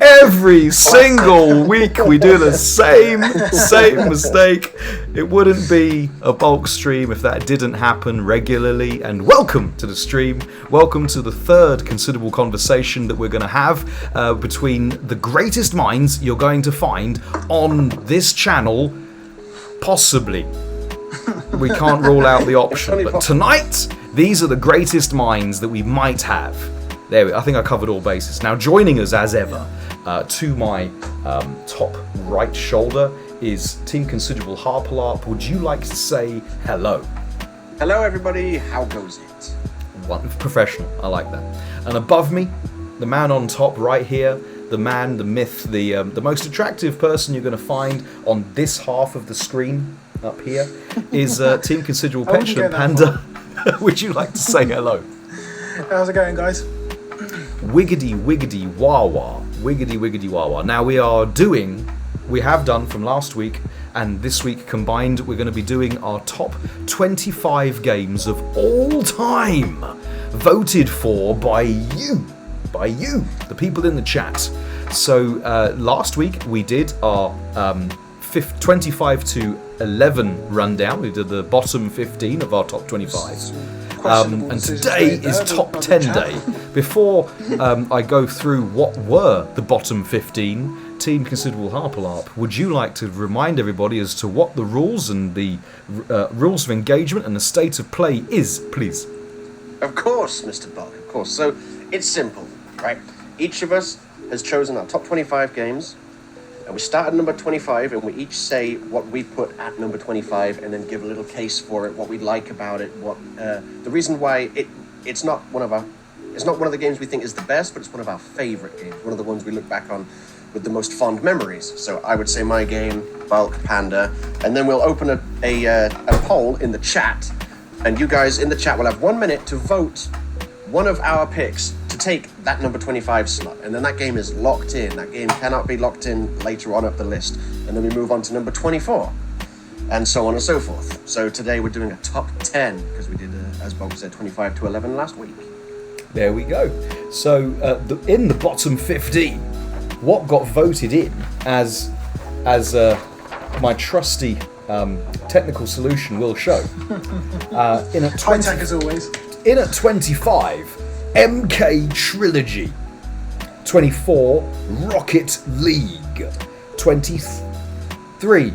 Every single week we do the same mistake. It wouldn't be a bulk stream if that didn't happen regularly. And welcome to the stream. Welcome to the third considerable conversation that we're going to have between the greatest minds you're going to find on this channel. Possibly. We can't rule out the option. But tonight, these are the greatest minds that we might have. I think I covered all bases. Now, joining us as ever, to my top right shoulder is Team Considerable Harpalarp. Would you like to say hello? Hello, everybody. How goes it? Professional. I like that. And above me, the man on top right here, the man, the myth, the most attractive person you're going to find on this half of the screen up here is Team Considerable Petulant Panda. Would you like to say hello? How's it going, guys? Wiggity wiggity wah wah. Wiggity wiggity wah wah. Now we have done from last week and this week combined, we're going to be doing our top 25 games of all time, voted for by you, the people in the chat. So last week we did our 25 to 11 rundown. We did the bottom 15 of our top 25. And today is top 10 day. Before I go through what were the bottom 15, Team Considerable Harpalarp, would you like to remind everybody as to what the rules and the rules of engagement and the state of play is, please? Of course, Mr. Buck, of course. So, it's simple, right? Each of us has chosen our top 25 games, and we start at number 25, and we each say what we put at number 25, and then give a little case for it, what we like about it, what the reason why it's not one of the games we think is the best, but it's one of our favorite games, one of the ones we look back on with the most fond memories. So I would say my game, Bulk, Panda, and then we'll open a poll in the chat, and you guys in the chat will have 1 minute to vote one of our picks to take that number 25 slot, and then that game is locked in. That game cannot be locked in later on up the list, and then we move on to number 24, and so on and so forth. So today we're doing a top 10 because we did, as Bob said, 25 to 11 last week. There we go. So in the bottom 15, what got voted in as my trusty technical solution will show. High tech as always. In at 25, MK Trilogy. 24, Rocket League. 23,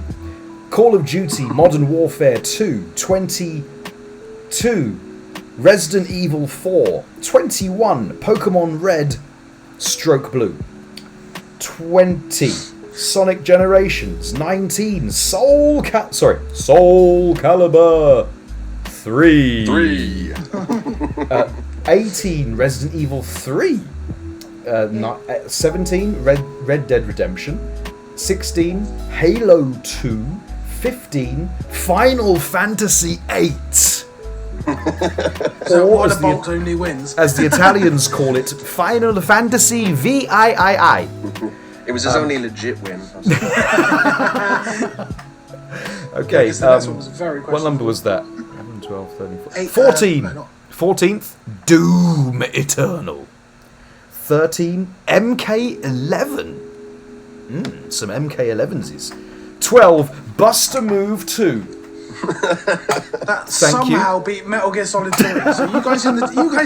Call of Duty Modern Warfare 2. 22, Resident Evil 4. 21, Pokemon Red / Blue. 20, Sonic Generations. 19, Soul Calibur 3. 18, Resident Evil 3. 17, Red Dead Redemption. 16, Halo 2. 15, Final Fantasy 8. So what a bulk only wins. As the Italians call it, Final Fantasy VIII. It was his only legit win. Okay, Yeah, the next one was very what number questionable. was that? 11, 12, 13, 14. 14th, Doom Eternal. 13, MK11. Some MK11s. 12, Buster Move 2. That Thank somehow beat Metal Gear Solid 3. So you guys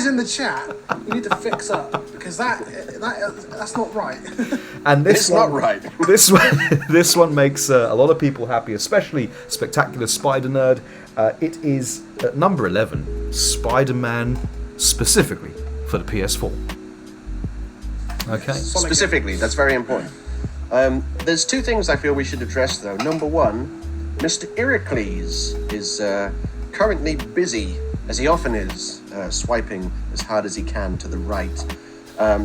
in the chat, you need to fix up because that's not right. And this It's one, not right. This one makes a lot of people happy, especially Spectacular Spider Nerd. It is at number 11, Spider-Man, specifically for the PS4. Okay. Specifically, that's very important. There's two things I feel we should address, though. Number one, Mr. Iricles is currently busy, as he often is, swiping as hard as he can to the right.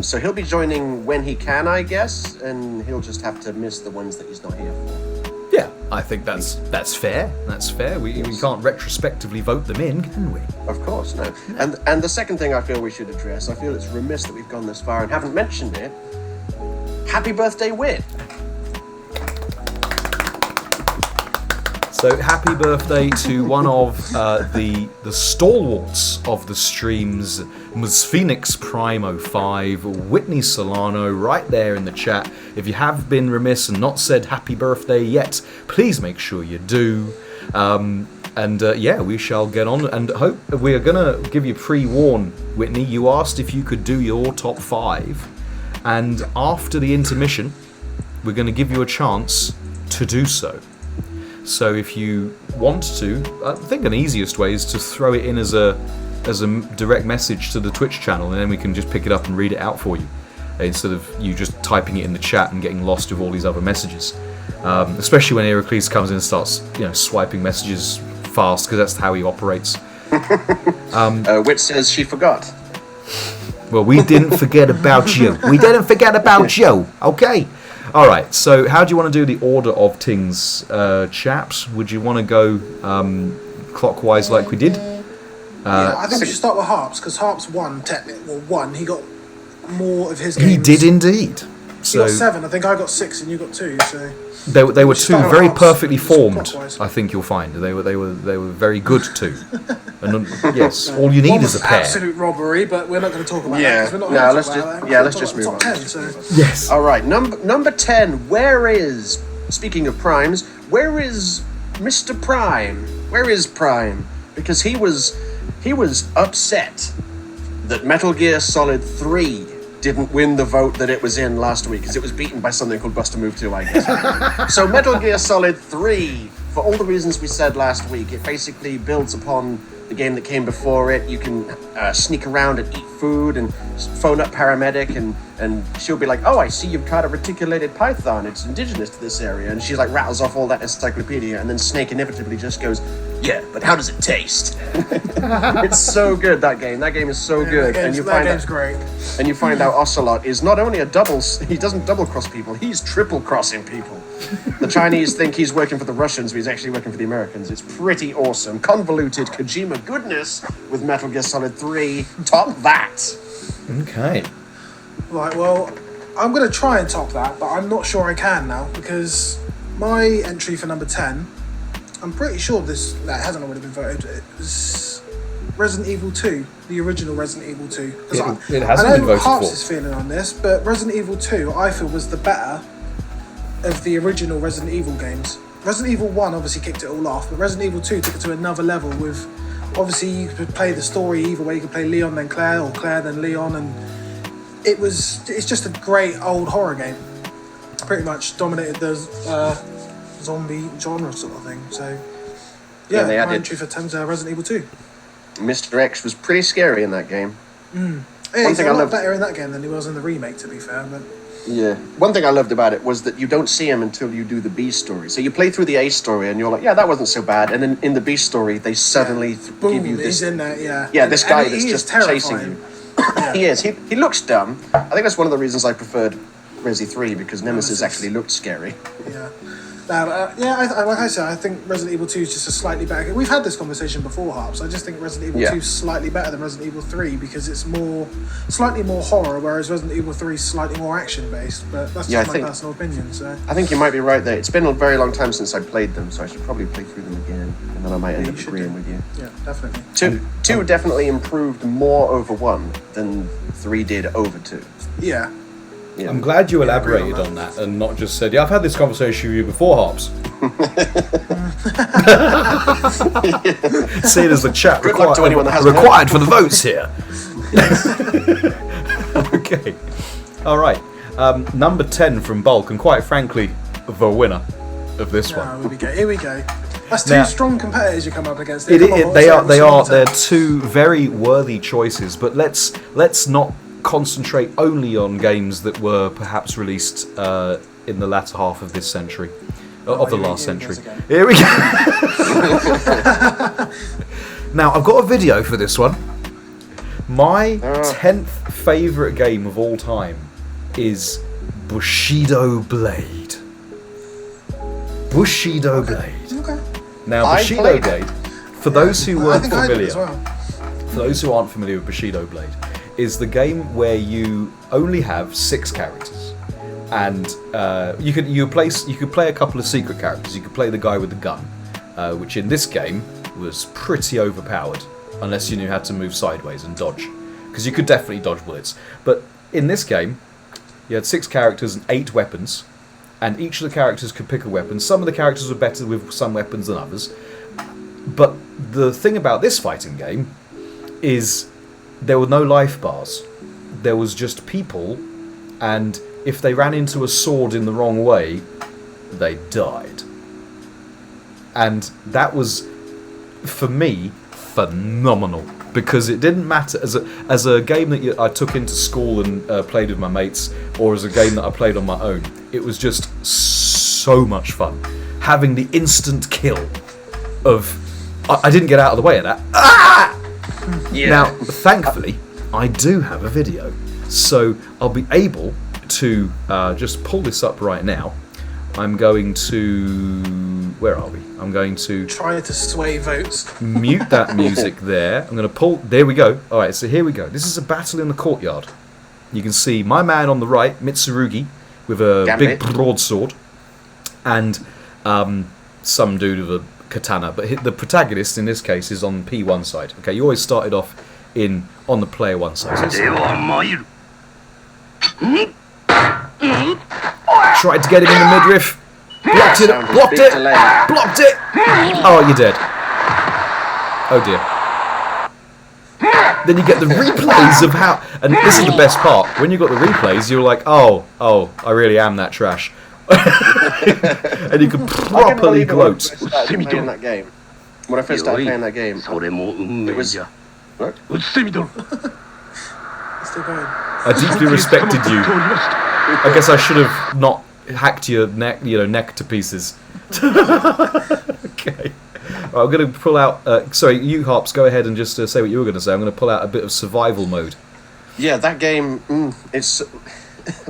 So he'll be joining when he can, I guess, and he'll just have to miss the ones that he's not here for. Yeah, I think that's fair. That's fair. We can't retrospectively vote them in, can we? Of course, no. And the second thing I feel we should address, I feel it's remiss that we've gone this far and haven't mentioned it. Happy birthday, Wit! So happy birthday to one of the stalwarts of the streams, Ms. Phoenix Prime 05, Whitney Solano, right there in the chat. If you have been remiss and not said happy birthday yet, please make sure you do. Yeah, we shall get on and hope we're gonna give you pre-warn, Whitney. You asked if you could do your top 5, and after the intermission, we're gonna give you a chance to do so. So if you want to, I think an easiest way is to throw it in as a direct message to the Twitch channel, and then we can just pick it up and read it out for you, instead of you just typing it in the chat and getting lost with all these other messages. Especially when Heracles comes in and starts, swiping messages fast, because that's how he operates. Wit says she forgot. Well, we didn't forget about you. We didn't forget about you. Okay. All right. So, how do you want to do the order of things, chaps? Would you want to go clockwise like we did? I think we should start with Harps, because Harps won technically. Well, won. He got more of his games. He did indeed. He got 7. I think I got 6 and you got 2. So they were 2 very Harps, perfectly formed. clockwise. I think you'll find they were very good too. And yes, all you need One is was a pair. absolute robbery, but we're not going to talk about that. 'Cause we're not No, gonna let's talk just about that. yeah, let's We're just move top on. 10, so. Yes. All right, number 10. Speaking of primes, where is Mr. Prime? Where is Prime? Because he was upset that Metal Gear Solid 3 didn't win the vote that it was in last week, because it was beaten by something called Buster Move 2, I guess. So Metal Gear Solid 3, for all the reasons we said last week, it basically builds upon the game that came before it. You can sneak around and eat food and phone up paramedic, and she'll be like, oh, I see you've caught a reticulated python. It's indigenous to this area. And she like rattles off all that encyclopedia, and then Snake inevitably just goes, yeah, but how does it taste? It's so good, that game. That game is so good. That game's great. And you find out Ocelot is not only he doesn't double cross people, he's triple crossing people. The Chinese think he's working for the Russians, but he's actually working for the Americans. It's pretty awesome. Convoluted Kojima goodness with Metal Gear Solid 3. Top that. Okay. Right, well, I'm going to try and top that, but I'm not sure I can now, because my entry for number 10, I'm pretty sure that hasn't already been voted. It was Resident Evil 2, the original Resident Evil 2. It hasn't been voted I know Harps for. is feeling on this, but Resident Evil 2, I feel, was the better of the original Resident Evil games. Resident Evil 1 obviously kicked it all off, but Resident Evil 2 took it to another level with, obviously you could play the story either way. You could play Leon then Claire, or Claire then Leon, and it's just a great old horror game. Pretty much dominated the zombie genre sort of thing. So yeah, they my added- entry for 10's Resident Evil 2. Mr. X was pretty scary in that game. Yeah, One he's thing a I lot loved- better in that game than he was in the remake, to be fair. But Yeah. One thing I loved about it was that you don't see him until you do the B story. So you play through the A story and you're like, yeah, that wasn't so bad. And then in the B story, they suddenly boom, give you this. he's in there. Yeah. Yeah, this guy And that's he just is terrifying. chasing you. He is. He looks dumb. I think that's one of the reasons I preferred Resi 3, because Nemesis actually looked scary. Yeah. Like I said, I think Resident Evil 2 is just a slightly better game. We've had this conversation before, Harps. I just think Resident Evil 2 is slightly better than Resident Evil 3 because it's slightly more horror, whereas Resident Evil 3 is slightly more action-based. But that's just my personal opinion. So I think you might be right there. It's been a very long time since I played them, so I should probably play through them again, and then I might end up agreeing with you. Yeah, definitely. Two definitely improved more over 1 than 3 did over 2. Yeah. I'm glad you elaborated on that and not just said, yeah, I've had this conversation with you before, Harps. Seeing as the chat Good luck to anyone that hasn't required for the votes here. Okay. All right. Number 10 from Bulk, and quite frankly, the winner of this one. Here we go. That's two strong competitors you come up against. They're two very worthy choices, but let's not concentrate only on games that were perhaps released in the latter half of this century, of the last century. Here we go. Now, I've got a video for this one. My 10th favourite game of all time is Bushido Blade. Bushido Blade. Okay. Now, Bushido Blade, for those who weren't familiar, for those who aren't familiar with Bushido Blade, is the game where you only have 6 characters, and you could play a couple of secret characters. You could play the guy with the gun, which in this game was pretty overpowered, unless you knew how to move sideways and dodge, because you could definitely dodge bullets. But in this game, you had 6 characters and 8 weapons, and each of the characters could pick a weapon. Some of the characters were better with some weapons than others. But the thing about this fighting game is there were no life bars. There was just people, and if they ran into a sword in the wrong way, they died. And that was, for me, phenomenal, because it didn't matter as a game that I took into school and played with my mates, or as a game that I played on my own. It was just so much fun having the instant kill of I didn't get out of the way of that. Ah! Yeah. Now, thankfully, I do have a video, so I'll be able to just pull this up right now. I'm going to... Where are we? I'm going to... Trying to sway votes. Mute that music there. I'm going to pull... There we go. Alright, so here we go. This is a battle in the courtyard. You can see my man on the right, Mitsurugi, with a Gambit. big broadsword, and some dude with a katana. But the protagonist in this case is on P1 side. Okay, you always started off on the player 1 side. So tried to get him in the midriff. Blocked it. Blocked it. Blocked it. Oh, you're dead. Oh dear. Then you get the replays of how, and this is the best part. When you got the replays, you're like, oh, I really am that trash, and you can properly gloat. When I first started playing that game, it was. What? Still going. I deeply respected you. I guess I should have not hacked your neck to pieces. Okay. Right, I'm going to pull out... sorry, you, Harps, go ahead and just say what you were going to say. I'm going to pull out a bit of survival mode. Yeah, that game, it's...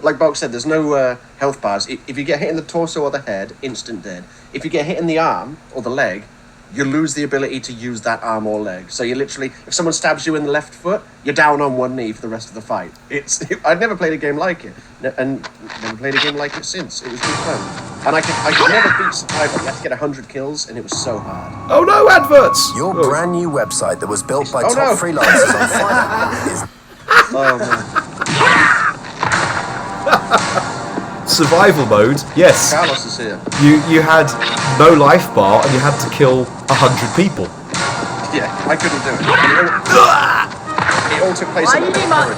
Like Bulk said, there's no health bars. If you get hit in the torso or the head, instant dead. If you get hit in the arm or the leg, you lose the ability to use that arm or leg. So you literally... If someone stabs you in the left foot, you're down on one knee for the rest of the fight. I'd never played a game like it. And never played a game like it since. It was good fun. And I could never beat Survivor. You had to get 100 kills, and it was so hard. Oh no, adverts! Your brand new website that was built by top freelancers on Fiverr is... Oh, man. Survival mode, yes. Carlos is here. You had no life bar, and you had to kill 100 people. Yeah, I couldn't do it. It all took place in the corridor.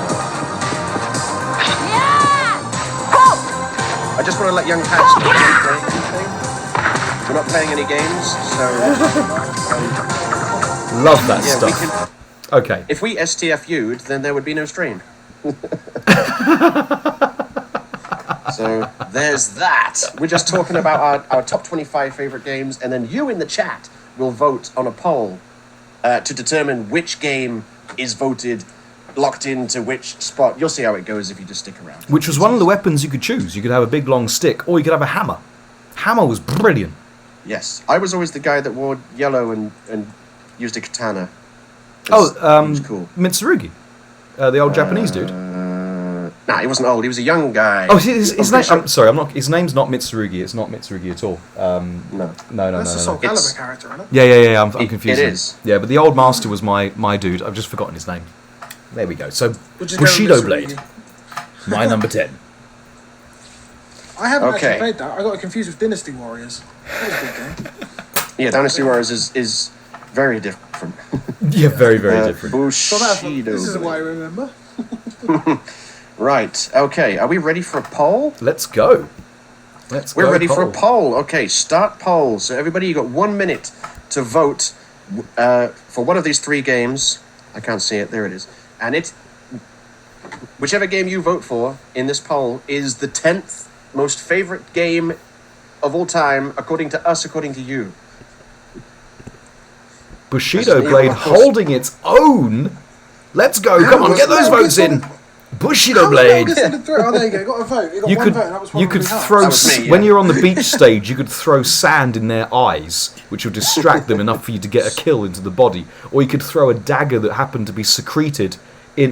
I just want to let young cats know we're not playing anything. We're not playing any games, so... Love that yeah, stuff. Okay. If we STFU'd, then there would be no stream. So, there's that. We're just talking about our top 25 favourite games, and then you in the chat will vote on a poll to determine which game is voted locked into which spot. You'll see how it goes if you just stick around. Which was one of the weapons you could choose. You could have a big long stick, or you could have a hammer. Hammer was brilliant. Yes, I was always the guy that wore yellow and used a katana. It was cool. Mitsurugi, the old Japanese dude. Nah, he wasn't old. He was a young guy. Oh, his name. I'm sorry, His name's not Mitsurugi. It's not Mitsurugi at all. No. No. That's the Soul Calibur character, isn't it? Yeah. I'm confused. It is. Yeah, but the old master was my dude. I've just forgotten his name. There we go. So, Which is Bushido Mitsurugi. Blade. My number 10. I haven't Okay. actually played that. I got it confused with Dynasty Warriors. That was a good game. Yeah, Dynasty Warriors is very different. Yeah, very, very different. So that's, Bushido. this is what I remember. Right. Okay. Are we ready for a poll? Let's go. We're ready for a poll. Okay, start poll. So everybody, you got 1 minute to vote for one of these 3 games. I can't see it. There it is. And whichever game you vote for in this poll is the 10th most favorite game of all time, according to us, according to you. Bushido Blade holding its own. Let's go. Come on, get those votes in. Bushido Blade. Oh, there you go. Got a vote. You got one vote. And that was You could probably throw That was me, when yeah. you're on the beach stage. You could throw sand in their eyes, which will distract them enough for you to get a kill into the body. Or you could throw a dagger that happened to be secreted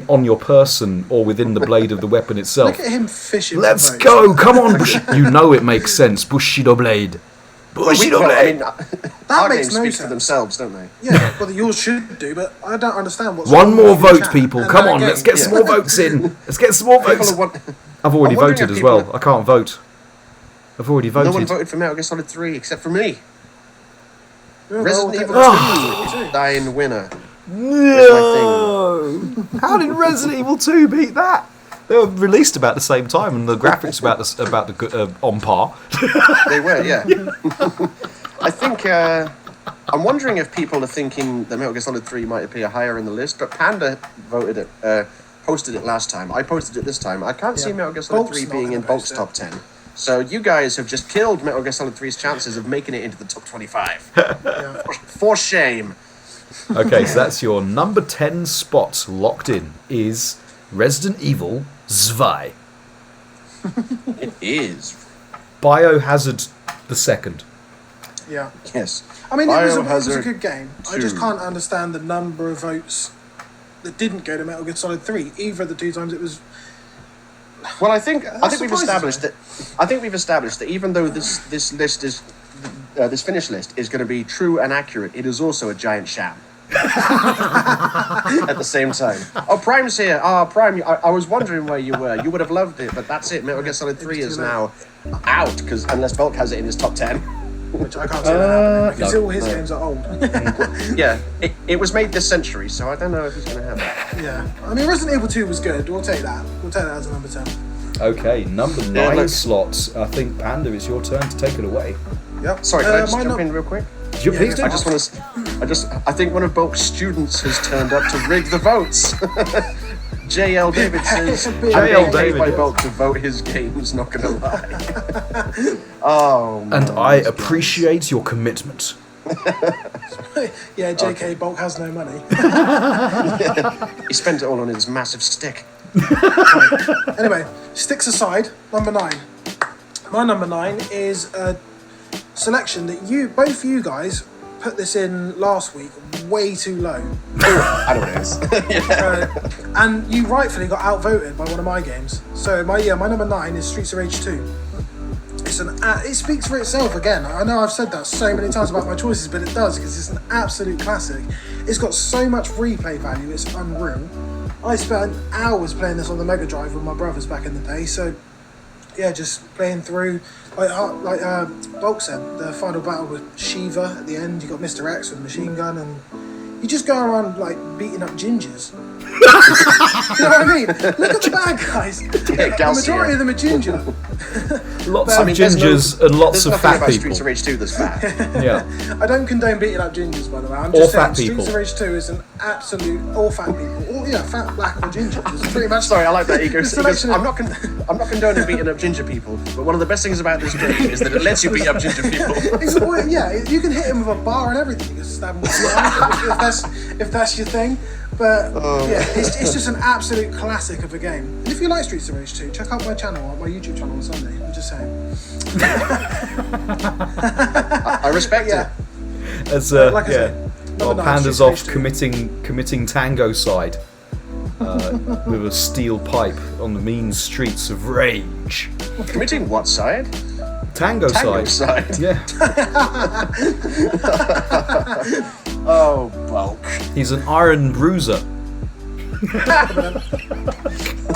on your person or within the blade of the weapon itself. Look at him fishing. for Let's votes. go! Come on, you know it makes sense. Bushido Blade. Bushido Blade. That Our makes games no speak sense. for themselves, don't they? Yeah, well, yours should do, but I don't understand what's One wrong more with your vote, chat people. and Come that on, let's game. get some more votes in. Let's get some more votes. People are I've already I'm wondering voted if as people well. I can't vote. I've already voted. No one voted for Metal Gear Solid 3 except for me. Yeah, Resident well, Evil that's- 2, dying winner. No! How did Resident Evil 2 beat that? They were released about the same time, and the graphics on par. They were, yeah. I think, I'm wondering if people are thinking that Metal Gear Solid 3 might appear higher in the list, but Panda posted it last time. I posted it this time. I can't see Metal Gear Solid Bulk's 3 not being gonna in Bulk's post top 10. So you guys have just killed Metal Gear Solid 3's chances of making it into the top 25. Yeah. For shame. Okay, so that's your number 10 spot locked in, is Resident Evil 2. It is. Biohazard the second. Yeah. Yes. I mean, it was a Biohazard good game. I just 2. can't understand the number of votes that didn't go to Metal Gear Solid 3. Either of the two times it was... Well, I think we've surprises established that even though this list is this finish list is going to be true and accurate, it is also a giant sham. At the same time. Oh, Prime's here. Oh, Prime, I was wondering where you were. You would have loved it, but that's it. Metal Gear Solid 3 is now out, because unless Bulk has it in his top 10. Which I can't see that happening, because no. all his games are old. Yeah, it was made this century, so I don't know if he's going to have it. Yeah. I mean, Resident Evil 2 was good. We'll take that. We'll take that as a number 10. Okay, number 9 Yeah, look. slot. I think, Panda, it's your turn to take it away. Yep. Sorry, can I just mine jump not- in real quick? Please do. I just want to. I think one of Bulk's students has turned up to rig the votes. JL David says, "I'm JL being paid David, by yes. Bulk to vote his games." Not gonna lie. Oh. And man, I these appreciate your commitment. Yeah, JK Bulk has no money. guys. He spent it all on his massive stick. Anyway, sticks aside, number 9. My number 9 is a selection that both you guys put this in last week way too low. I know what it is. And you rightfully got outvoted by one of my games. So my number 9 is Streets of Rage 2. It speaks for itself again. I know I've said that so many times about my choices, but it does, because it's an absolute classic. It's got so much replay value, it's unreal. I spent hours playing this on the Mega Drive with my brothers back in the day, so yeah, just playing through, like Bulk said, the final battle with Shiva at the end. You got Mr. X with a machine gun, and you just go around like beating up gingers. You know what I mean? Look at the bad guys. The majority of them are ginger. Lots But- of I mean, gingers and lots There's of nothing fat about people. Streets of Rage 2 that's bad. Yeah. I don't condone beating up gingers, by the way. I'm Or just fat saying people. Streets of Rage 2 is an absolute, all fat people, all fat, black, or ginger. It's pretty much. Sorry, I like that. He goes, selection of- I'm not condoning beating up ginger people, but one of the best things about this game is that it lets you beat up ginger people. Well, yeah, you can hit him with a bar and everything. You can stab him with a bar if that's your thing. But yeah, it's just an absolute classic of a game. And if you like Streets of Rage 2, check out my channel, my YouTube channel on Sunday. I'm just saying. I respect Yeah. it. As Like I yeah. said, Well, number 9, Panda's Streets of off Rage 2. committing tango side with a steel pipe on the mean streets of rage. Committing what side? Tango Tango side. side. Yeah. Oh, Bulk. He's an iron bruiser.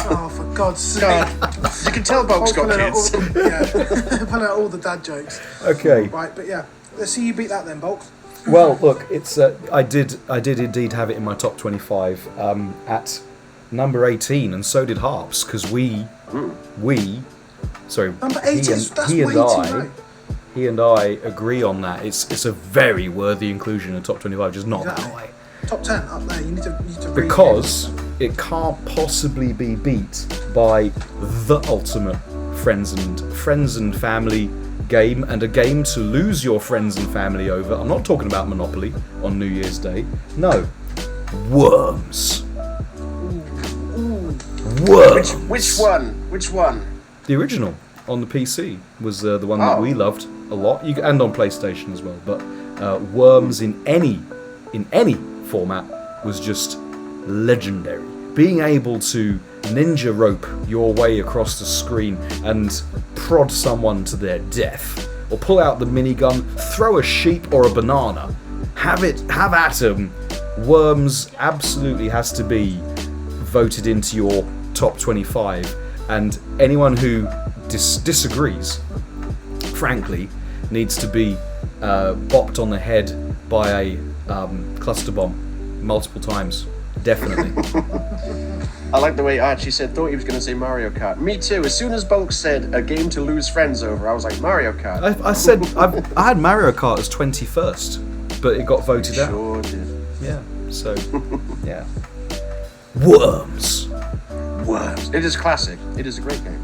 Oh, for God's sake. God, you can tell Bulk's got Pulling out kids. pulling out all the dad jokes. Okay. Right, but yeah. Let's see you beat that then, Bulk. Well, look, it's I did indeed have it in my top 25 at number 18, and so did Harps, because sorry, Number 18, that's he way and too I, low. he and I agree on that. It's a very worthy inclusion in the top 25, just not Exactly. that high. Top 10 up there. You need to read Because it can't possibly be beat by the ultimate friends and family game, and a game to lose your friends and family over. I'm not talking about Monopoly on New Year's Day. No. Worms. Worms. Which one? Which one? The original on the PC was the one that we loved a lot, and on PlayStation as well. But Worms in any format was just legendary. Being able to ninja rope your way across the screen and prod someone to their death, or pull out the minigun, throw a sheep or a banana. Have at 'em. Worms absolutely has to be voted into your top 25, and anyone who disagrees, frankly, needs to be bopped on the head by a cluster bomb multiple times. Definitely. I like the way Archie thought he was going to say Mario Kart. Me too. As soon as Bulk said a game to lose friends over, I was like, Mario Kart. I said I had Mario Kart as 21st, but it got voted out. Sure did. Yeah. So, yeah. Worms. It is classic. It is a great game.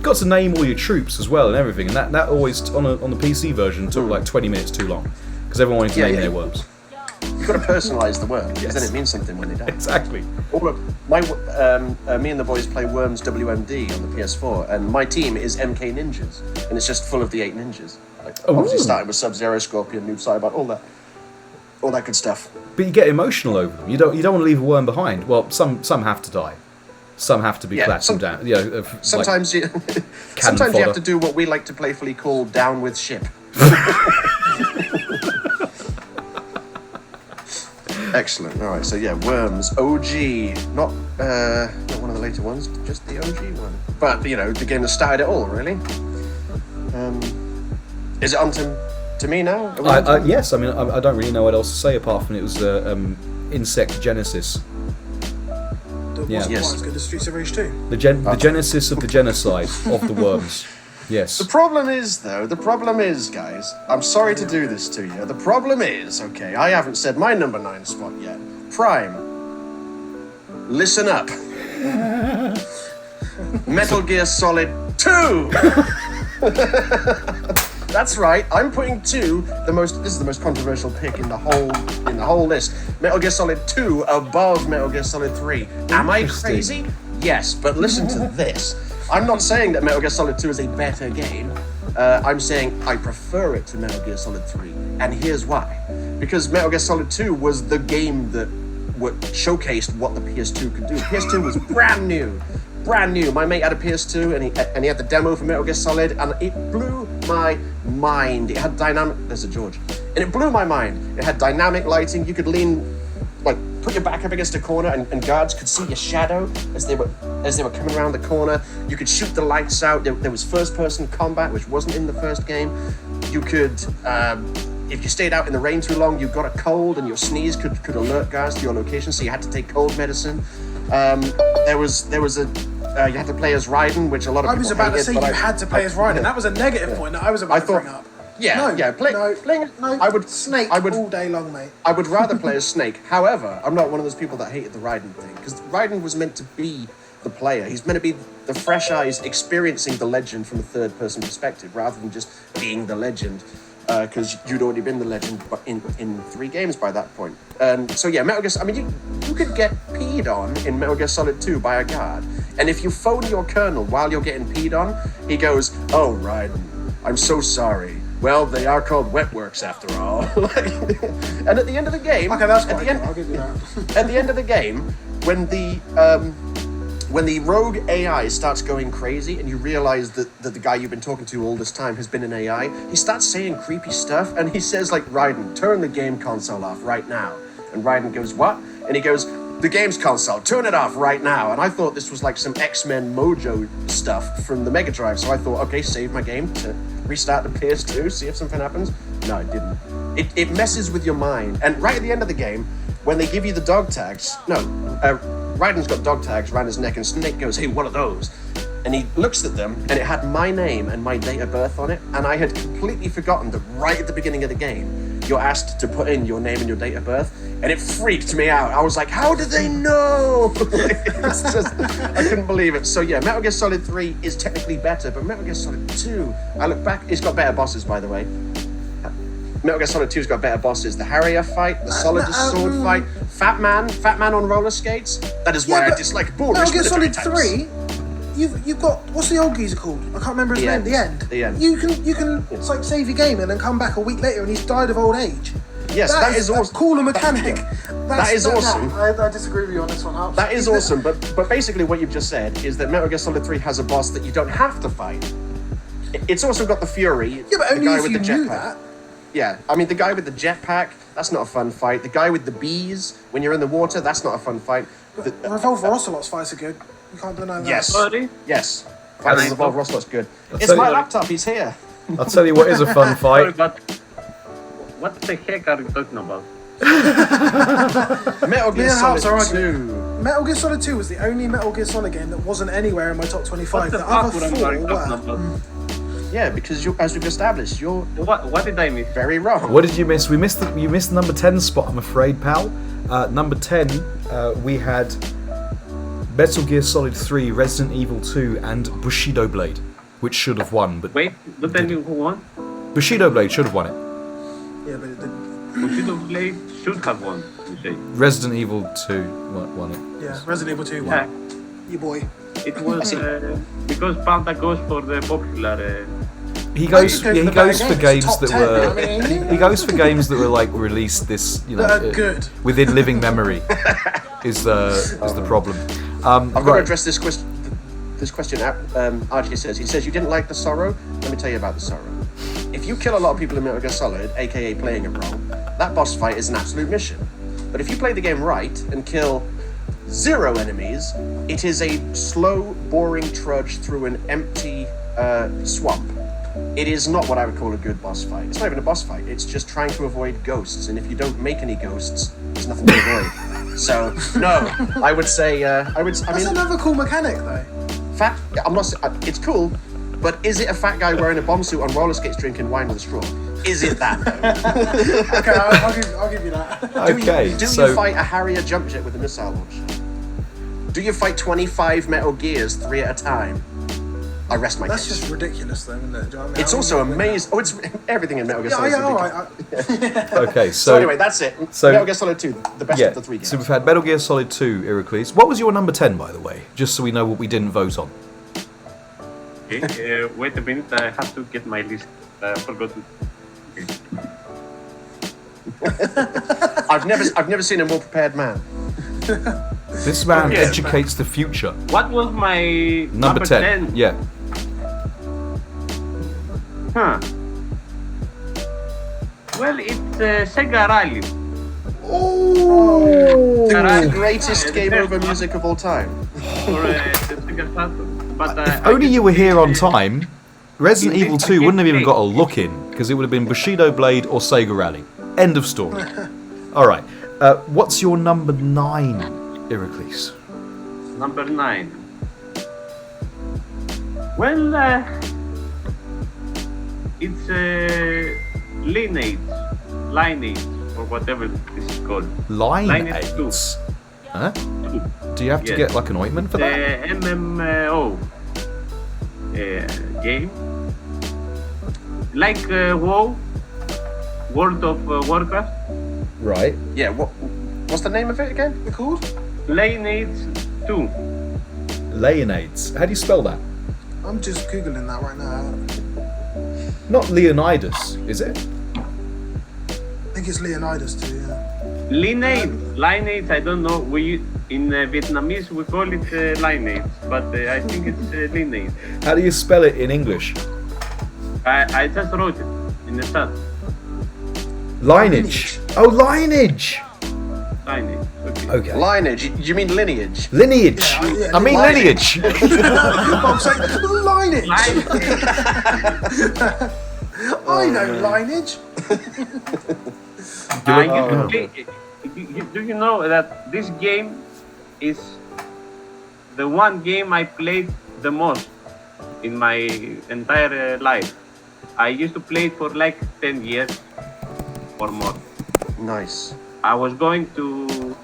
Got to name all your troops as well and everything, and that always on the PC version took like 20 minutes too long because everyone wanted to name their worms. You've got to personalise the worm, because then it means something when they die. Exactly. Oh, look, me and the boys play Worms WMD on the PS4, and my team is MK Ninjas, and it's just full of the 8 ninjas. Like, obviously starting with Sub-Zero, Scorpion, Noob Saibot, all that good stuff. But you get emotional over them. You don't want to leave a worm behind. Well, some have to die. Some have to be flattened down. You know, sometimes you have to do what we like to playfully call down with ship. Excellent. All right. So yeah, Worms OG, not one of the later ones, just the OG one. But the game that started it all, really. Is it on to me now? Yes. I mean, I don't really know what else to say apart from it was Insect Genesis. That wasn't quite as good as Streets of Rage 2. The genesis of the genocide of the worms. Yes. The problem is, guys, I'm sorry to do this to you. The problem is, okay, I haven't said my number 9 spot yet. Prime. Listen up. Metal Gear Solid 2! That's right, I'm putting 2, this is the most controversial pick in the whole list. Metal Gear Solid 2 above Metal Gear Solid 3. Am I crazy? Yes, but listen to this. I'm not saying that Metal Gear Solid 2 is a better game. I'm saying I prefer it to Metal Gear Solid 3. And here's why. Because Metal Gear Solid 2 was the game that showcased what the PS2 could do. The PS2 was brand new. My mate had a PS2 and he had the demo for Metal Gear Solid, and it blew my mind. It had dynamic... There's a George. And it blew my mind. It had dynamic lighting. You could put your back up against a corner and guards could see your shadow as they were coming around the corner. You could shoot the lights out. There was first-person combat, which wasn't in the first game. You could, if you stayed out in the rain too long, you got a cold and your sneeze could alert guards to your location, so you had to take cold medicine. There was you had to play as Raiden, which a lot of people I was about hated, to say you had to play as Raiden. That was a negative point that I was about to bring up. I would Snake all day long, mate. I would rather play as Snake. However, I'm not one of those people that hated the Raiden thing, because Raiden was meant to be the player. He's meant to be the fresh eyes experiencing the legend from a third-person perspective, rather than just being the legend, because you'd already been the legend in 3 games by that point. So yeah, Metal Gear. I mean, you could get peed on in Metal Gear Solid 2 by a guard, and if you phone your colonel while you're getting peed on, he goes, "Oh, Raiden, I'm so sorry. Well, they are called wetworks after all." And at the end of the game, okay, that's quite good. I'll give you that. At the end of the game, when the rogue AI starts going crazy, and you realise that the guy you've been talking to all this time has been an AI, he starts saying creepy stuff, and he says like, "Raiden, turn the game console off right now." And Raiden goes, "What?" And he goes, "The game's console, turn it off right now." And I thought this was like some X-Men Mojo stuff from the Mega Drive, so I thought, okay, save my game to restart the PS2, see if something happens. No, it didn't. It messes with your mind. And right at the end of the game, when they give you the dog tags, Raiden's got dog tags around his neck, and Snake goes, "Hey, what are those?" And he looks at them, and it had my name and my date of birth on it, and I had completely forgotten that right at the beginning of the game, you're asked to put in your name and your date of birth, and it freaked me out. I was like, how did they know? It's just, I couldn't believe it. So yeah, Metal Gear Solid 3 is technically better, but Metal Gear Solid 2, I look back, it's got better bosses, by the way. Metal Gear Solid 2's got better bosses. The Harrier fight, the Solidus sword fight, Fat Man on roller skates. That is why I dislike Bull. Metal Gear Solid 3, you've got, what's the old geezer called? I can't remember his name. The End. You can it's like save your game and then come back a week later and he's died of old age. Yes, that is awesome. Cooler mechanic. That is awesome. I disagree with you on this one. That is awesome, but basically what you've just said is that Metal Gear Solid 3 has a boss that you don't have to fight. It's also got the Fury. Yeah, but the only guy if with you the knew jetpack. that. Yeah, I mean the guy with the jetpack. That's not a fun fight. The guy with the bees when you're in the water. That's not a fun fight. But Revolver Ocelot's fights are good. You can't deny that. Yes. Sorry? Yes. Fight with Revolver Ocelot's good. It's tell my you- laptop. He's here. I'll tell you what is a fun Sorry, fight. but what the heck are you talking about? Metal Me Gear and Harps are Solid arguing. 2. Metal Gear Solid 2 was the only Metal Gear Solid game that wasn't anywhere in my top 25. What the The fuck other would I four be talking were. about? Yeah, because you, as we've established, you're What did I miss? very wrong. What did you miss? You missed the number 10 spot, I'm afraid, pal. Number 10, we had Metal Gear Solid 3, Resident Evil 2, and Bushido Blade, which should have won, but Wait, don't tell me who won. Bushido Blade should have won it. Yeah, but it didn't. Bushido Blade should have won, you say. Resident Evil 2 won it. Yeah, Resident Evil 2 Yeah, won. You boy. it was because Panda goes for the popular. He goes Well, you he go goes for for the bad games games, that top 10, were I mean. he goes for games that were like released this That are good. within living memory is the problem. I've got to Right. address this question. RJ says you didn't like the sorrow. Let me tell you about the sorrow. If you kill a lot of people in Metal Gear Solid, aka playing it wrong, that boss fight is an absolute mission. But if you play the game right and kill 0 enemies, it is a slow, boring trudge through an empty swamp. It is not what I would call a good boss fight. It's not even a boss fight. It's just trying to avoid ghosts. And if you don't make any ghosts, there's nothing to avoid. So no, I would say That's another cool mechanic, though. fat. I'm not. It's cool, but is it a fat guy wearing a bomb suit on roller skates drinking wine with a straw? Is it that though? Okay, I'll give you that. Okay, Do so you fight a Harrier jump jet with a missile launcher? Do you fight 25 Metal Gears 3 at a time? I rest my That's case. just ridiculous, though, isn't it? Do you know what I mean? It's How also are you gonna amazing. Oh, it's everything in Metal Gear do that? Solid. Yeah, is alright. ridiculous. okay, So anyway, that's it. so- Metal Gear Solid 2, the best yeah, of the 3 games. so we've had Metal Gear Solid 2, Heracles. What was your number 10, by the way? Just so we know what we didn't vote on. Okay, wait a minute, I have to get my list. Forgotten. Okay. I've never seen a more prepared man. This man Okay. educates the future. What was my Number 10. Yeah. Huh. Well, it's Sega Rally. Oh! The greatest game over music of all time. For the Sega Saturn. But If only you were here on time, Resident It Evil is 2 wouldn't have even gameplay. got a look in, because it would have been Bushido Blade or Sega Rally. End of story. Alright, what's your number 9, Heracles? Number 9. Well, it's lineage, or whatever this is called. Line Lineage 2. 8. Huh? Do you have to Yes. get like an ointment for The that? MMO game. Like WoW, World of Warcraft. Right. Yeah, what's the name of it again? Called? Lineage 2. Leonades. How do you spell that? I'm just googling that right now. Not Leonidas, is it? I think it's Leonidas too. Yeah. Lineage, I don't know. We in Vietnamese we call it lineage, but I think it's lineage. How do you spell it in English? I just wrote it in the chat. Lineage. Oh, lineage. Lineage. Okay. Okay. Lineage. You mean lineage? Lineage. Yeah, yeah, I mean lineage. lineage. I'm saying lineage. I know lineage. Do you know that this game is the one game I played the most in my entire life? I used to play it for like 10 years or more. Nice. I was going to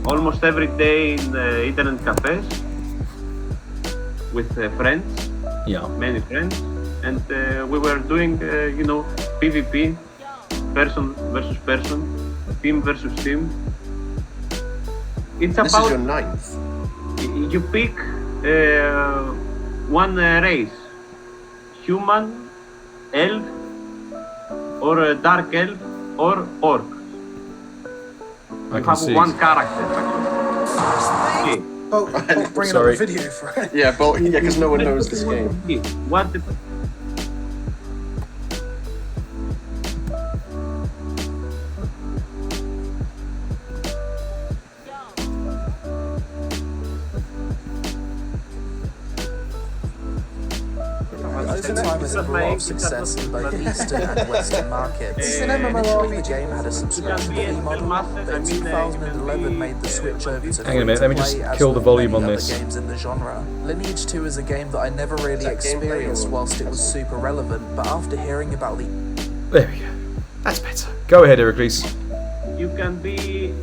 almost every day in the internet cafes with friends, Yeah. many friends, and we were doing, PvP, person versus person, team versus team. It's This is about your 9th. you pick one race, human, elf, or a dark elf, or orc. I You can have see. one character. Okay. Bolt bringing Sorry. up a video for it. Yeah, but yeah, because no one knows this game. What the Over time, has had a lot of success in both Eastern and Western markets. It's an Initially, the MMORPG. game had a subscription-fee model, but in 2011 made the switch over to Hang on a minute, let me just free-to-play, as kill the with volume many on other this. games in the genre. Lineage 2 is a game that I never really that gameplay experienced or- whilst it was super relevant, but after hearing about the There we go. That's better. Go ahead, Heracles. you can make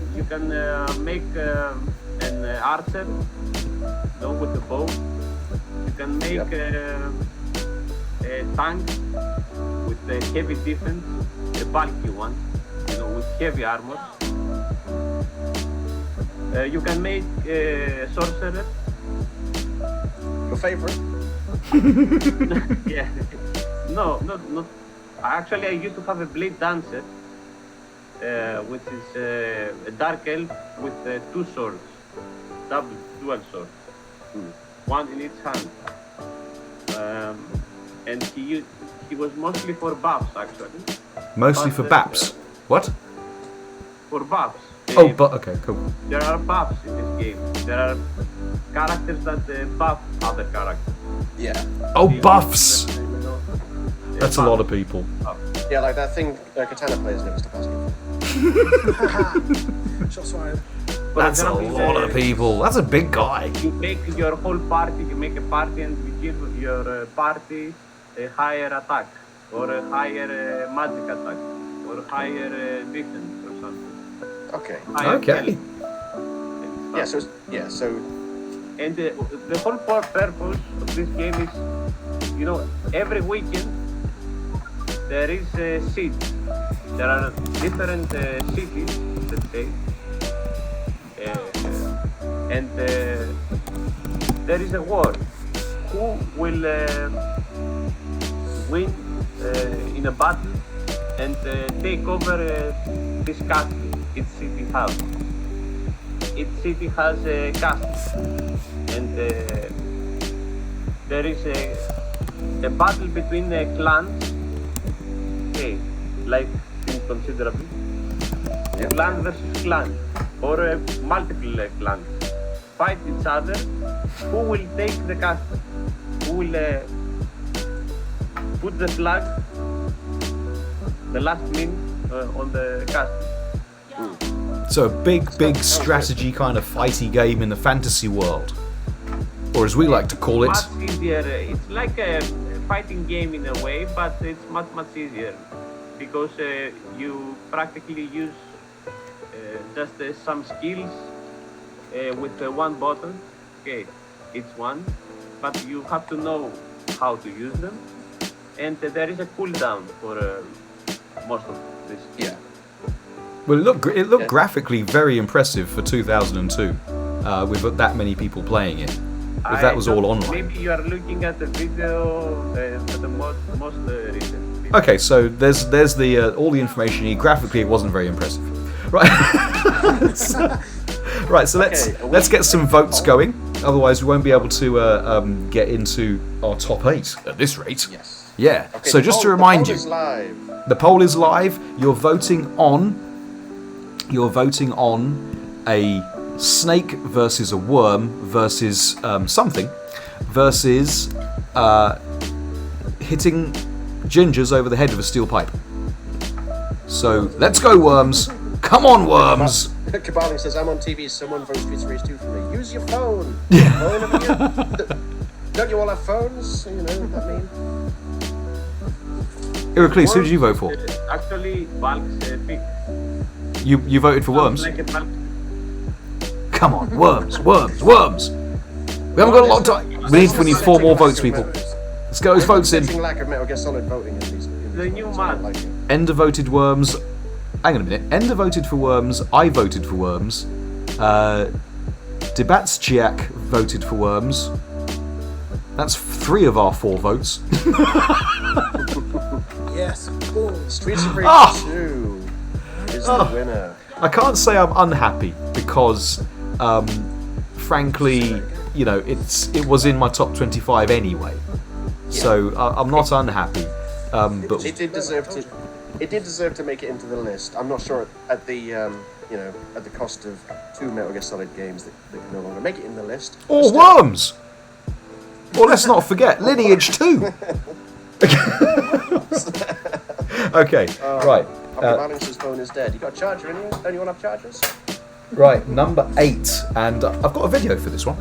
an archer, with the bow. You can make a tank with a heavy defense, a bulky one, with heavy armor. You can make a sorcerer. Your favorite? Yeah. No, not. Actually, I used to have a blade dancer, which is a dark elf with two swords, dual swords, one in each hand. And he was mostly for buffs, actually. Mostly But, for BAPs. What? For buffs. Oh, but okay, cool. There are buffs in this game. There are characters that buff other characters. Yeah. Oh, They buffs. give them, That's a lot of people. Yeah, like that thing Katana players never stop asking for. Shots fired. For That's a example, lot of people. That's a big guy. You make your whole party, you make a party and you give your party a higher attack, or a higher magic attack, or higher defense, or something. Okay. Higher Okay. health and stuff. So And the whole purpose of this game is, every weekend there is a siege. There are different cities, let's say, and there is a war. Who will win in a battle and take over this castle each city has? Each city has a castle, and there is a battle between clans. Okay, like considerably. Yeah. Clan versus clan, or multiple clans fight each other. Who will take the castle? Who will put the flag, the last min, on the castle? So a big strategy kind of fighty game in the fantasy world. Or as we like to call it, Much easier. It's like a fighting game in a way, but it's much easier because you practically use just some skills with one button. Okay, it's one, but you have to know how to use them, and there is a cooldown for most of this. yeah. well, it looked graphically very impressive for 2002, with that many people playing it. If that was all online. Maybe you are looking at the video for the most recent. Video. Okay, so there's the all the information here. Graphically, it wasn't very impressive, right? Right, so let's get some votes going. Otherwise, we won't be able to get into our top 8 at this rate. Yes. Yeah. Okay, So the just to poll- remind the you, poll is live. the poll is live. You're voting on a snake versus a worm versus something versus hitting gingers over the head with a steel pipe. So let's go, worms! Come on, worms! Kabali says, I'm on TV, someone votes Streets of Rage 2 for me. Use your phone! Yeah. Phone over here. Don't you all have phones? You know what I mean? Heracles, who did you vote for? Actually, Bulk's pick. You voted for worms? Like a Bulk. Come on, worms! We haven't got a lot of time. We need 4 more votes, people. Let's get those votes in. Something lack of Metal Gear Solid voting at least. The new So I man. like it. Ender voted worms. Hang on a minute. Ender voted for worms. I voted for worms. Debatschiak voted for worms. That's 3 of our 4 votes. Yes, cool. Streets of Rage Ah! 2 is the winner. I can't say I'm unhappy because frankly, you know, it was in my top 25 anyway. So I'm not unhappy. But it did deserve to. It did deserve to make it into the list. I'm not sure at the at the cost of 2 Metal Gear Solid games that can no longer make it in the list. Or Worms. Or let's not forget Lineage 2. Okay, right. Balance's phone is dead. You got a charger in here? Don't you want to have chargers? Right, number 8, and I've got a video for this one.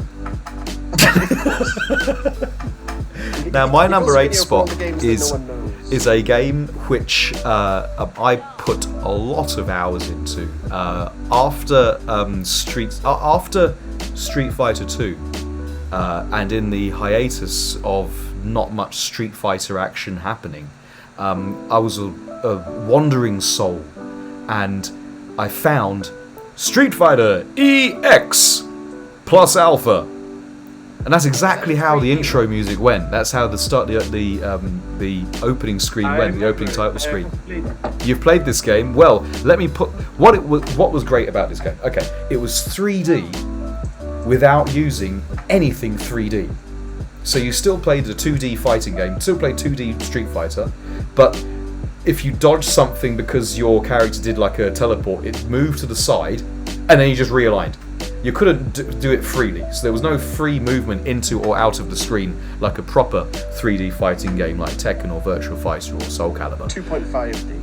Now, my number 8 spot is a game which I put a lot of hours into after Street Fighter 2, and in the hiatus of not much Street Fighter action happening. I was a wandering soul, and I found Street Fighter EX plus Alpha, and that's exactly how the intro music went. That's how the opening screen went, the opening title screen. You've played this game. Well, let me put what was great about this game. Okay, it was 3D without using anything 3D. So you still played a 2D fighting game, still played 2D Street Fighter, but if you dodged something because your character did like a teleport, it moved to the side, and then you just realigned. You couldn't do it freely, so there was no free movement into or out of the screen like a proper 3D fighting game like Tekken or Virtua Fighter or Soul Calibur. 2.5D.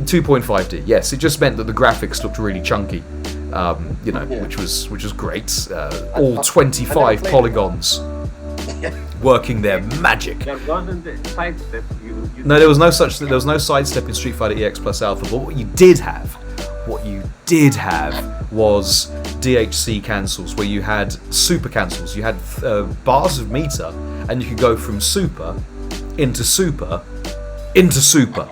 2.5D, yes. It just meant that the graphics looked really chunky, which was great. All 25 polygons. Working their magic. There wasn't a sidestep. No, there was no sidestep in Street Fighter EX plus Alpha. But what you did have was DHC cancels, where you had super cancels. You had bars of meter, and you could go from super into super into super,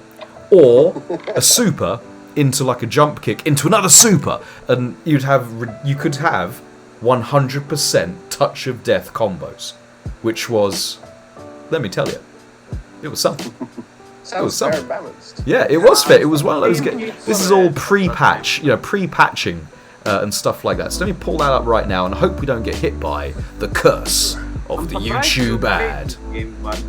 or a super into like a jump kick into another super, and you could have 100% touch of death combos. Which was, let me tell you, it was something. Sounds fair and balanced. Yeah, it was fair. It was one of those games. This is all pre-patching and stuff like that. So let me pull that up right now, and I hope we don't get hit by the curse of the YouTube ad. Because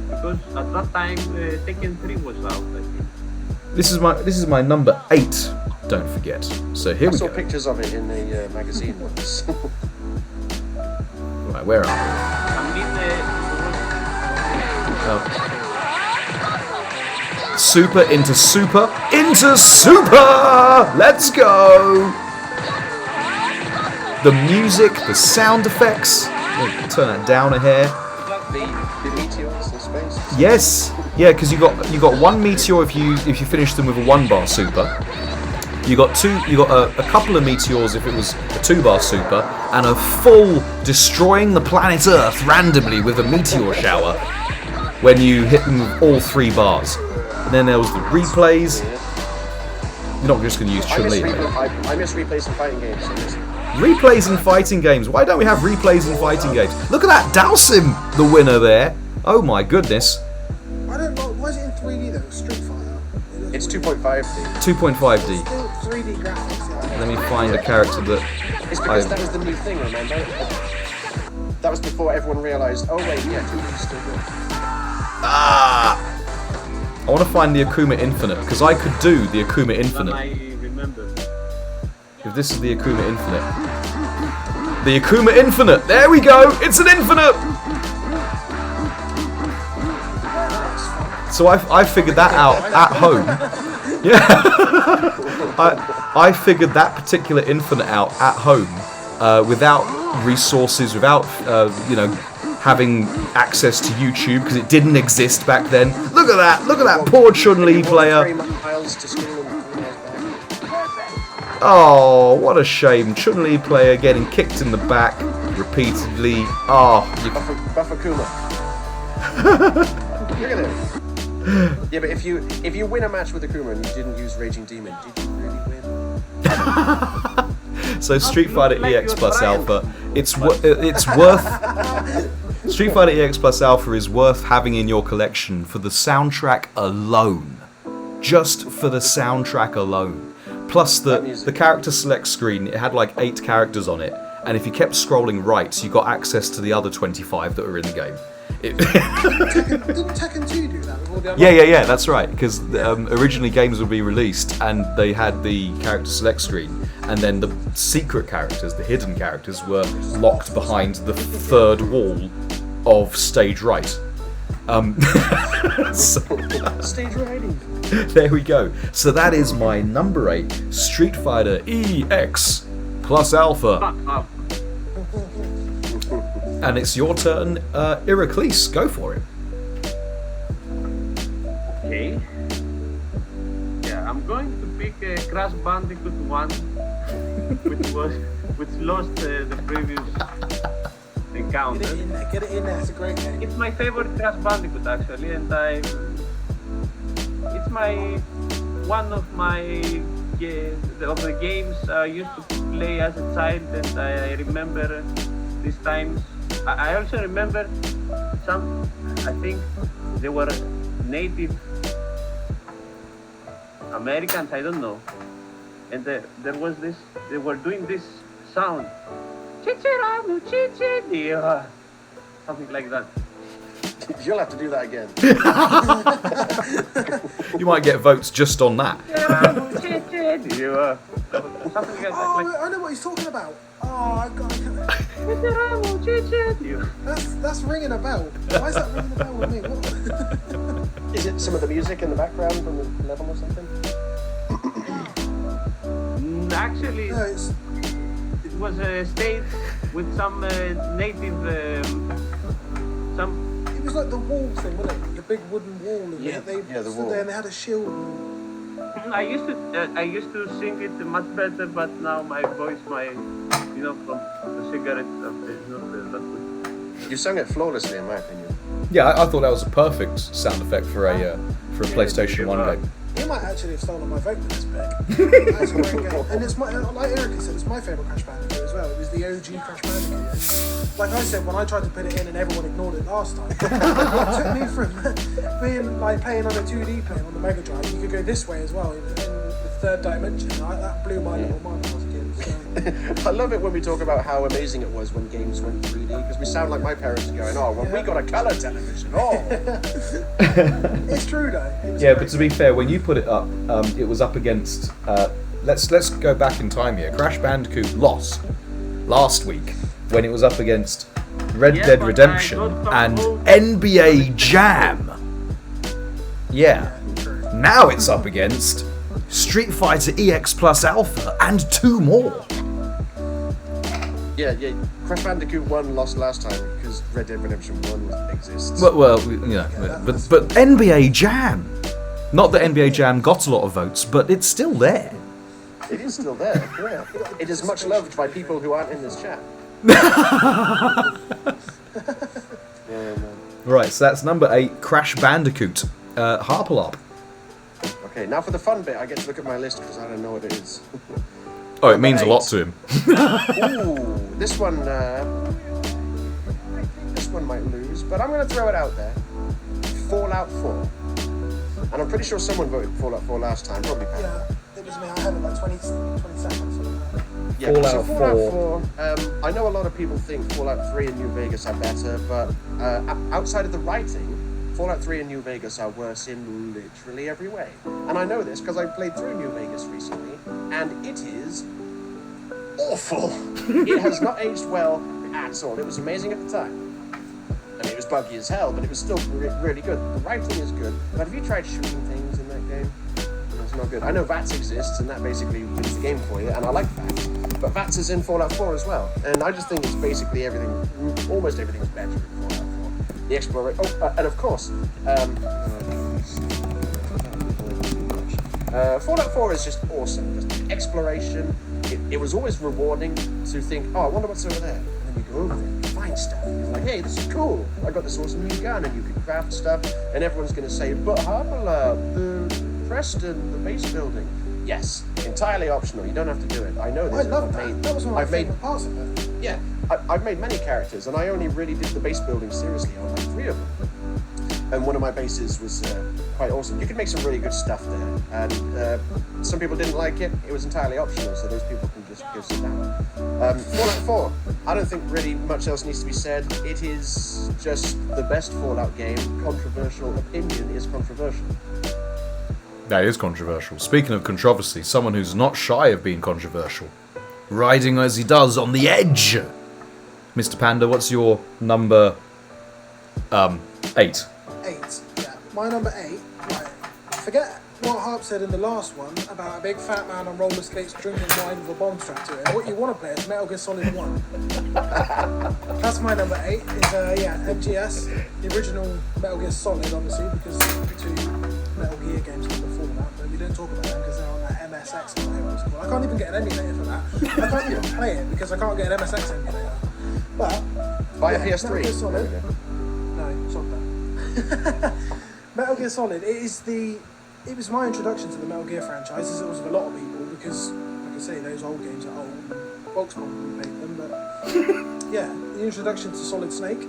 at that time, Tekken 3 was out. I think. This is my number 8. Don't forget. So here we go. I saw pictures of it in the magazine once. Right, where are we? Super into super into super! Let's go! The music, the sound effects. Turn that down a hair. The meteors in space. Yes, yeah, because you got one meteor if you finish them with a 1-bar super. You got a couple of meteors if it was a 2-bar super, and a full destroying the planet Earth randomly with a meteor shower when you hit them with all 3 bars. And then there was the replays. You're not just going to use Chun-Li. I miss replays in fighting games. Replays in fighting games. Why don't we have replays in fighting games? Look at that, Dowsim, the winner there. Oh my goodness. I don't know. Why is it in 3D though? Street Fighter. It's 2.5D. 2.5D. Still 3D graphics. Yeah. Let me find a character that. It's because that was the new thing, remember? That was before everyone realised, oh wait, yeah, 2D's still good. I want to find the Akuma Infinite, because I could do the Akuma Infinite. I remember. If this is the Akuma Infinite. The Akuma Infinite! There we go! It's an infinite! So I figured that out at home. Yeah. I figured that particular infinite out at home without resources, without having access to YouTube, because it didn't exist back then. Look at that poor Chun-Li player. Oh, what a shame. Chun-Li player getting kicked in the back repeatedly. Buffakuma. Look at him. Yeah, but if you win a match with Akuma and you didn't use Raging Demon, did you really win? So Street Fighter EX plus Alpha, it's worth. Street Fighter EX plus Alpha is worth having in your collection for the soundtrack alone, just for the soundtrack alone. Plus the character select screen, it had like 8 characters on it, and if you kept scrolling right, you got access to the other 25 that were in the game. Didn't Tekken 2 do that with all the other Yeah, that's right. Because originally games would be released and they had the character select screen, and then the secret characters, the hidden characters, were locked behind the third wall of stage right. Stage writing. There we go. So that is my number 8, Street Fighter EX plus Alpha. Fuck up. And it's your turn, Iraklis. Go for it. Okay. Yeah, I'm going to pick Crash Bandicoot 1, which lost the previous encounter. Get it in there, it's a great game. It's my favorite Crash Bandicoot actually, and it's one of the games I used to play as a child, and I remember these times. I also remember some. I think they were Native Americans. I don't know, and there was this. They were doing this sound. Something like that. You'll have to do that again. You might get votes just on that. Something like Oh, that. I know what he's talking about. Oh, I got it. That's ringing a bell. Why is that ringing a bell with me? What? Is it some of the music in the background from the level or something? Actually, No, it's it was a stage with some native, some. it was like the wall thing, wasn't it? The big wooden wall. And Yeah, they the stood wall. there and they had a shield. I used to sing it much better, but now my voice, from the cigarette stuff, is not that good. You sung it flawlessly, in my opinion. Yeah, I thought that was a perfect sound effect for a PlayStation 1 game. He might actually have stolen my vote with this pick. That's a great game. And it's like Eric said, it's my favourite Crash Bandicoot as well. It was the OG Crash Bandicoot. Like I said, when I tried to put it in and everyone ignored it last time, it took me from being like playing on a 2D plane on the Mega Drive. You could go this way as well in the third dimension. That blew my little mind when I was a kid. So. I love it when we talk about how amazing it was when games went 3D, because we sound like my parents going, "Oh, when we got a colour television, oh." It's true though. It was Yeah, great. but to be fair, when you put it up, it was up against. Let's go back in time here. Crash Bandicoot lost last week when it was up against Red Yeah, Dead but I Redemption got some and votes. NBA Jam. Yeah. Now it's up against Street Fighter EX plus Alpha and 2 more. Yeah. Crash Bandicoot 1 lost last time because Red Dead Redemption 1 exists. But NBA Jam. Not that NBA Jam got a lot of votes, but it's still there. It is still there. Yeah. It is much loved by people who aren't in this chat. Yeah, man. Right, so that's number 8, Crash Bandicoot. Harpalop. Okay, now for the fun bit, I get to look at my list because I don't know what it is. Oh, it means a lot 8. to him. Ooh, this one might lose, but I'm going to throw it out there. Fallout 4. And I'm pretty sure someone voted Fallout 4 last time, probably Pat. Yeah, it was me. I had it like 20 seconds. Yeah, Fallout so Fallout 4. I know a lot of people think Fallout 3 and New Vegas are better, but outside of the writing, Fallout 3 and New Vegas are worse in literally every way. And I know this because I played through New Vegas recently, and it is awful. It has not aged well at all. It was amazing at the time. I mean, it was buggy as hell, but it was still really good. The writing is good, but have you tried shooting things in that game? It's not good. I know VATS exists, and that basically wins the game for you, and I like VATS. But VATS is in Fallout 4 as well, and I just think it's basically everything, almost everything is better in Fallout 4. The exploration, and of course, Fallout 4 is just awesome. Just exploration. It was always rewarding to think, oh, I wonder what's over there. And then you go over there and you find stuff. You're like, hey, this is cool. I got this awesome new gun, and you can craft stuff. And everyone's going to say, but Harpalop, the Preston, the base building. Yes, entirely optional. You don't have to do it. I know this. I love that. That was one of my favourite parts of it. Yeah, I've made many characters, and I only really did the base building seriously on like 3 of them. And one of my bases was quite awesome. You can make some really good stuff there, and some people didn't like it. It was entirely optional, so those people can Just go sit down. Fallout 4. I don't think really much else needs to be said. It is just the best Fallout game. Controversial opinion is controversial. That is controversial. Speaking of controversy, someone who's not shy of being controversial, riding as he does on the edge. Mr. Panda, what's your number 8? 8. Yeah. My number 8. Right. Forget what Harp said in the last one about a big fat man on roller skates drinking wine with a bomb strapped to it. What you want to play is Metal Gear Solid 1. That's my number 8. Is MGS, the original Metal Gear Solid, obviously, because the 2 Metal Gear games come before that, but we don't talk about them because they're on that MSX or whatever it's called. I can't even get an emulator for that. I can't even play it because I can't get an MSX emulator. But buy a PS3. Metal Gear Solid. No, it's not that. Metal Gear Solid. It was my introduction to the Metal Gear franchise, as it was with a lot of people, because, like I say, those old games are old. Folks probably played them, but yeah, the introduction to Solid Snake.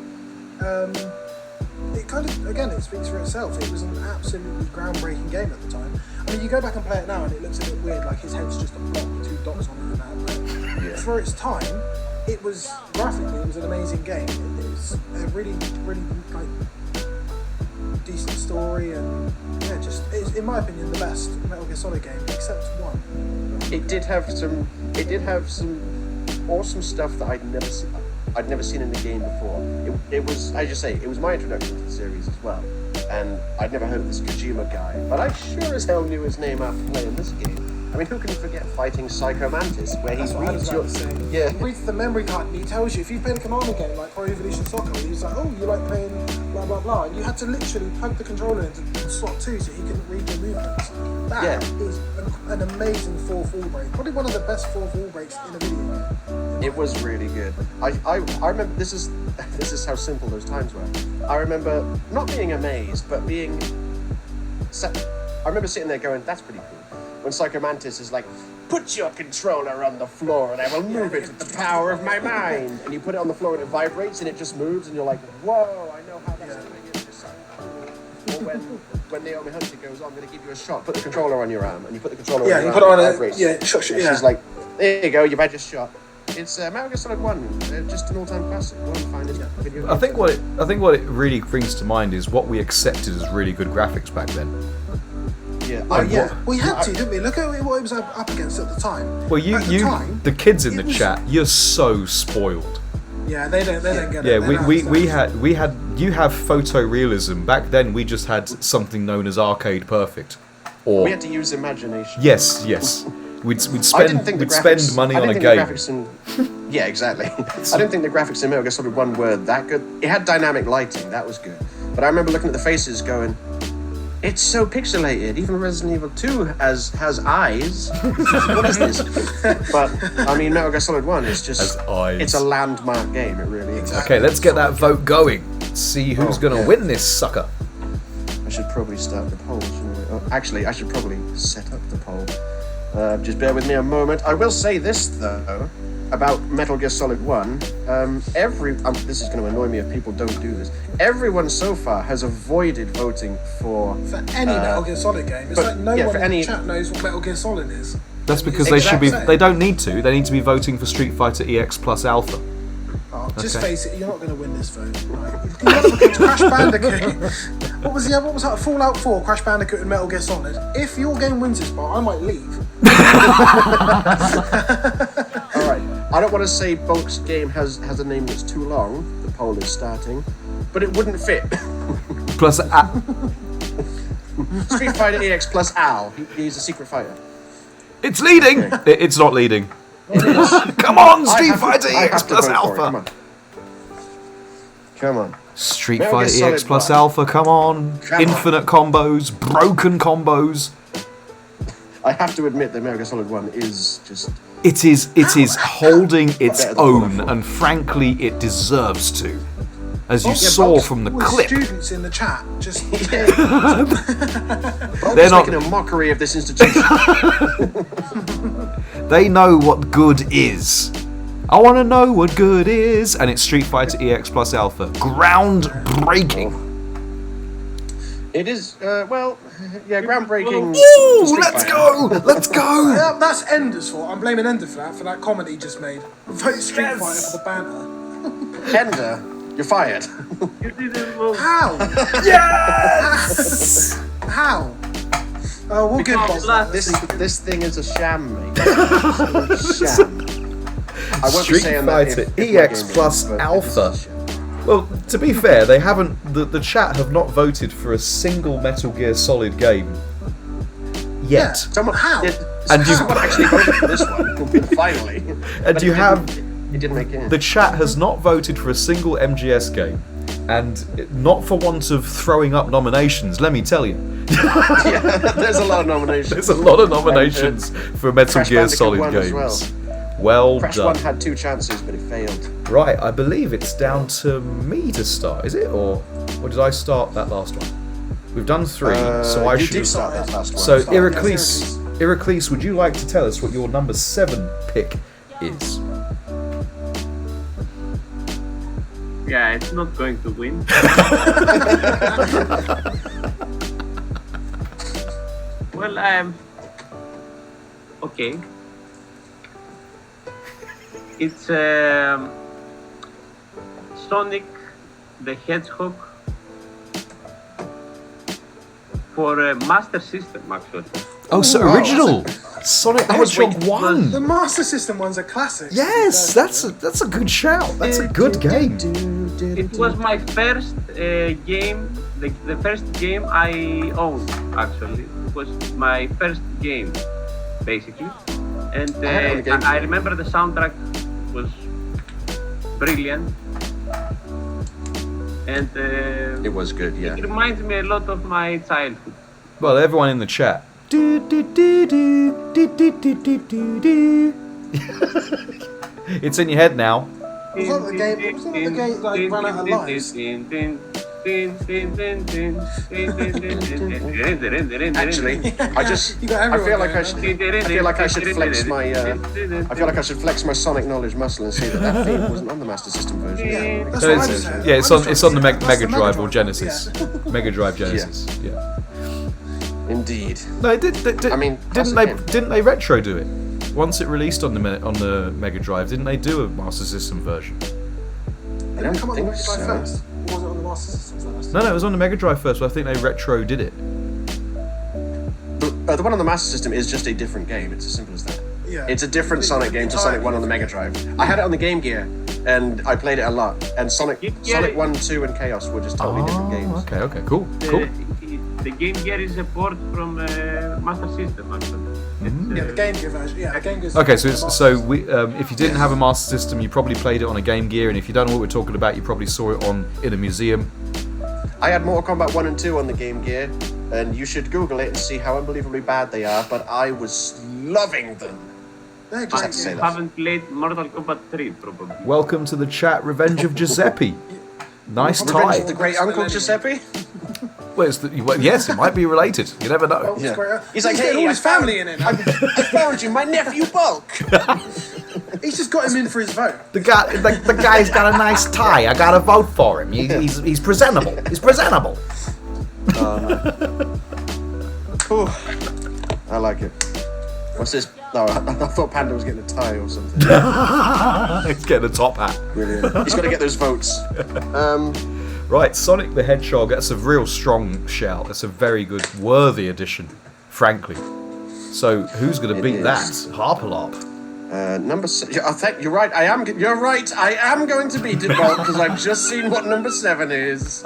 It kind of, again, it speaks for itself. It was an absolutely groundbreaking game at the time. I mean, you go back and play it now, and it looks a bit weird, like his head's just a block with 2 dots on it and that. But for its time, it was graphically, it was an amazing game. It was a really, really like decent story, and yeah, just it's, in my opinion, the best Metal Gear Solid game, except 1. It did have some awesome stuff that I'd never seen in the game before. It was, as you say, it was my introduction to the series as well, and I'd never heard of this Kojima guy, but I sure as hell knew his name after playing this game. I mean, who can forget fighting Psycho Mantis, where he reads your... Yeah. He reads the memory card and he tells you, if you played a Konami game like Pro Evolution Soccer, he was like, oh, you like playing blah blah blah, and you had to literally plug the controller into slot 2 so he couldn't read your movements. That is an amazing 4th wall break. Probably one of the best 4th wall breaks in a video game. It was really good. I remember, this is how simple those times were. I remember not being amazed, but being... I remember sitting there going, that's pretty cool. When Psycho Mantis is like, put your controller on the floor and I will move it with the power of my mind. And you put it on the floor and it vibrates and it just moves and you're like, whoa, I know how that's doing it. It's so cool. Or when Naomi Hunter goes, oh, I'm going to give you a shot, put the controller on your arm. And you put the controller on your arm. Yeah, you put it on it vibrates. She's like, there you go, you've had your shot. It's Metal Gear Solid 1, just an all-time classic. One of the finest video games. I think what it really brings to mind is what we accepted as really good graphics back then. Yeah, we had to, didn't we? Look at what it was up against at the time. Well, the kids in the chat, you're so spoiled. Yeah, they don't get it. Yeah, you have photorealism. Back then, we just had something known as arcade perfect. Or we had to use imagination. Yes. We'd spend money on a game. Yeah, exactly. I didn't think the graphics in Metal Gear Solid 1 were that good. It had dynamic lighting, that was good. But I remember looking at the faces going, it's so pixelated. Even Resident Evil 2 has eyes. What is this? But, I mean, Metal Gear Solid 1 is just... It's a landmark game, it really is. Okay, let's get that vote going. See who's going to win this sucker. I should probably start the poll, shouldn't we? Actually, I should probably set up the poll. Just bear with me a moment. I will say this, though, about Metal Gear Solid 1. This is going to annoy me if people don't do this. Everyone so far has avoided voting for any Metal Gear Solid game. It's like no one in the chat knows what Metal Gear Solid is. That's because they don't need to. They need to be voting for Street Fighter EX plus Alpha. Just face it, you're not going to win this vote. Right? Crash Bandicoot. What was that? Fallout 4, Crash Bandicoot and Metal Gear Solid. If your game wins this bar, I might leave. Alright, I don't want to say Bulk's game has a name that's too long. The poll is starting. But it wouldn't fit. Plus Street Fighter EX plus Al. He's a secret fighter. It's leading! Okay. It's not leading. It is. Come on, Street Fighter EX plus Alpha! Come on. Street Fighter EX plus Alpha, come on. Infinite combos, broken combos. I have to admit that Metal Gear Solid 1 is just... It is holding its own, and frankly, it deserves to. As you saw from the clip. Students in the chat just... They're not making a mockery of this institution. They know what good is. I want to know what good is, and it's Street Fighter EX plus Alpha. Groundbreaking. It is, groundbreaking. Ooh, Street let's Fighter. go! Let's go! Yeah, that's Ender's fault. I'm blaming Ender for that comment he just made. Vote Street Yes. Fighter for the banter. Ender, you're fired. You didn't move. How? Yes! How? We'll give Because Boz last- that. This thing is a sham, mate. It's a sham. I won't be Street saying that Fighter if my EX game plus wins, but Alpha. it's a sham. Well, to be fair, they haven't. The chat have not voted for a single Metal Gear Solid game yet. Someone, How? And you- someone actually voted for this one, finally. And But you it have didn't- It didn't make it in. the chat has not voted for a single MGS game, and not for want of throwing up nominations. Let me tell you, Yeah, there's a lot of nominations. there's a lot of nominations for Metal Crash Gear Bandicoot Solid 1 games. as well. Well Crash done. 1 had 2 chances, but it failed. Right, I believe it's down to me to start. Is it, or did I start that last one? We've done 3, so I you should. did start that last one. So Start, Iraklis, Iraklis, would you like to tell us what your number 7 pick is? Yeah, it's not going to win. Well, okay. It's Sonic the Hedgehog for Master System, actually. Oh, so Wow, original Sonic the was Hedgehog waiting- 1. The Master System one's a classic. Yes, that's a good shout. That's a good game. It was my first game, the first game I owned, actually. It was my first game, basically. And I had it on the Game I Boy. remember the soundtrack was brilliant. And It was good, yeah. it reminds me a lot of my childhood. Well, everyone in the chat. Do, do, do, do, do, do, do, do, do, do. It's in your head now. Was that the game- was that the game, like, ran out of lives? Actually, You got everyone feel like I going, should. I feel like I should flex my. I feel like I should flex my Sonic knowledge muscle and say that theme wasn't on the Master System version. Yeah. That's So what I it's, just said. yeah, it's I on just it's on the tried to say Mega that. That's Drive the or Genesis. Yeah. Mega Drive Genesis. Yeah. Indeed. No, it did, I mean, didn't they retro do it? Once it released on the Mega Drive, didn't they do a Master System version? It I didn't don't come on the think Mega Drive so. first. Or was it on the Master System first? No, it was on the Mega Drive first, but I think they retro did it. The one on the Master System is just a different game. It's as simple as that. Yeah. It's a different Sonic game to Sonic 1 on the Mega Drive. I had it on the Game Gear, and I played it a lot. And Sonic 1, 2, and Chaos were just totally different games. Okay, cool. The Game Gear is a port from Master System, actually. It's, Yeah, the Game Gear version. Yeah, the Game Gear. Okay, so we, if you didn't have a Master System, you probably played it on a Game Gear, and if you don't know what we're talking about, you probably saw it in a museum. I had Mortal Kombat 1 and 2 on the Game Gear, and you should Google it and see how unbelievably bad they are, but I was loving them. They're Just great have to say games. that. haven't played Mortal Kombat 3, probably. Welcome to the chat, Revenge of Giuseppe. Nice Revenge tie. of the Great Uncle Giuseppe? Well, yes, it might be related. You never know. Oh, it's Yeah. great. He's like, getting hey, all I his family in it now. I found you, my nephew Bulk. He's just got him in for his vote. The guy's got a nice tie. I gotta vote for him. He's presentable. He's presentable. Ooh, I like it. What's this? No, I thought Panda was getting a tie or something. He's getting a top hat. Brilliant. He's got to get those votes. Right, Sonic the Hedgehog. That's a real strong shout. That's a very good, worthy addition, frankly. So who's gonna beat that? Harpalop. Number 7. I think you're right. You're right. I am going to beat it, Bolt, because I've just seen what number 7 is.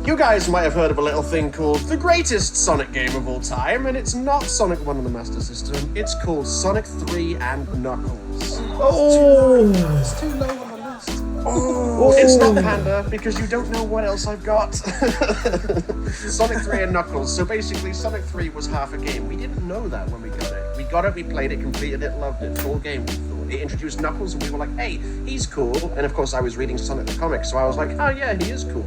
You guys might have heard of a little thing called the greatest Sonic game of all time, and it's not Sonic 1 on the Master System. It's called Sonic 3 and Knuckles. Oh, It's too low on the list. Oh, it's not Panda, because you don't know what else I've got. Sonic 3 and Knuckles. So basically, Sonic 3 was half a game. We didn't know that when we got it. We got it, we played it, completed it, loved it. Full game, we thought. It introduced Knuckles, and we were like, hey, he's cool. And of course, I was reading Sonic the comics, so I was like, oh yeah, he is cool.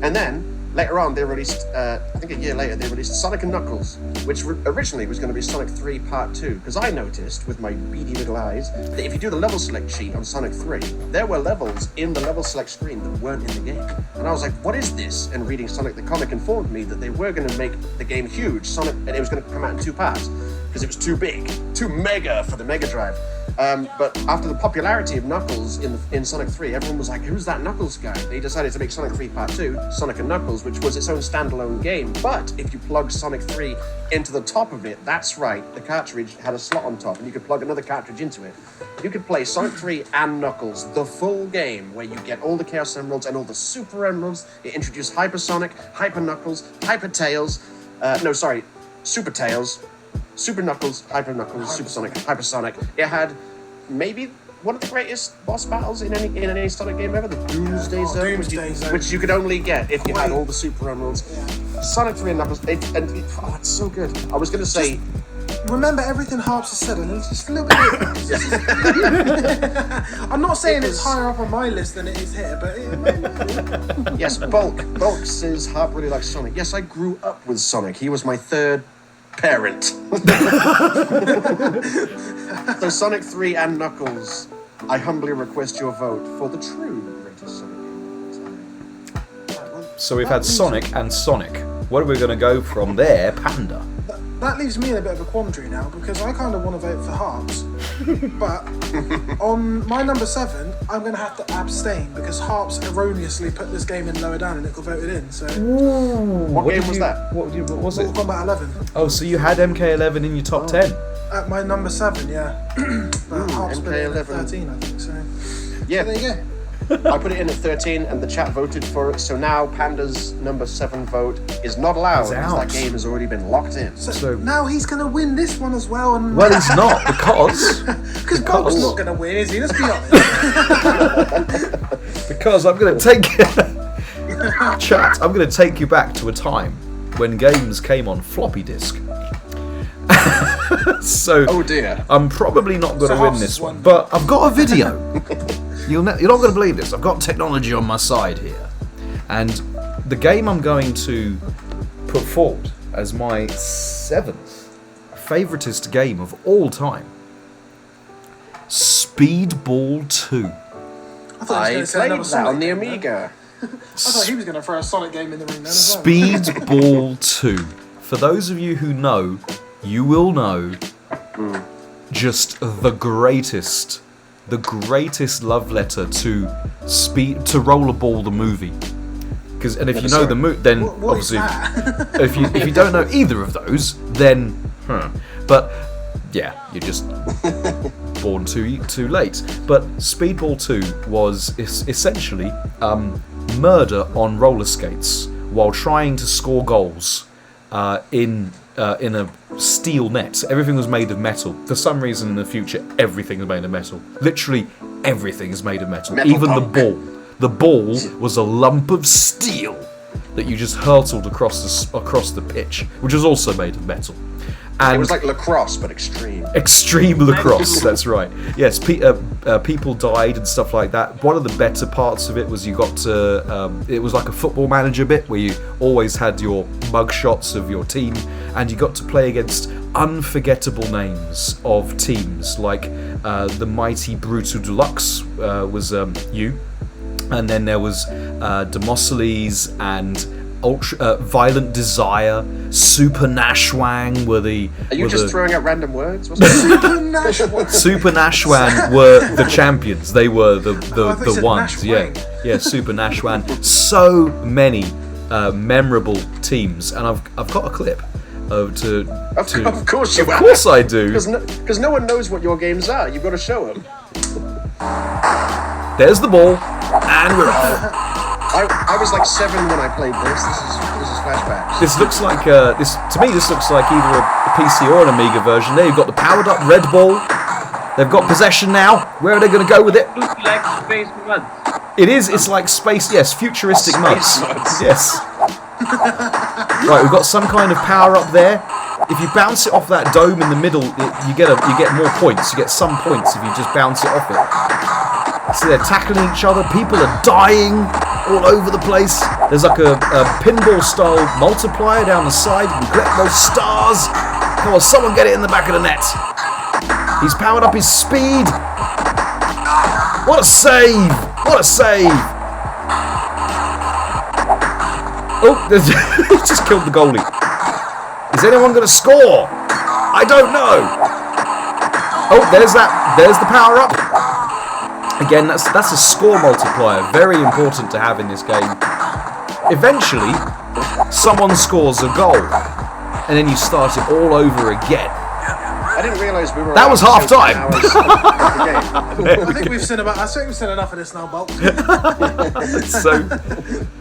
And then, later on, they released, I think a year later, they released Sonic & Knuckles, which originally was going to be Sonic 3 Part 2, because I noticed, with my beady little eyes, that if you do the level select sheet on Sonic 3, there were levels in the level select screen that weren't in the game. And I was like, what is this? And reading Sonic the Comic informed me that they were going to make the game huge, Sonic, and it was going to come out in 2 parts, because it was too big, too mega for the Mega Drive. But after the popularity of Knuckles in Sonic 3, everyone was like, who's that Knuckles guy? They decided to make Sonic 3 Part 2, Sonic & Knuckles, which was its own standalone game. But if you plug Sonic 3 into the top of it, that's right, the cartridge had a slot on top, and you could plug another cartridge into it. You could play Sonic 3 and Knuckles, the full game, where you get all the Chaos Emeralds and all the Super Emeralds. It introduced Hyper Sonic, Hyper Knuckles, Hyper Tails, Super Tails, Super Knuckles, Hyper Knuckles, Super Sonic, Hyper Sonic. It had maybe one of the greatest boss battles in any Sonic game ever, the Doomsday Zone, which you could only get if you had all the Super Emeralds. Yeah. Sonic 3 and Knuckles, it's so good. I was going to say... Remember everything Harps has said, and just a little bit... I'm not saying it's higher up on my list than it is here, but... Yes, Bulk says Harp really likes Sonic. Yes, I grew up with Sonic. He was my third parent. So Sonic 3 and Knuckles, I humbly request your vote for the true greatest Sonic game. So we've had Sonic and Sonic. What are we going to go from there? Panda. That leaves me in a bit of a quandary now, because I kind of want to vote for Harps, but on my number 7, I'm going to have to abstain because Harps erroneously put this game in lower down and it got voted in. So what game was that? What was it? Mortal Kombat 11. Oh, so you had MK11 in your top 10? At my number 7, yeah. But Harps put it in at 13, I think. So yeah, so there you go. I put it in at 13 and the chat voted for it, so now Panda's number 7 vote is not allowed because that game has already been locked in. So now he's going to win this one as well. And well, he's not, because Bob's not going to win, is he? Let's be honest. Because I'm going to take... Chat, I'm going to take you back to a time when games came on floppy disk. So oh dear. I'm probably not going to win this one, but I've got a video. You're not going to believe this. I've got technology on my side here. And the game I'm going to put forward as my 7th favoritist game of all time, Speedball 2. I played that on the Amiga. I thought he was going to throw a Sonic game in the ring then as well. Speedball 2. For those of you who know, you will know just the greatest love letter to Rollerball the movie. And if you know the movie, then what obviously, if you don't know either of those, then but yeah, you're just born too late. But Speedball 2 was essentially murder on roller skates while trying to score goals in a steel net. Everything was made of metal. For some reason in the future, everything is made of metal. Literally everything is made of metal. Even the ball. The ball was a lump of steel that you just hurtled across the pitch, which was also made of metal. And it was like lacrosse, but extreme. Extreme lacrosse, that's right. Yes, people died and stuff like that. One of the better parts of it was you got to... it was like a Football Manager bit where you always had your mug shots of your team, and you got to play against unforgettable names of teams, like the mighty Brutal Deluxe was you, and then there was Demosthenes and... Violent Desire, Super Nashwang were the... Are you just throwing out random words? Super Nashwang. Super Nashwang were the champions. They were the ones. Yeah, Super Nashwang. So many memorable teams, and I've got a clip Of course you have. Of course I do. Because no one knows what your games are. You've got to show them. There's the ball, and we're off. I was like 7 when I played this. This is flashbacks. This looks like this looks like either a PC or an Amiga version. There you've got the powered up red ball. They've got possession now. Where are they going to go with it? Looks like Space Muds. It is. It's like space. Yes, futuristic muds. Yes. Right, we've got some kind of power up there. If you bounce it off that dome in the middle, you get more points. You get some points if you just bounce it off it. So they're tackling each other. People are dying all over the place. There's like a pinball-style multiplier down the side. You can collect those stars. Come on, someone get it in the back of the net. He's powered up his speed. What a save! What a save! Oh, he just killed the goalie. Is anyone going to score? I don't know. Oh, there's the power up. Again, that's a score multiplier. Very important to have in this game. Eventually, someone scores a goal, and then you start it all over again. I didn't realise we were. That was half time. I think we've seen enough of this now, Bolt. So,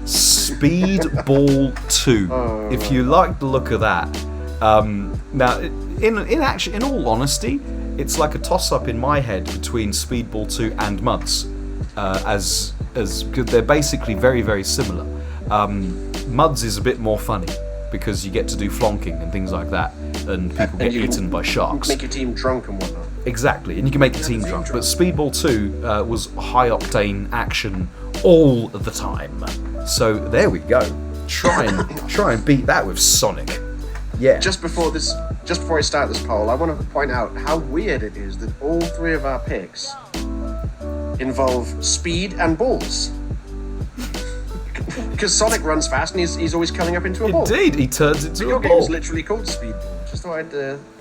Speedball 2. If you like the look of that, now in all honesty, it's like a toss-up in my head between Speedball 2 and Muds, as they're basically very, very similar. Muds is a bit more funny because you get to do flonking and things like that, and people get eaten by sharks. Make your team drunk and whatnot. Exactly, and you can make the team drunk. But Speedball 2 was high-octane action all the time. So there we go. Try and beat that with Sonic. Yeah. Just before I start this poll, I want to point out how weird it is that all three of our picks involve speed and balls. Because Sonic runs fast and he's always coming up into a ball. Indeed, he turns into Your a game is ball. literally called Speedball. Just thought I'd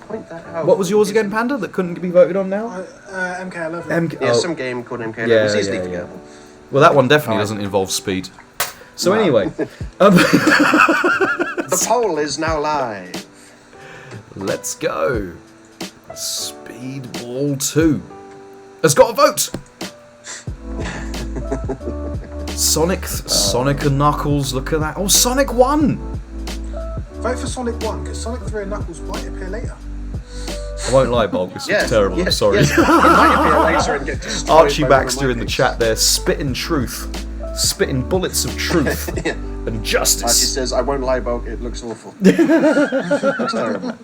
point that out. What was yours again, Panda, that couldn't be voted on now? MK11. Yeah, some game called MK11. Yeah, It's easily yeah, yeah. forgettable. Well, that one definitely doesn't involve speed. So anyway, The poll is now live. let's go. Speedball 2 has got a vote. Sonic and Knuckles, look at that. Oh, Sonic 1! Vote for Sonic 1, because Sonic 3 and Knuckles might appear later. I won't lie, Bob, this looks terrible, I'm sorry. Yes. It might appear later and get destroyed Archie by one of Baxter my in the picks. chat there, spitting truth. Spitting bullets of truth and Archie justice. says, I won't lie, Bog, it looks awful. Looks terrible.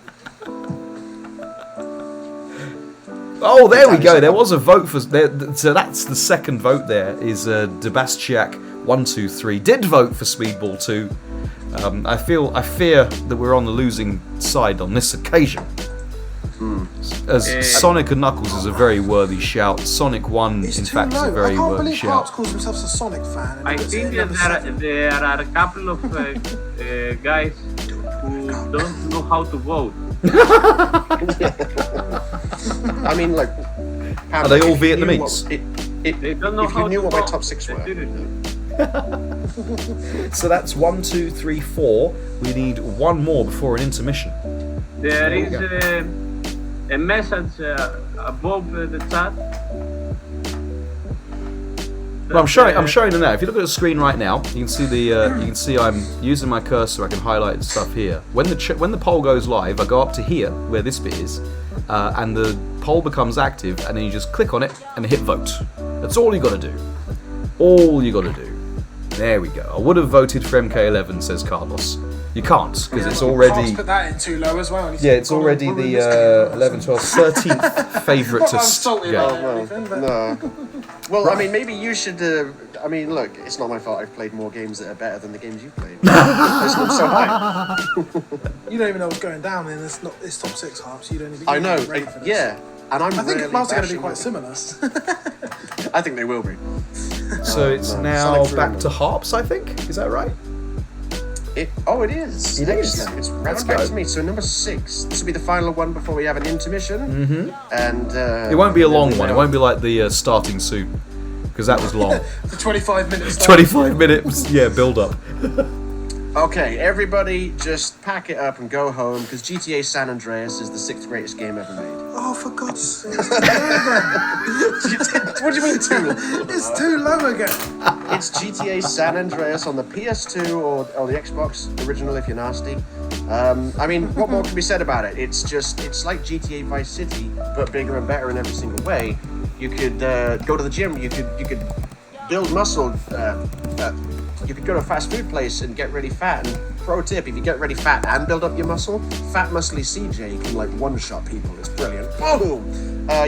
Oh, there we go. There was a vote for. So that's the second vote. There is Debastiak123 did vote for Speedball 2. I fear that we're on the losing side on this occasion. As Sonic and Knuckles is a very worthy shout. Sonic 1, It's in too fact, is low. a very I can't worthy believe shout. Harps calls himself a Sonic fan. And I puts it think in that number 7. there are a couple of guys who don't know how to vote. I mean, like... Are they all Vietnamese? They don't know If how you knew to what my vote. top 6 were. So that's 1, 2, 3, 4. We need one more before an intermission. There we is go. a message above the chat. Well, I'm showing them now. If you look at the screen right now, you can see I'm using my cursor. I can highlight the stuff here. When the poll goes live, I go up to here where this bit is, and the poll becomes active, and then you just click on it and hit vote. That's all you got to do. All you got to do. There we go. I would have voted for MK11, says Carlos. You can't because it's Harps already. put that in too low as well. Yeah, it's already the 11, 12, 13th favourite Not to that I'm salty go. about it or anything, but No. Well, I mean, maybe you should... I mean, look, it's not my fault I've played more games that are better than the games you've played. It's not so high. you don't even know what's going down in this top 6 Harps. You don't even I know, ready for this. yeah. And I'm I think really Mars are going to be bashing quite it. similar. I think they will be. So it's no. now Sonic 3 back and to harps, I think. Is that right? It is. It is. Excellent. It's Let's round back go. to me. So number 6. This will be the final one before we have an intermission. Mm-hmm. And It won't be a long one. It won't be like the starting soon, because that was long. For 25 minutes. 25 minutes, yeah, build up. Okay, everybody, just pack it up and go home because GTA San Andreas is the 6th greatest game ever made. Oh, for God's sake. What do you mean too? It's too low again. It's GTA San Andreas on the PS2 or the Xbox original if you're nasty. I mean, what more can be said about it? It's like GTA Vice City, but bigger and better in every single way. You could go to the gym. You could build muscle. You could go to a fast food place and get really fat. And pro tip: if you get really fat and build up your muscle, fat muscly CJ can like one-shot people. It's brilliant. Boom.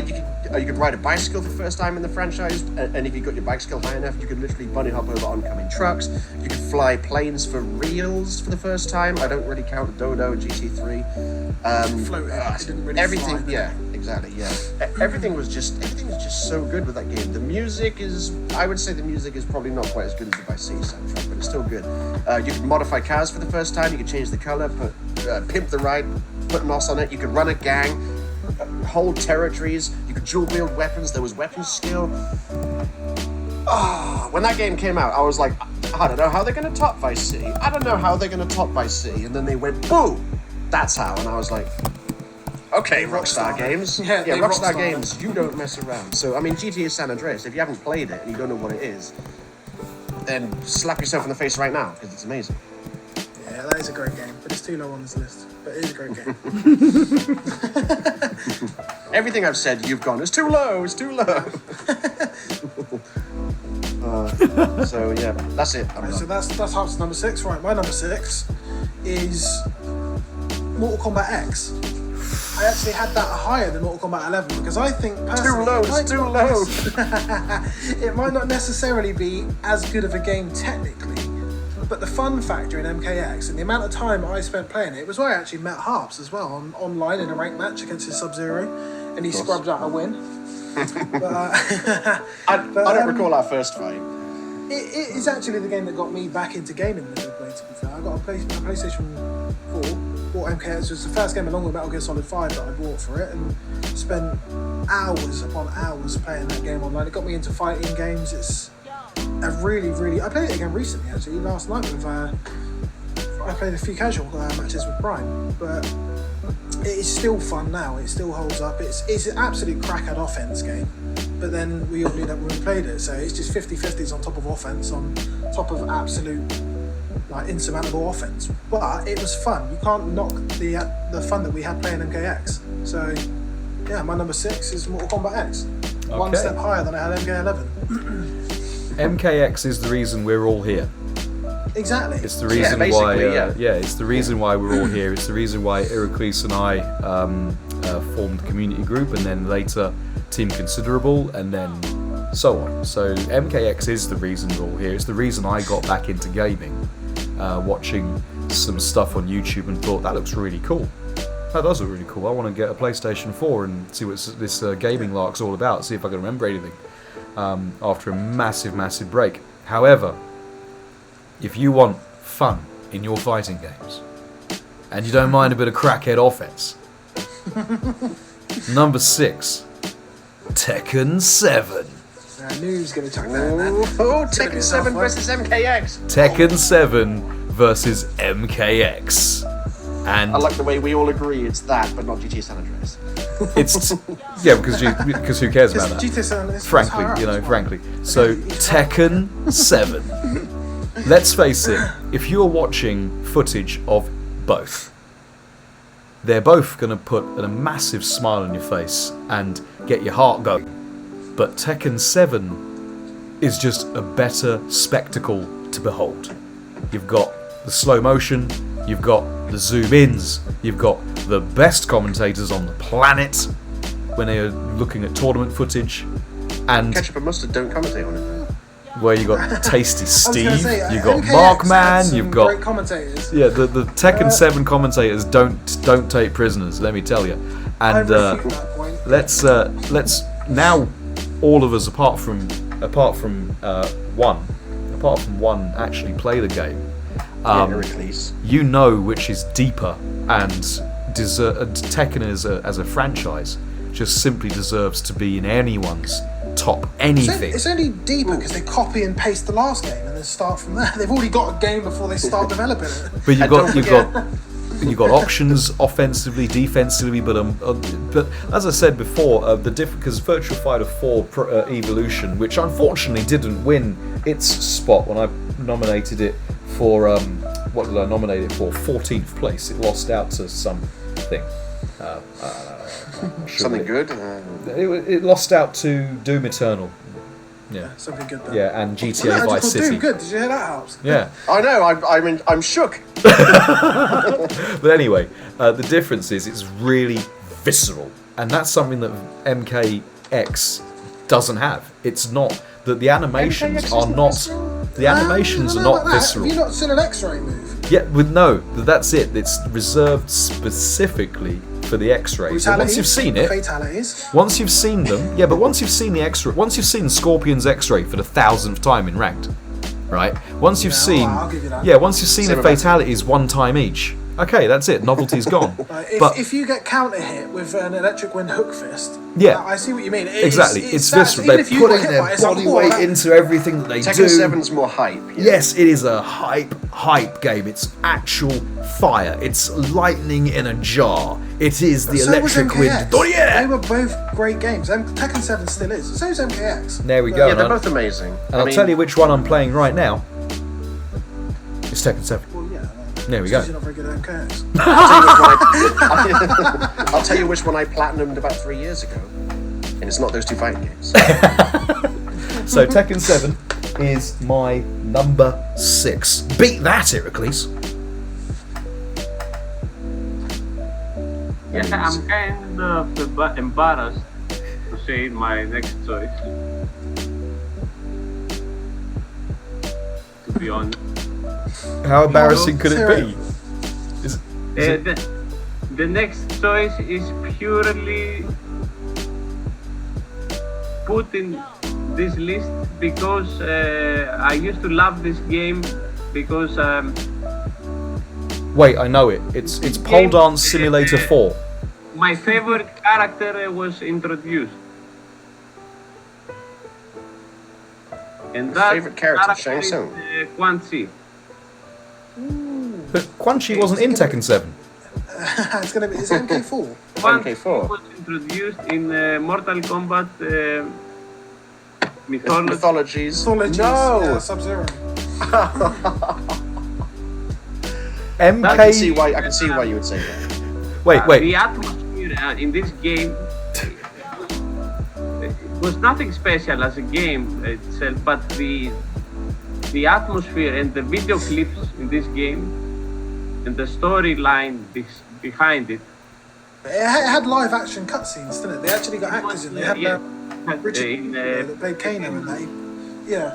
You could You could ride a bicycle for the first time in the franchise, and if you got your bicycle high enough, you could literally bunny hop over oncoming trucks. You could fly planes for reals for the first time. I don't really count Dodo and GT3. Floating. It didn't really Everything, fly, yeah, exactly, yeah. Everything was just so good with that game. The music is, I would say, the music is probably not quite as good as the Vice City soundtrack, but it's still good. You could modify cars for the first time. You could change the color, pimp the ride, put NOS on it. You could run a gang, hold territories. You could dual wield weapons. There was weapon skill. When that game came out, I was like, I don't know how they're going to top Vice City. I don't know how they're going to top Vice City. And then they went, boom, that's how. And I was like, okay, Rockstar Games. Yeah, Rockstar Rockstar. Games, you don't mess around. So, I mean, GTA San Andreas, if you haven't played it and you don't know what it is, then slap yourself in the face right now, because it's amazing. Yeah, that is a great game, but it's too low on this list. But it is a great game. Everything I've said, you've gone, it's too low, it's too low. So, yeah, that's it. I'm Right, done. so that's Harp's number 6. Right, my number 6 is Mortal Kombat X. I actually had that higher than Mortal Kombat 11 because I think personally Too low, it's too low. it might not necessarily be as good of a game technically, but the fun factor in MKX and the amount of time I spent playing it was where I actually met Harps as well online in a ranked match against his Sub-Zero, and he scrubbed out a win. I don't recall our first fight. It is actually the game that got me back into gaming in the big way, to be fair. I got a PlayStation 4, bought MKX. It was the first game along with Metal Gear Solid 5 that I bought for it, and spent hours upon hours playing that game online. It got me into fighting games. It's a really... I played it again recently, actually, last night with... I played a few casual matches with Brian, but it is still fun now. It still holds up. It's an absolute crackhead offense game. But then we all knew that when we played it, so it's just 50-50s on top of offense, on top of absolute like insurmountable offense. But it was fun. You can't knock the fun that we had playing MKX. So yeah, my number 6 is Mortal Kombat X. One Okay. step higher than I had MK11. MKX is the reason we're all here. Exactly. It's the reason why. basically, yeah. It's the reason why we're all here. It's the reason why Iroquois and I formed the community group, and then later Team Considerable, and then so on. So MKX is the reason we're all here. It's the reason I got back into gaming, watching some stuff on YouTube and thought that looks really cool. That does look really cool. I want to get a PlayStation 4 and see what this gaming lark's all about. See if I can remember anything after a massive break. However, if you want fun in your fighting games, and you don't mind a bit of crackhead offense, number 6, Tekken 7. I knew he was going to chuck that in there. Oh, Tekken 7 versus MKX. Tekken 7 versus MKX. And I like the way we all agree it's that, but not GTA San Andreas. it's because who cares about that? GTA San Andreas Frankly, was higher up as well. frankly. So Tekken 7. Let's face it, if you're watching footage of both, they're both going to put a massive smile on your face and get your heart going. But Tekken 7 is just a better spectacle to behold. You've got the slow motion, you've got the zoom ins, you've got the best commentators on the planet when they are looking at tournament footage, and Ketchup and mustard don't commentate on it. where you got Tasty I was Steve, gonna say, you've got MKX had Markman, some you've got great commentators. yeah, the Tekken 7 commentators don't take prisoners, let me tell you. I And refute that point. let's now all of us apart from one actually play the game. Heracles. You know which is deeper, and Tekken as a franchise just simply deserves to be in anyone's top anything. It's only deeper because they copy and paste the last game and then start from there. They've already got a game before they start developing it. But don't you've got options offensively, defensively, but as I said before, because Virtua Fighter 4 Evolution, which unfortunately didn't win its spot when I nominated it for what did I nominate it for? 14th place. It lost out to something. Something good? It lost out to Doom Eternal. Yeah. Something good there. Yeah, and No, GTA I Vice just City. Doom good. Did you hear that, Alps? Yeah. I know, I'm shook. But anyway, the difference is it's really visceral, and that's something that MK X doesn't have. It's not that the animations are not. The animations are not visceral. Have you not seen an X-ray move? Yeah, no, that's it. It's reserved specifically for the X-rays. And once you've seen it, Fatalities. once you've seen them, yeah, but once you've seen the X-ray, once you've seen Scorpion's X-ray for the 1,000th time in ranked, right? Once you've seen, I'll give you that. yeah, once you've seen Same the about- fatalities one time each, okay, that's it. Novelty's gone. But If you get counter hit with an electric wind hook fist, Yeah. I see what you mean. exactly, it's that- visceral. even They're if you got putting hit their by it, it's like, body "Whoa, weight that-" into everything that they Tekken do. 7's more hype. Yeah. Yes, it is a hype game. It's actual fire. It's lightning in a jar. It is the So was electric wind. MKX. Oh yeah! They were both great games. Tekken 7 still is. So is MKX. There we go. Yeah, and they're I'll- both amazing. And I'll tell you which one I'm playing right now. It's Tekken 7. Well, yeah. There we go. You're not very good at MKX. I'll tell you which one I platinumed about 3 years ago, and it's not those two fighting games. So Tekken 7 is my number 6. Beat that, Heracles. Yeah, I'm kind of embarrassed to say my next choice. To be honest. How embarrassing could it Sarah. be? Is The next choice is purely put in this list because I used to love this game because Wait, I know it. It's Pole Dance Simulator 4. my favorite character was introduced. And that Favorite character, Shang is Tsung. Quan Chi. But Quan Chi wasn't in Tekken 7. It's gonna be. It's MK4. Quan Chi MK4. was introduced in Mortal Kombat mythology. Mythologies. Mythologies. No. Yeah, Sub-Zero. MK. I can see why you would say that. Wait. The atmosphere in this game it was nothing special as a game itself, but the atmosphere and the video clips in this game and the storyline behind it. It had live action cutscenes, didn't it? They actually got actors in. They had Richard that played Kano and that. Yeah.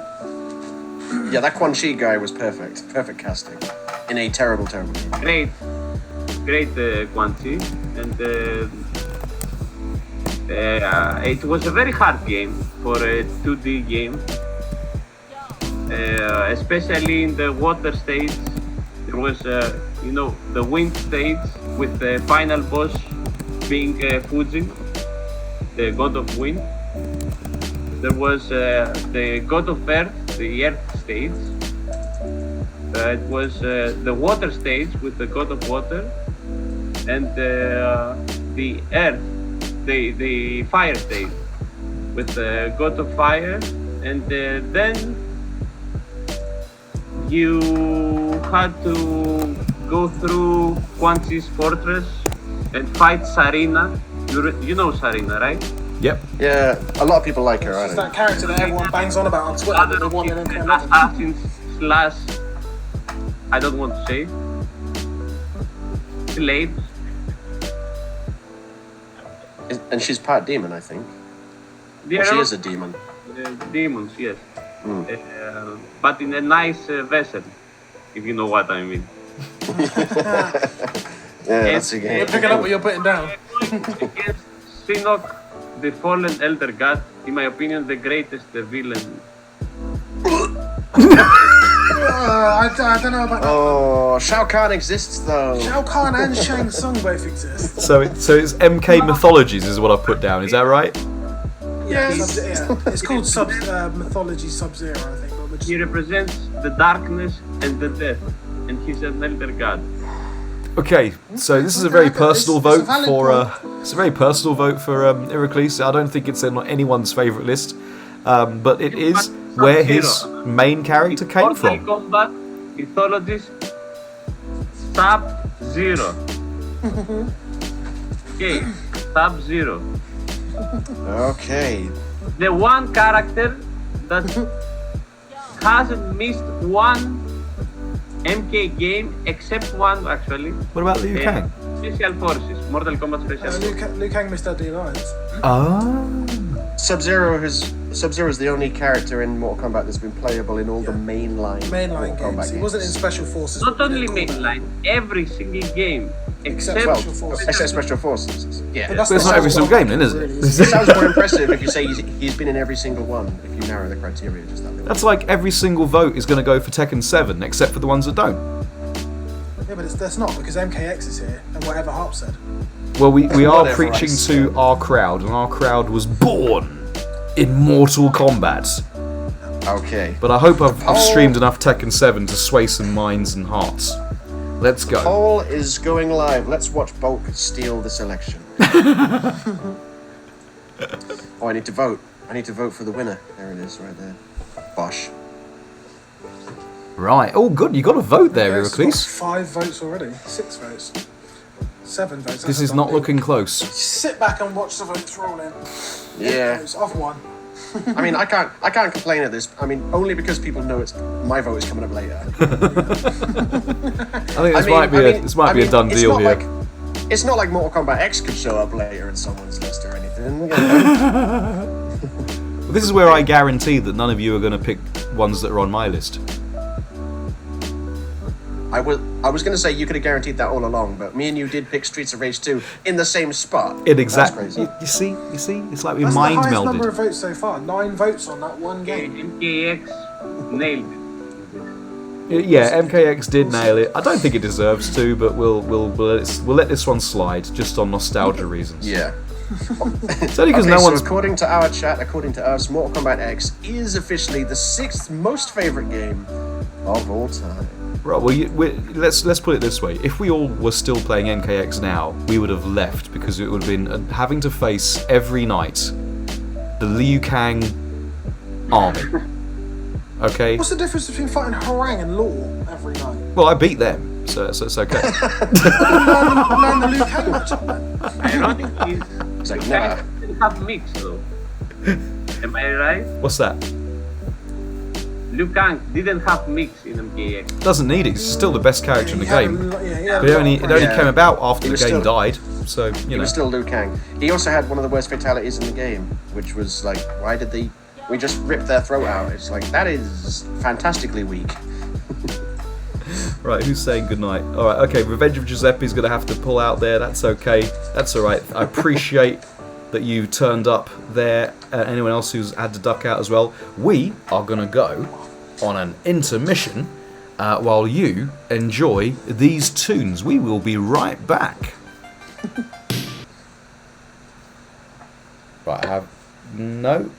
Yeah, that Quan Chi guy was perfect. Perfect casting. In a terrible game. Great Quan Chi, and it was a very hard game for a 2D game, especially in the water stage. There was, the wind stage with the final boss being Fujin, the god of wind. There was the god of earth, the earth stage. It was the water stage with the god of water, and the earth, the fire stage with the god of fire, and then you had to go through Quan Chi's fortress and fight Sarina. You know Sarina, right? Yep. Yeah, a lot of people like her, I It's don't that character that everyone bangs on about on Twitter that they want in MK11. Assassins slash, I don't want to say, slaves. And she's part demon, I think. There Or she are is a demon. demons, yes. But in a nice vessel, if you know what I mean. Yeah, that's a You're game. picking up what you're putting down. Against Shinnok, the fallen elder god, in my opinion, the greatest villain. I don't know about that. Oh, Shao Kahn exists though. Shao Kahn and Shang Tsung both exist. So it's MK Mythologies is what I put down. Is that right? Yeah, it's called Mythology Sub-Zero, I think. But we're just- He represents the darkness and the death, and he's an elder god. Okay, so this is a very personal It's a vote valid for it's a very personal vote for Heracles. I don't think it's on anyone's favourite list, but it is where his main character came Mortal from. Kombat, mythologies, Sub-Zero. Okay, Sub-Zero. Okay. The one character that hasn't missed one MK game except one actually. What about Liu Kang? Special Forces, Mortal Kombat Special Forces. Liu Kang missed out the alliance. Ah. Sub-Zero is the only character in Mortal Kombat that's been playable in all the mainline Mainline Mortal Kombat games. He wasn't in Special Forces. Not but only they called mainline, every single game Except except Special Forces. Except Special Forces. Yeah. But that's But it's not every single game then, is it? Really, It sounds more impressive if you say he's been in every single one, if you narrow the criteria just that little. That's like every single vote is going to go for Tekken 7, except for the ones that don't. Yeah, but that's not because MKX is here and whatever Harp said. Well, we are Whatever preaching I to our crowd, and our crowd was born in Mortal Kombat. Okay. But I hope I've streamed enough Tekken 7 to sway some minds and hearts. Let's go. Poll is going live. Let's watch Bulk steal the selection. Oh, I need to vote. I need to vote for the winner. There it is, right there. Bosh. Right. Oh, good. You got a vote there, Yes, Heracles. 5 votes already. 6 votes. 7 votes. This is not looking close. Sit back and watch the votes roll in. Yeah. Votes. I've won. I mean, I can't complain at this. I mean, only because people know my vote is coming up later. I think this might be a done it's deal not here. It's not like Mortal Kombat X could show up later in someone's list or anything. This is where I guarantee that none of you are going to pick ones that are on my list. I was going to say you could have guaranteed that all along, but me and you did pick Streets of Rage 2 in the same spot. It That's exactly. crazy. You see, it's like we That's mind the highest number of melded. votes so far. 9 votes on that one game. MKX nailed it. Yeah, MKX did nail it. I don't think it deserves to, but we'll let this one slide just on nostalgia reasons. Yeah. It's only because Okay, no so one's. according to our chat, according to us, Mortal Kombat X is officially the 6th most favorite game of all time. Right, well, let's put it this way. If we all were still playing MKX now, we would have left because it would have been having to face every night the Liu Kang army. Okay? What's the difference between fighting Harang and Law every night? Well, I beat them, so it's okay. Learn the Liu Kang matchup then. Ironic is It's like, Liu nah. Kang didn't have mix though. Am I right? What's that? Liu Kang didn't have mix in MKX. Doesn't need it. He's still the best character in the game. But But it only Yeah. came about after He the was game still- died, so He you know. was still Liu Kang. He also had one of the worst fatalities in the game, which was like, why did we just ripped their throat out? It's like, that is fantastically weak. Right, who's saying goodnight? Alright, okay, Revenge of Giuseppe's going to have to pull out there. That's okay. That's alright. I appreciate that you turned up there. Anyone else who's had to duck out as well. We are going to go on an intermission while you enjoy these tunes. We will be right back. Right, I have... No.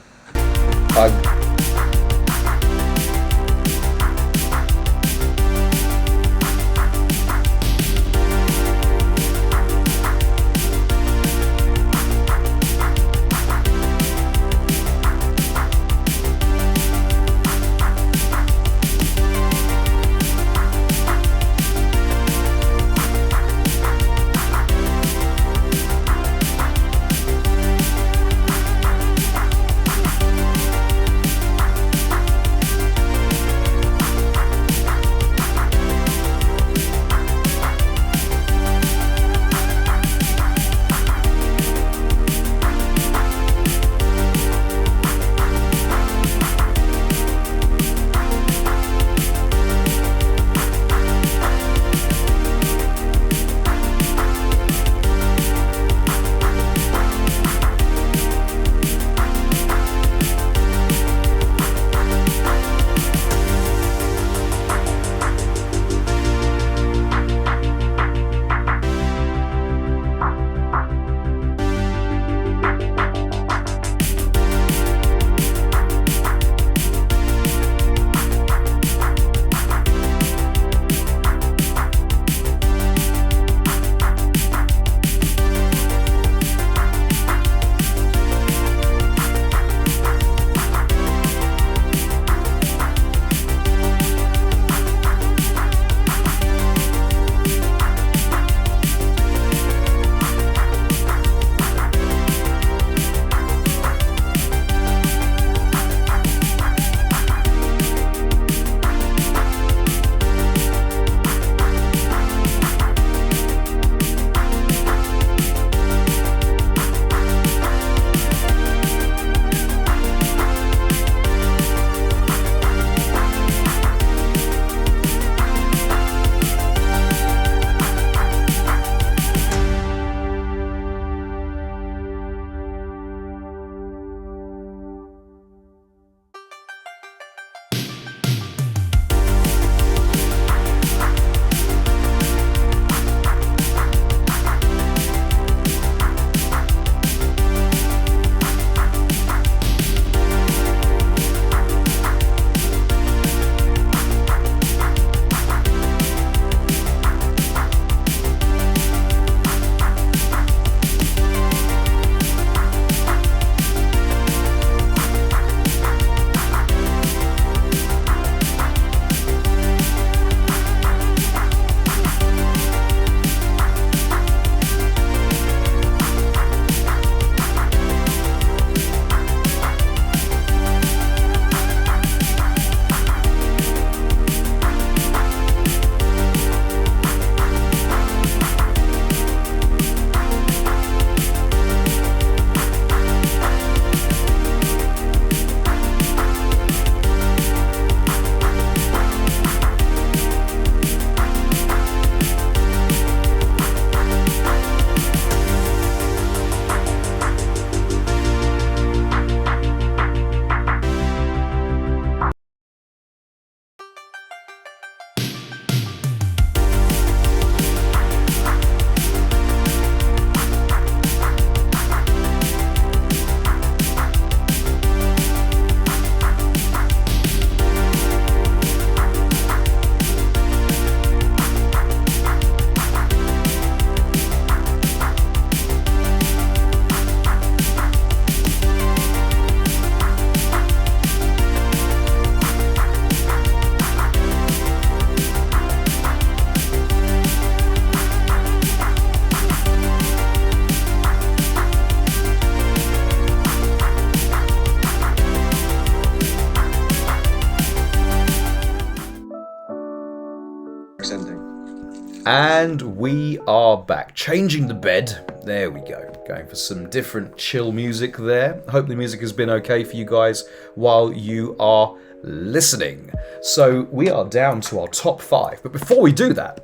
And we are back. Changing the bed. There we go. Going for some different chill music there. Hope the music has been okay for you guys while you are listening. So we are down to our top 5. But before we do that,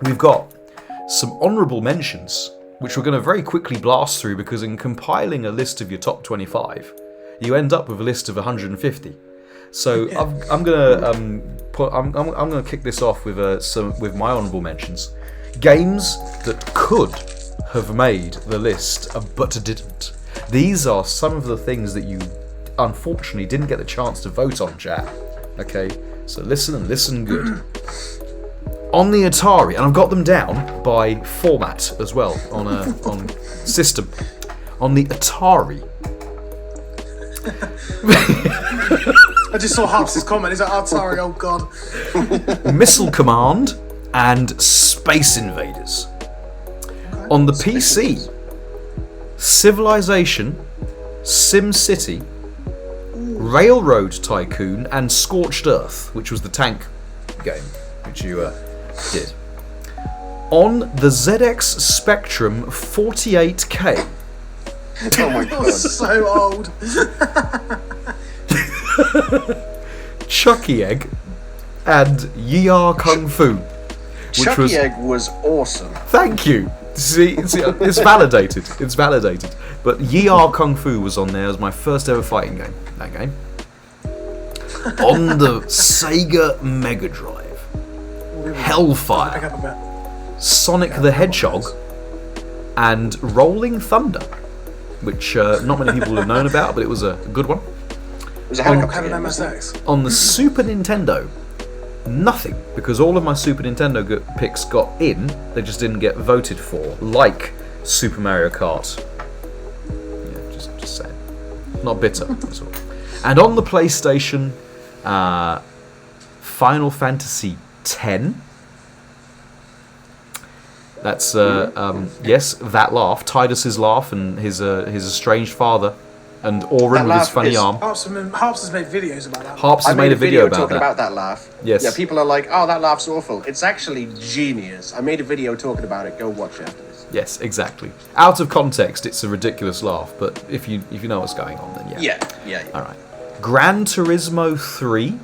we've got some honourable mentions, which we're going to very quickly blast through, because in compiling a list of your top 25, you end up with a list of 150. So I'm gonna kick this off with with my honourable mentions, games that could have made the list but didn't. These are some of the things that you unfortunately didn't get the chance to vote on, chat. Okay, so listen and listen good. On the Atari, and I've got them down by format as well on system. On the Atari. I just saw Harps' comment. He's like, oh, sorry, oh god. Missile Command and Space Invaders. Okay. On the PC, Civilization, SimCity, Railroad Tycoon, and Scorched Earth, which was the tank game, which you did. On the ZX Spectrum 48K. Oh my That god. was so old. Chucky Egg and Yi Kung Fu. Chucky Egg was awesome. Thank you. See, it's validated. It's validated. But Yi Kung Fu was on there as my first ever fighting game. That game. On the Sega Mega Drive, Hellfire, Pick up a bit. Sonic the Hedgehog, and Rolling Thunder, which not many people have known about, but it was a good one. It was a Had helicopter an game, wasn't it? MSX. On the Super Nintendo, nothing, because all of my Super Nintendo picks got in, they just didn't get voted for, like Super Mario Kart. Yeah, just saying. Not bitter, that's all. And on the PlayStation, Final Fantasy X. That's yes, that laugh, Tidus's laugh, and his estranged father, and Orin with his funny arm. Harps has made videos about that. Harps has I made a video about talking that. about that laugh. Yes. Yeah, people are like, oh, that laugh's awful. It's actually genius. I made a video talking about it. Go watch it after this. Yes, exactly. Out of context, it's a ridiculous laugh, but if you know what's going on, then yeah. Yeah. All right. Gran Turismo 3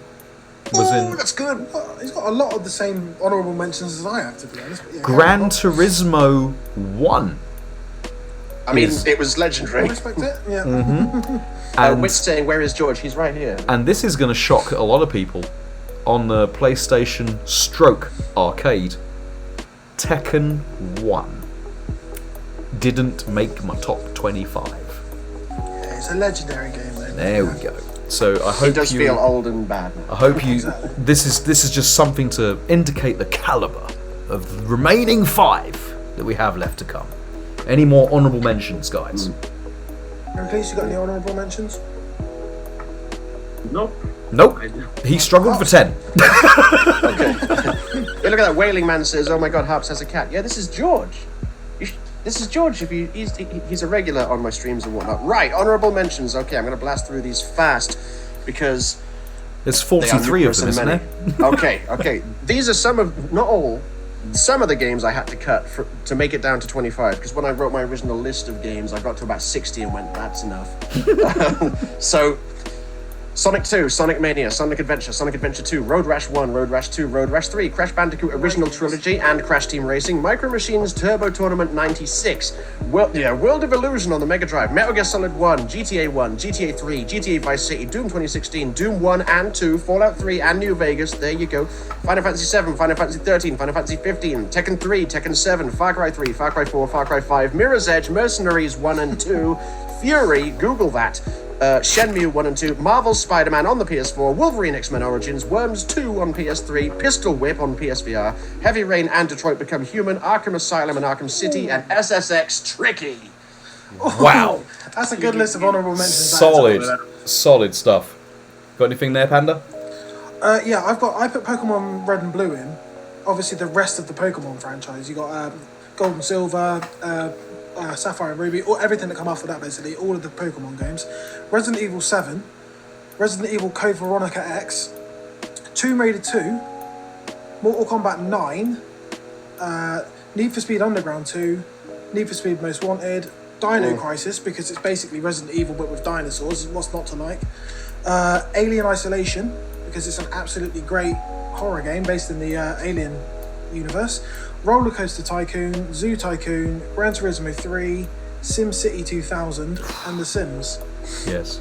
was Oh, in. that's good. He's got a lot of the same honourable mentions as I have, to be honest. But yeah, Gran I Turismo 1. I mean, Is- it was legendary. respect it. Yeah. And, Wit's saying, where is George? He's right here. and this is going to shock a lot of people. On the PlayStation Stroke Arcade, Tekken 1 didn't make my top 25. Yeah, it's a legendary game, though. There we go. So I hope It does you. feel old and bad. I hope you. Exactly. This is just something to indicate the caliber of the remaining 5 that we have left to come. Any more honourable mentions, guys? In case you got any honourable mentions? Nope. Nope. I don't. He struggled for 10. Okay. Yeah, look at that. Wailing Man says, oh my god, Harps has a cat. Yeah, this is George. This is George. He's a regular on my streams and whatnot. Right, honourable mentions. Okay, I'm going to blast through these fast because There's they are 43 of numerous them, and isn't many. there? Okay. These are some of, not all, some of the games I had to cut to make it down to 25, because when I wrote my original list of games, I got to about 60 and went, that's enough. So, Sonic 2, Sonic Mania, Sonic Adventure 2, Road Rash 1, Road Rash 2, Road Rash 3, Crash Bandicoot Original Trilogy, and Crash Team Racing, Micro Machines Turbo Tournament 96, World of Illusion on the Mega Drive, Metal Gear Solid 1, GTA 3, GTA Vice City, Doom 2016, Doom 1 and 2, Fallout 3, and New Vegas, there you go, Final Fantasy 7, Final Fantasy 13, Final Fantasy 15, Tekken 3, Tekken 7, Far Cry 3, Far Cry 4, Far Cry 5, Mirror's Edge, Mercenaries 1 and 2, Fury, Google that, Shenmue 1 and 2, Marvel's Spider-Man on the PS4, Wolverine X-Men Origins, Worms 2 on PS3, Pistol Whip on PSVR, Heavy Rain and Detroit Become Human, Arkham Asylum and Arkham City, and SSX Tricky. Wow. That's a good list of honourable mentions. Solid stuff. Got anything there, Panda? Yeah, I put Pokemon Red and Blue in. Obviously, the rest of the Pokemon franchise. You got Gold and Silver, Sapphire and Ruby, or everything that come after that, basically, all of the Pokemon games. Resident Evil 7, Resident Evil Code Veronica X, Tomb Raider 2, Mortal Kombat 9, Need for Speed Underground 2, Need for Speed Most Wanted, Dino Crisis, because it's basically Resident Evil but with dinosaurs. What's not to like? Alien Isolation, because it's an absolutely great horror game based in the Alien universe. Roller Coaster Tycoon, Zoo Tycoon, Gran Turismo 3, SimCity 2000, and The Sims. Yes.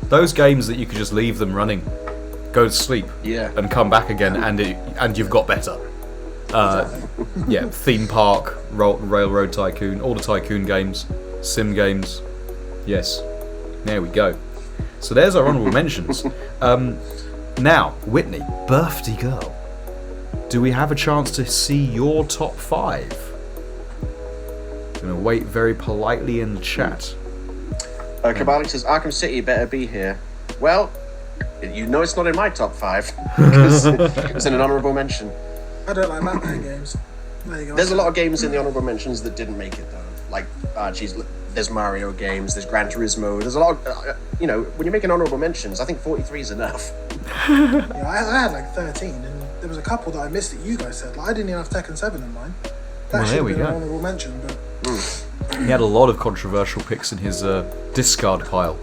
Those games that you could just leave them running, go to sleep, and come back again, and you've got better. Yeah, Theme Park, Railroad Tycoon, all the Tycoon games, Sim games. Yes. There we go. So there's our honourable mentions. Now, Whitney, birthday girl, do we have a chance to see your top 5? Gonna wait very politely in the chat. Kabalik says Arkham City better be here. Well, you know it's not in my top 5 because it's in an honourable mention. I don't like Batman games. There you go. There's a lot of games in the honourable mentions that didn't make it though. Like there's Mario games, there's Gran Turismo. There's a lot. When you're making honourable mentions, I think 43 is enough. Yeah, I had like 13, and there was a couple that I missed that you guys said. Like I didn't even have Tekken 7 in mine. That should have been an honourable mention, but. He had a lot of controversial picks in his discard pile.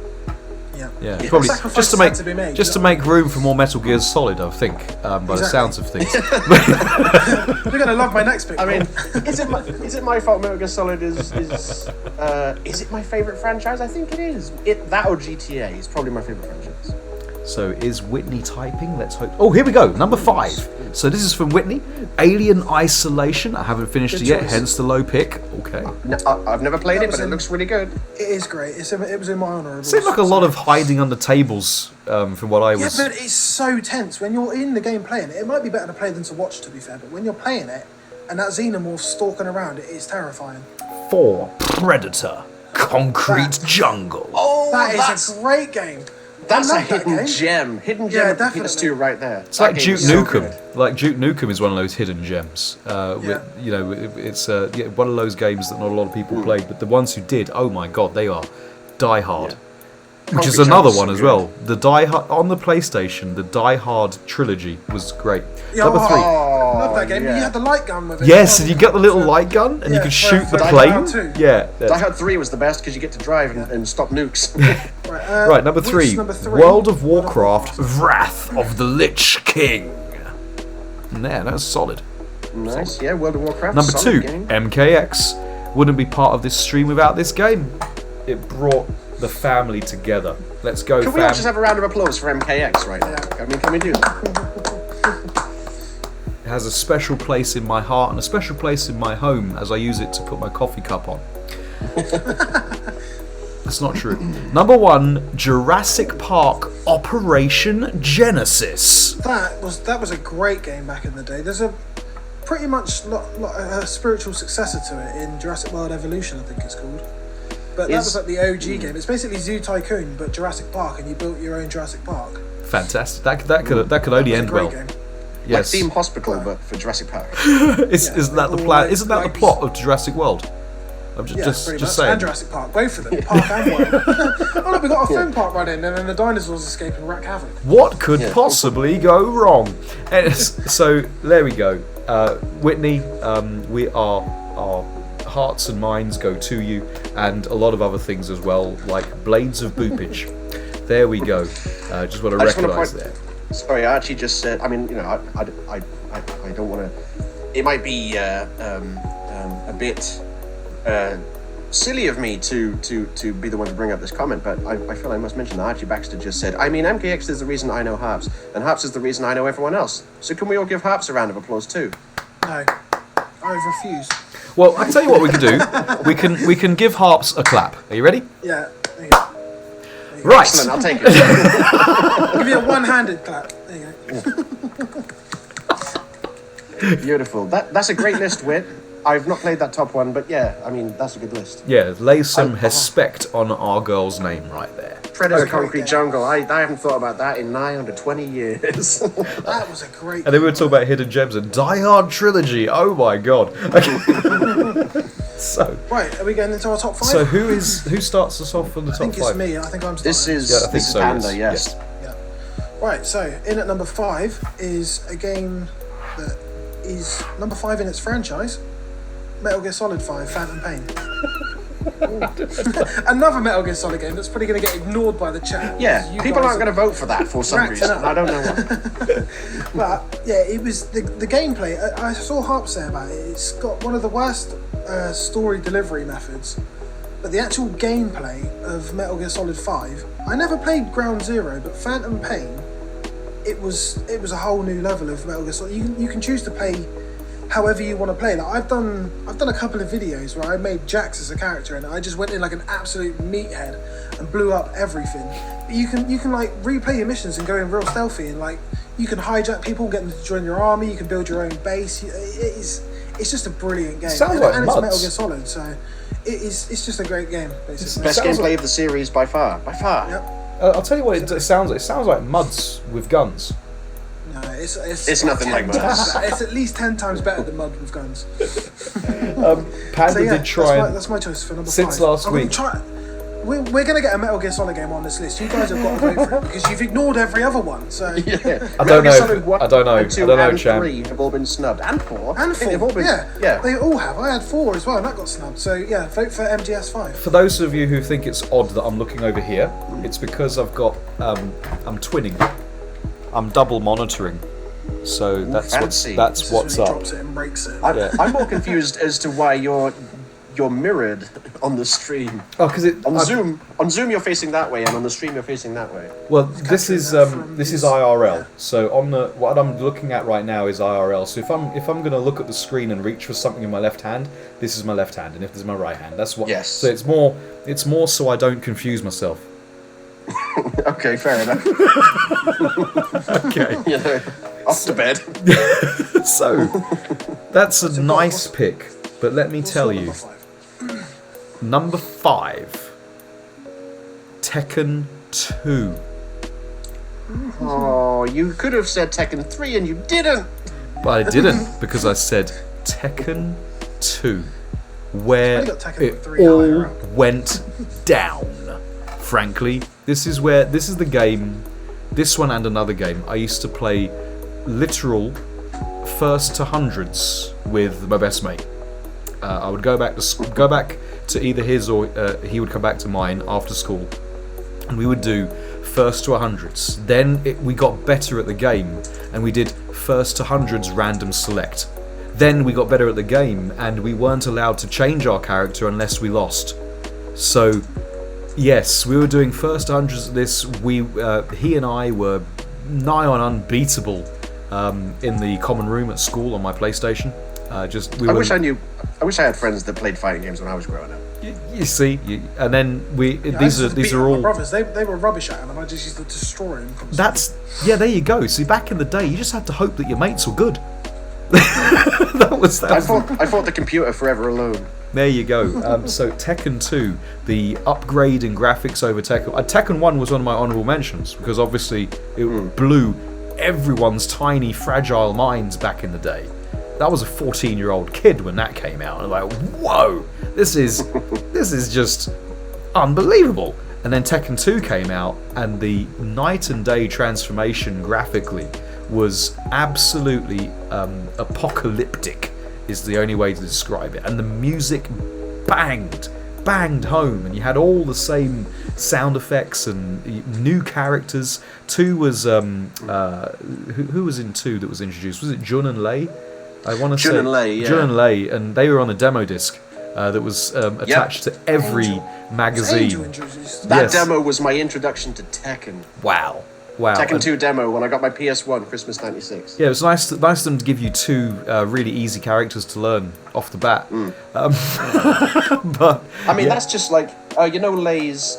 Yeah, probably just to make room for more Metal Gear Solid, I think, by the sounds of things. You're gonna love my next pick. I mean, is it my fault Metal Gear Solid is it my favourite franchise? I think it is. That or GTA is probably my favourite franchise. So is Whitney typing? Let's hope. Oh, here we go. Number 5. So this is from Whitney. Alien Isolation. I haven't finished it yet, hence the low pick. Okay. No, I've never played it, but it looks really good. It is great. It was in my honourable. Seemed like a lot of hiding under tables from what I was. Yeah, but it's so tense when you're in the game playing it. It might be better to play than to watch, to be fair. But when you're playing it and that xenomorph stalking around, it is terrifying. 4. Predator. Concrete Jungle. Oh, that's a great game. That's a hidden gem. Hidden gem of the PS2 right there. It's like Duke Nukem. Like Duke Nukem is one of those hidden gems. It's one of those games that not a lot of people played, but the ones who did, oh my god, they are Die Hard. Which is another one as well. The Die Hard on the PlayStation, the Die Hard trilogy was great. Number 3. I love that game. You had the light gun with it. Yes, and you got the little light gun, and you could shoot the plane. Yeah. Die Hard 3 was the best because you get to drive and stop nukes. Right, number 3. World of Warcraft, Wrath of the Lich King. Yeah, that's solid. Nice, yeah, World of Warcraft. Number 2, MKX. Wouldn't be part of this stream without this game. It brought the family together. Let's go, Can we all just have a round of applause for MKX right now? I mean, can we do that? It has a special place in my heart and a special place in my home as I use it to put my coffee cup on. That's not true. Number 1, Jurassic Park Operation Genesis. That was a great game back in the day. There's a pretty much a spiritual successor to it in Jurassic World Evolution, I think it's called. But that was like the OG game. It's basically Zoo Tycoon, but Jurassic Park, and you built your own Jurassic Park. Fantastic. That could only end well. Game. Yes. Like Theme Hospital, but for Jurassic Park. Isn't that the plan? Isn't that the plot of Jurassic World? I'm just saying. And Jurassic Park, both of them, Park and World. Oh look, we got a theme park running, and then the dinosaurs escape and wreak havoc. What could possibly go wrong? And so there we go. Whitney, our hearts and minds go to you, and a lot of other things as well, like Blades of Boopage. There we go. Just want to recognise that. Sorry, Archie just said. I mean, I don't want to. It might be a bit silly of me to be the one to bring up this comment, but I feel I must mention that Archie Baxter just said. I mean, MKX is the reason I know Harps, and Harps is the reason I know everyone else. So can we all give Harps a round of applause too? No, I refuse. Well, I tell you what we can do. We can give Harps a clap. Are you ready? Yeah. There you go. Right. Excellent, I'll take it. I'll give you a one-handed clap. There you go. Beautiful. That's a great list, Whit. I've not played that top one, but yeah, I mean, that's a good list. Yeah, lay some respect on our girl's name right there. Predator Concrete Jungle. I haven't thought about that in nigh under 20 years. That was a great. And then we were talking about hidden gems and Die Hard trilogy. Oh my god. Okay. So. Right, are we getting into our top 5? So who starts us off for the top 5? I think it's me. I think I'm starting. This is Panda, yes. Yeah. Right, so in at number 5 is a game that is number 5 in its franchise, Metal Gear Solid 5: Phantom Pain. Another Metal Gear Solid game that's probably going to get ignored by the chat. Yeah, You people guys aren't going to vote for that for some racking reason. up. I don't know why. But yeah, it was the gameplay. I saw Harp say about it. It's got one of the worst story delivery methods. But the actual gameplay of Metal Gear Solid 5, I never played Ground Zero, but Phantom Pain, it was a whole new level of Metal Gear Solid. You can choose to play however you want to play. Like I've done a couple of videos where I made Jax as a character and I just went in like an absolute meathead and blew up everything. But you can like replay your missions and go in real stealthy, and like you can hijack people, get them to join your army. You can build your own base. It's just a brilliant game. Sounds and, like and it's Muds. Metal Gear Solid, so it's just a great game basically. Best gameplay of the series by far. By far. Yep. I'll tell you what it sounds like. It sounds like Muds with guns. No, it's nothing like Muds. It's at least 10 times better than Mud with guns. Panda So yeah, did try that's my choice for number 5. since last I'm gonna week. We're going to get a Metal Gear Solid game on this list. You guys have got to vote for it because you've ignored every other one. So Yeah. I don't know. Solid 1, I don't know. 2, I don't know, and Champ. 3 have all been snubbed. And 4. and I think 4, they've all been, yeah, they all have. I had 4 as well, and that got snubbed. So yeah, vote for MGS 5. For those of you who think it's odd that I'm looking over here, it's because I've got I'm twinning. I'm double monitoring. So that's fancy. This what's is when he up. drops it and breaks it. I'm more confused as to why you're mirrored on the stream. Oh, because On Zoom you're facing that way, and on the stream you're facing that way. Well, this is IRL. So on the what I'm looking at right now is IRL. So if I'm going to look at the screen and reach for something in my left hand, this is my left hand, and if this is my right hand, that's what. Yes. So it's more so I don't confuse myself. Okay, fair enough. Okay. You know, off to bed. So that's a nice pick, but let me tell you, number 5, Tekken 2. Oh, you could have said Tekken 3 and you didn't. But I didn't because I said Tekken 2, where It's only got Tekken it 3 all higher up. went down. Frankly, this is the game. This one and another game I used to play literal first to hundreds with my best mate. I would go back to either his or he would come back to mine after school, and we would do first to hundreds. Then we got better at the game, and we did first to hundreds random select. Then we got better at the game, and we weren't allowed to change our character unless we lost. So yes, we were doing first to hundreds of this. He and I were nigh on unbeatable in the common room at school on my PlayStation. I wish I had friends that played fighting games when I was growing up. You see, and then these are all. My brothers, they were rubbish at them, and I just used to destroy them. There you go. See, back in the day, you just had to hope that your mates were good. I fought the computer forever alone. There you go. So Tekken 2, the upgrade in graphics over Tekken. Tekken 1 was one of my honourable mentions because obviously it blew everyone's tiny, fragile minds back in the day. That was a 14-year-old kid when that came out. And like, whoa, this is just unbelievable. And then Tekken 2 came out, and the night and day transformation graphically was absolutely apocalyptic, is the only way to describe it. And the music banged home, and you had all the same sound effects and new characters. 2 was who was in 2 that was introduced? Was it Jun and Lei? I want to say Jun and Lei, yeah. Jun and Lei, and they were on a demo disc that was attached to every magazine. That demo was my introduction to Tekken. Wow. Tekken 2 demo when I got my PS1, Christmas '96. Yeah, it was nice of them to give you 2 really easy characters to learn off the bat. But I mean, that's just like Lei's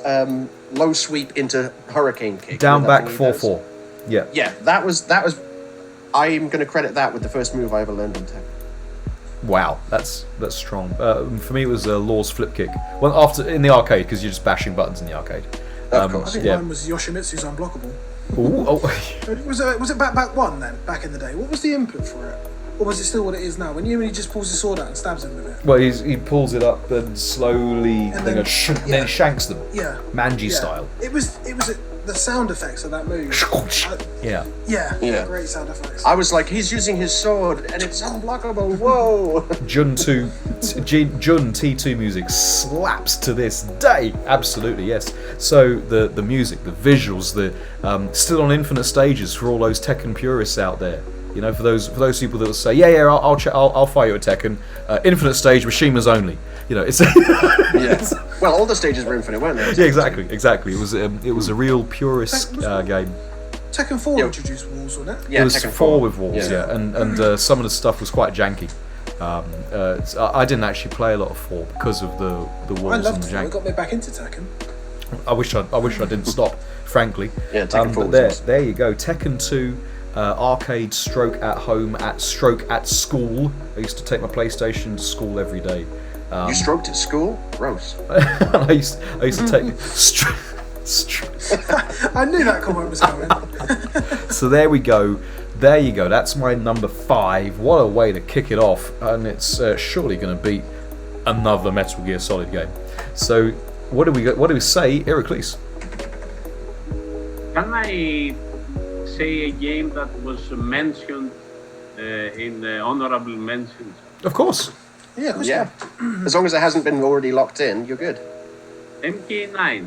low sweep into hurricane kick. down back thing he does? 4-4. Yeah. Yeah, that was. I'm going to credit that with the first move I ever learned in Tekken. Wow, that's strong. For me, it was Law's flip kick. Well, after in the arcade, because you're just bashing buttons in the arcade. Of course. I think mine was Yoshimitsu's Unblockable. Ooh, oh. Was it back one then? Back in the day, what was the input for it, or was it still what it is now? When he just pulls his sword out and stabs him with it. Well, he pulls it up and slowly, And then he shanks them. Yeah. Manji style. It was the sound effects of that move. Yeah. Yeah, great sound effects. I was like, he's using his sword and it's unblockable. Whoa! Jun T2 music slaps to this day. Absolutely, yes. So the music, the visuals, the still on infinite stages for all those Tekken purists out there. You know, for those people that will say, I'll fight you at Tekken. Infinite stage, Mashima's only. You know, it's Yes. Well, all the stages were infinite, weren't they? yeah, exactly. It was a real purist game. Tekken 4 introduced walls, wasn't it? Yeah, It was Tekken 4 with walls, and some of the stuff was quite janky. I didn't actually play a lot of 4 because of the walls I and loved the 4. jank. It got me back into Tekken. I wish I didn't stop, frankly. Yeah, Tekken 4 but was awesome. there you go. Tekken 2, arcade, stroke at home, stroke at school. I used to take my PlayStation to school every day. You stroked at school? Gross. I used to take. I knew that comment was coming. So there we go. There you go. That's my number 5. What a way to kick it off, and it's surely going to beat another Metal Gear Solid game. So what do we say, Heracles? Can I say a game that was mentioned in the honorable mentions? Of course. Yeah, of course. Yeah. As long as it hasn't been already locked in, you're good. MK9.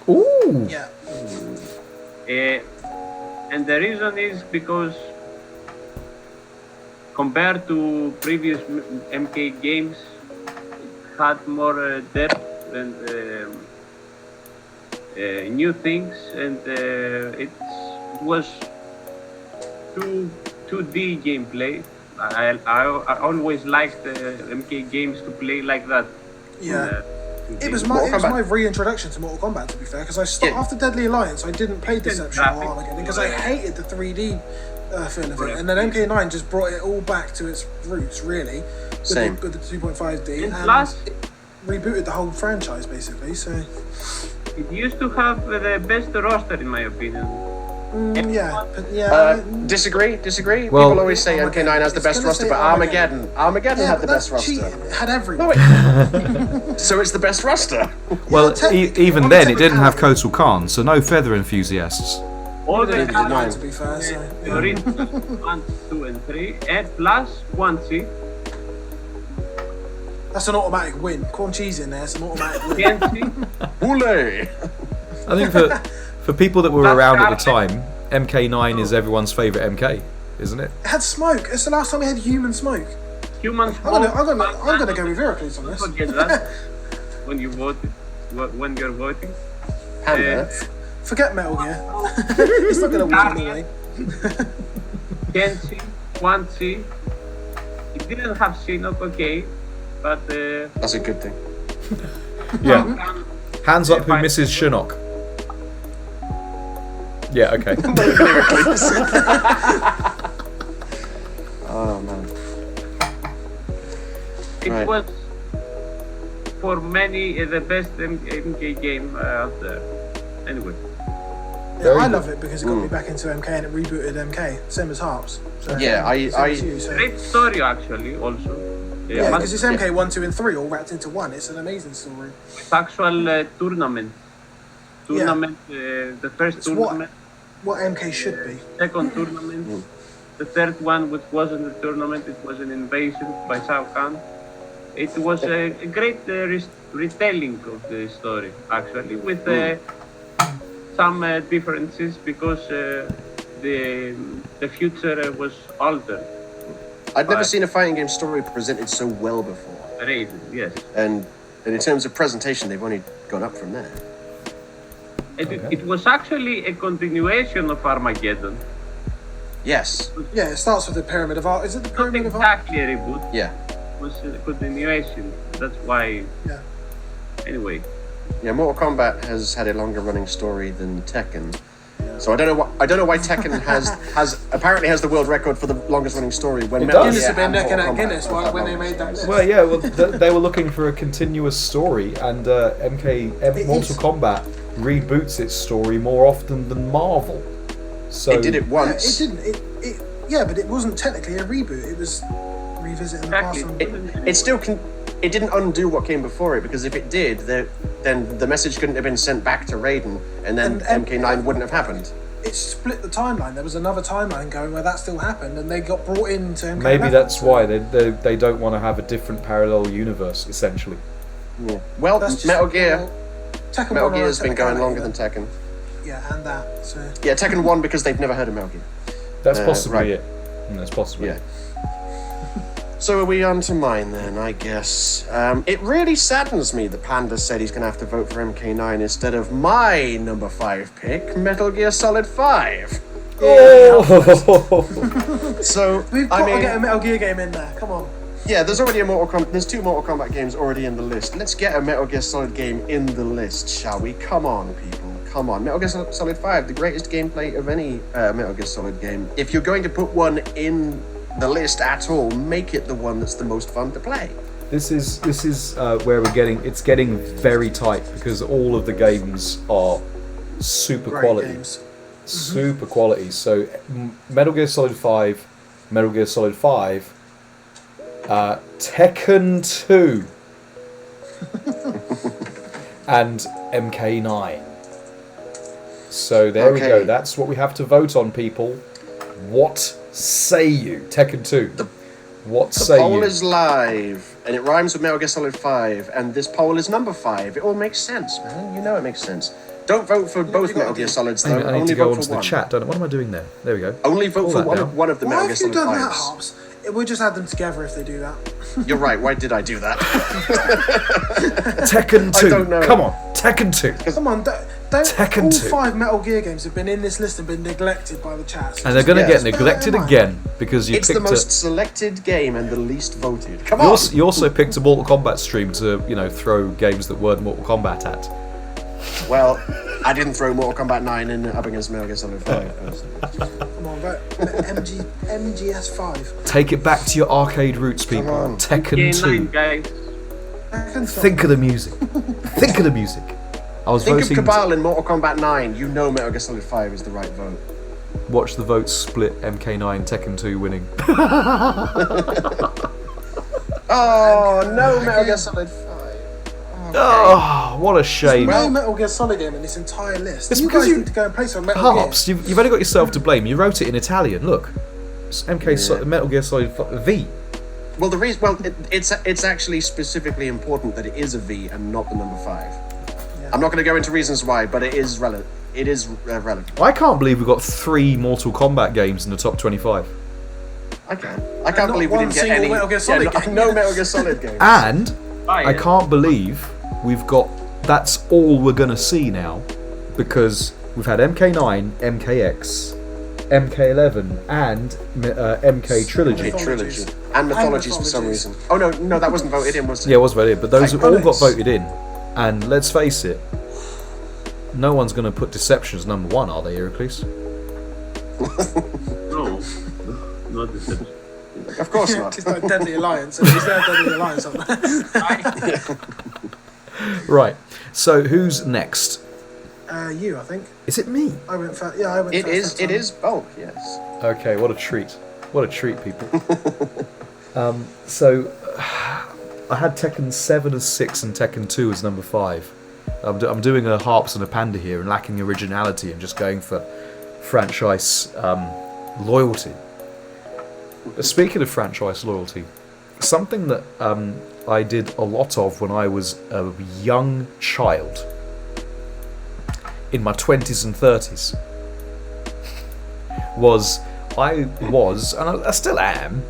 Ooh. Yeah. And the reason is because compared to previous MK games, it had more depth and new things, and it was 2D gameplay. I always liked MK games to play like that. Yeah. It was my reintroduction to Mortal Kombat, to be fair, because I stopped after Deadly Alliance. I didn't play Deception or Armageddon because I hated the 3D feel of it, and then MK9 just brought it all back to its roots, really. Same. With the 2.5D, And plus, it rebooted the whole franchise basically. So it used to have the best roster, in my opinion. Disagree. Well- People always say MK9 has the best roster, but Armageddon had the best roster. Cheating. It had everyone. So it's the best roster. Well, technically, even on then, the it didn't have technicality- Kotal Khan, so no feather enthusiasts. All the did nine. To be fair, so, the original 1, 2, and 3, and plus 1C. that's an automatic win. Corn cheese in there, it's an automatic win. 10C. Hooray! I think for people that were around at the time, MK9 is everyone's favourite MK, isn't it? It had smoke. It's the last time we had human smoke. Human I'm gonna go with Heracles on this. Forget that when you vote, when you're voting. Panda. Forget Metal Gear. It's not gonna win anyway. 10C, 1C. It didn't have Shinnok, okay, but That's a good thing. Yeah. Hands up who misses Shinnok. Yeah, okay. Oh man. it Right. was for many the best MK game out there. Anyway, Yeah, I love it because it got me back into MK and it rebooted MK. Same as Harps. So, Yeah, same as you, so. great story actually also. Yeah, but because it's MK 1, 2, and 3 all wrapped into one. It's an amazing story. with actual tournament. The first It's tournament, what MK should be. second tournament, the third one, which wasn't a tournament, it was an invasion by Shao Kahn. It was a great retelling of the story, actually, with some differences because the future was altered. I'd never seen a fighting game story presented so well before. Raiden, yes. And in terms of presentation, they've only gone up from there. It was actually a continuation of Armageddon. Yes. Yeah, it starts with the Pyramid of Art. Is it the Not Pyramid of Art? exactly a reboot. Yeah. It was a continuation. That's why. Yeah. Anyway, Yeah. Mortal Kombat has had a longer running story than Tekken. So I don't know why Tekken apparently has the world record for the longest running story. When Metal does. Guinness Gear have been and necking Mortal at Kombat Guinness have had when they longer made that stories. list. Well, yeah, well, they were looking for a continuous story, and Mortal Kombat reboots its story more often than Marvel. So It did it Yeah, once. it didn't. Yeah, but it wasn't technically a reboot. It was revisiting the past. Exactly. And, It still can. it didn't undo what came before it, because if it did, then the message couldn't have been sent back to Raiden, and then MK9 wouldn't have happened. It split the timeline. There was another timeline going where that still happened, and they got brought into MK11. Maybe that's why they don't want to have a different parallel universe, essentially. Yeah. Well, Metal Gear. Tekken Metal 1 Gear has been going longer then. than Tekken. Yeah, and that. So. Yeah, Tekken 1 because they've never heard of Metal Gear. That's possibly right. it. That's possibly Yeah. it. So are we on to mine then, I guess. It really saddens me that Panda said he's going to have to vote for MK9 instead of my number 5 pick, Metal Gear Solid 5. Oh! So, We've got to get a Metal Gear game in there. Come on. Yeah, there's already there's 2 Mortal Kombat games already in the list. Let's get a Metal Gear Solid game in the list, shall we? Come on, people. Come on. Metal Gear Solid 5, the greatest gameplay of any Metal Gear Solid game. If you're going to put one in the list at all, make it the one that's the most fun to play. This is where it's getting very tight, because all of the games are super Great quality. games. Super quality. So Metal Gear Solid 5, Metal Gear Solid 5, Tekken 2, and MK9. So there we go. That's what we have to vote on, people. What say you? Tekken 2. What say you? The poll is live, and it rhymes with Metal Gear Solid 5, and this poll is number 5. It all makes sense, man. You know it makes sense. Don't vote for both Metal Gear Solids, though. I need Only to go vote onto for the one. chat, don't I? What am I doing there? There we go. Only vote for that one of the Why Metal Gear have you Solid done 5s. that, Hobbs? We'll just add them together if they do that. You're right. Why did I do that? Tekken 2. I don't know. Come on, Tekken 2. Come on, don't Tekken all 2. 5 Metal Gear games have been in this list and been neglected by the chat. And they're going to Yes. get neglected again because you It's picked the most selected game and the least voted. Come You on. also, you also picked a Mortal Kombat stream to, throw games that weren't Mortal Kombat at. Well, I didn't throw Mortal Kombat 9 in up against Metal Gear Solid 5. Come on, vote MGS5. Take it back to your arcade roots, people. on. Tekken 2. guys. Think of the music. Think of the music. I was Think of voting. Cabal in Mortal Kombat 9. You know Metal Gear Solid 5 is the right vote. Watch the votes split. MK9, Tekken 2 winning. Oh, no Metal Gear Solid 5. Oh, what a shame. There's no Metal Gear Solid game in this entire list. It's You because guys you- need to go and play some Metal Harps, Gear. you've only got yourself to blame. You wrote it in Italian. Look, it's Metal Gear Solid V. Well, the reason, it's actually specifically important that it is a V and not the number 5. Yeah. I'm not going to go into reasons why, but it is relevant. It is relevant. I can't believe we've got 3 Mortal Kombat games in the top 25. I can't not believe we one didn't get single any. Metal Gear Solid no, game. no Metal Gear Solid game. And I can't believe we've got. That's all we're gonna see now, because we've had MK9, MKX, MK11, and MK Trilogy. Trilogy. And mythologies for some reason. Oh no, that wasn't voted in, was it? Yeah, it was voted in, but those Like all got bullets. voted in. And let's face it, no one's gonna put Deception as number 1, are they, Heracles? No, not Deception. Of course not. It's like Deadly Alliance. Is there a Deadly Alliance on there? Right. So who's next? You, I think. Is it me? I went first. Yeah, I went It first. is. that It time. is bulk. Yes. Okay, what a treat. What a treat, people. So, I had Tekken 7 as 6 and Tekken 2 as number 5. I'm doing a Harps and a Panda here and lacking originality and just going for franchise loyalty. Speaking of franchise loyalty, something that I did a lot of when I was a young child, in my 20s and 30s, was and I still am,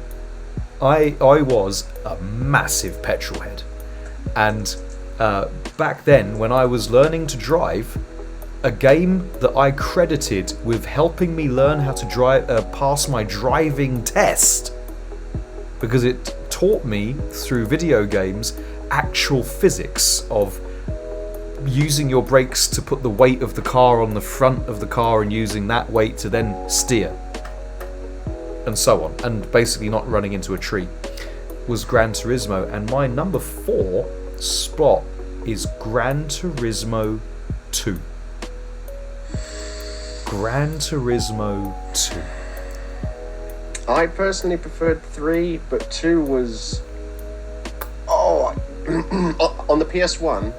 I was a massive petrol head. And back then, when I was learning to drive, a game that I credited with helping me learn how to pass my driving test, because it taught me through video games actual physics of using your brakes to put the weight of the car on the front of the car and using that weight to then steer, and so on, and basically not running into a tree, was Gran Turismo. And my number 4 spot is Gran Turismo 2. Gran Turismo 2. I personally preferred 3, but 2 was. Oh, PS1,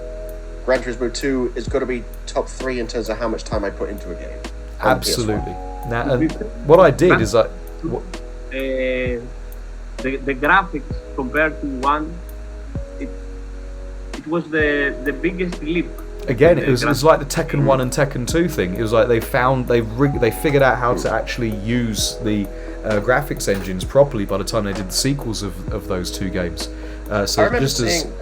Gran Turismo 2 is got to be top 3 in terms of how much time I put into a game. Absolutely. Now, what I did is the graphics compared to 1, it was the biggest leap. Again, it was like the Tekken 1 and Tekken 2 thing. It was like they figured out how to actually use the graphics engines properly by the time they did the sequels of those two games. So I remember just as seeing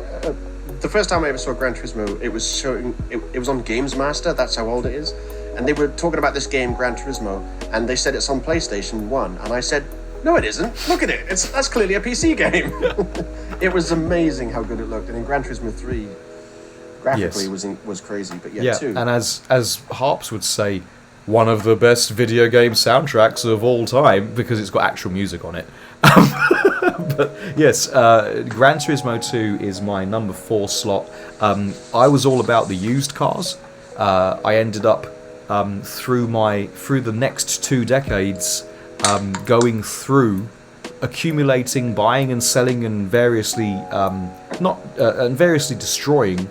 the first time I ever saw Gran Turismo, it was showing. It was on Games Master. That's how old it is. And they were talking about this game, Gran Turismo, and they said it's on PlayStation 1. And I said, no, it isn't. Look at it. That's clearly a PC game. It was amazing how good it looked. And in Gran Turismo 3, graphically was crazy. But yeah, 2. And as Harps would say, one of the best video game soundtracks of all time because it's got actual music on it. But yes, Gran Turismo 2 is my number 4 slot. I was all about the used cars. I ended up through the next 2 decades going through accumulating, buying and selling, and variously destroying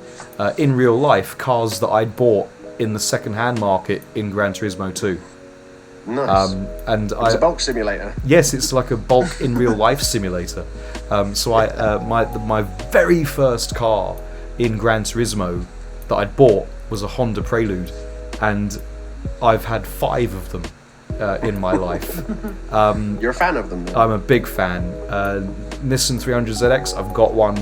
in real life cars that I'd bought in the second-hand market in Gran Turismo 2. Nice. And it's a bulk simulator. Yes, it's like a bulk in real life simulator. So my very first car in Gran Turismo that I'd bought was a Honda Prelude, and I've had 5 of them in my life. You're a fan of them, then? I'm a big fan. Nissan 300ZX, I've got one.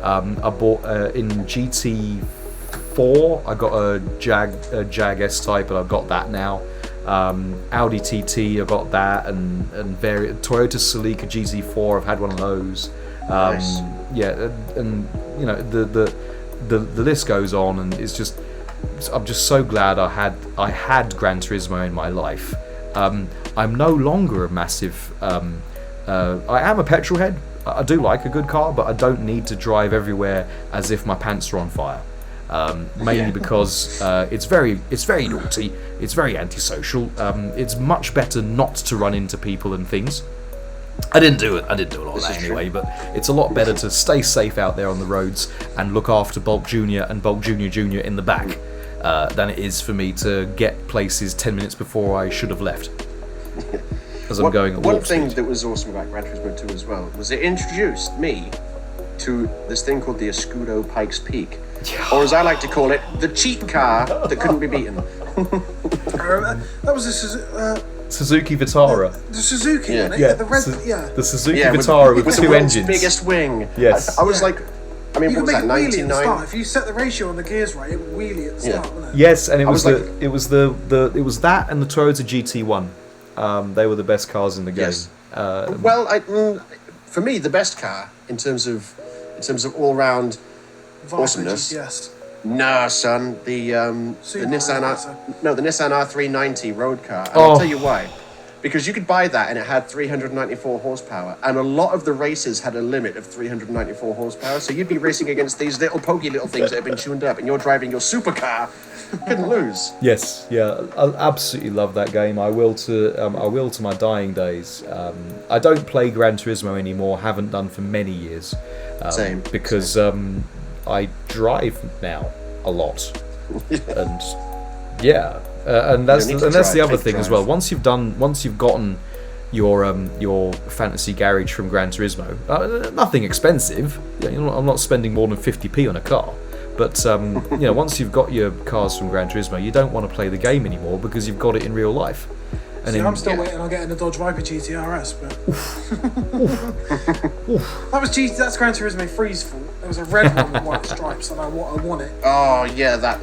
I bought in GT4, I got a Jag S-Type, and I've got that now. Audi TT, I got that, and Toyota Celica GT4, I've had one of those. Nice. Yeah, and you know the list goes on, and it's just I'm just so glad I had Gran Turismo in my life. I'm no longer a massive. I am a petrol head. I do like a good car, but I don't need to drive everywhere as if my pants are on fire. Mainly because it's very naughty, it's very antisocial. It's much better not to run into people and things. I didn't do a lot of that anyway, but it's a lot better to stay safe out there on the roads and look after Bulk Junior and Bulk Junior in the back than it is for me to get places 10 minutes before I should have left. As I'm going at warp One thing speed. that was awesome about Gran Turismo 2 as well was it introduced me to this thing called the Escudo Pikes Peak. Or as I like to call it, the cheat car that couldn't be beaten. That was a Suzuki Vitara. the Suzuki, Yeah. wasn't it? Yeah, The red, the Suzuki Yeah, Vitara with the 2 world's engines. biggest wing. Yes. I was like, I mean, You what can was make that? it wheelie at the 99. start. If you set the ratio on the gears right, it would wheelie at the start, wouldn't it? Yes, and it was was it was that and the Toyota GT1. They were the best cars in the game. Yes. Well, for me, the best car in terms of all-round Viper awesomeness. GTS. Nah, son, the Super Nissan Racer. the Nissan R390 road car. And Oh. I'll tell you why. Because you could buy that and it had 394 horsepower, and a lot of the races had a limit of 394 horsepower. So you'd be racing against these little pokey little things that have been tuned up, and you're driving your supercar. Couldn't lose. Yes, yeah, I absolutely love that game. I will to my dying days. I don't play Gran Turismo anymore. Haven't done for many years. Same. Because I drive now a lot, and yeah, and that's You don't need to the drive, other take thing as drive. well. Once you've gotten your fantasy garage from Gran Turismo, nothing expensive. I'm not spending more than 50p on a car. But once you've got your cars from Gran Turismo, you don't want to play the game anymore because you've got it in real life. And See, in- I'm still waiting on getting the Dodge Viper GTRS, but that's Gran Turismo 3's fault. There was a red one with white stripes, and I want it. Oh yeah, that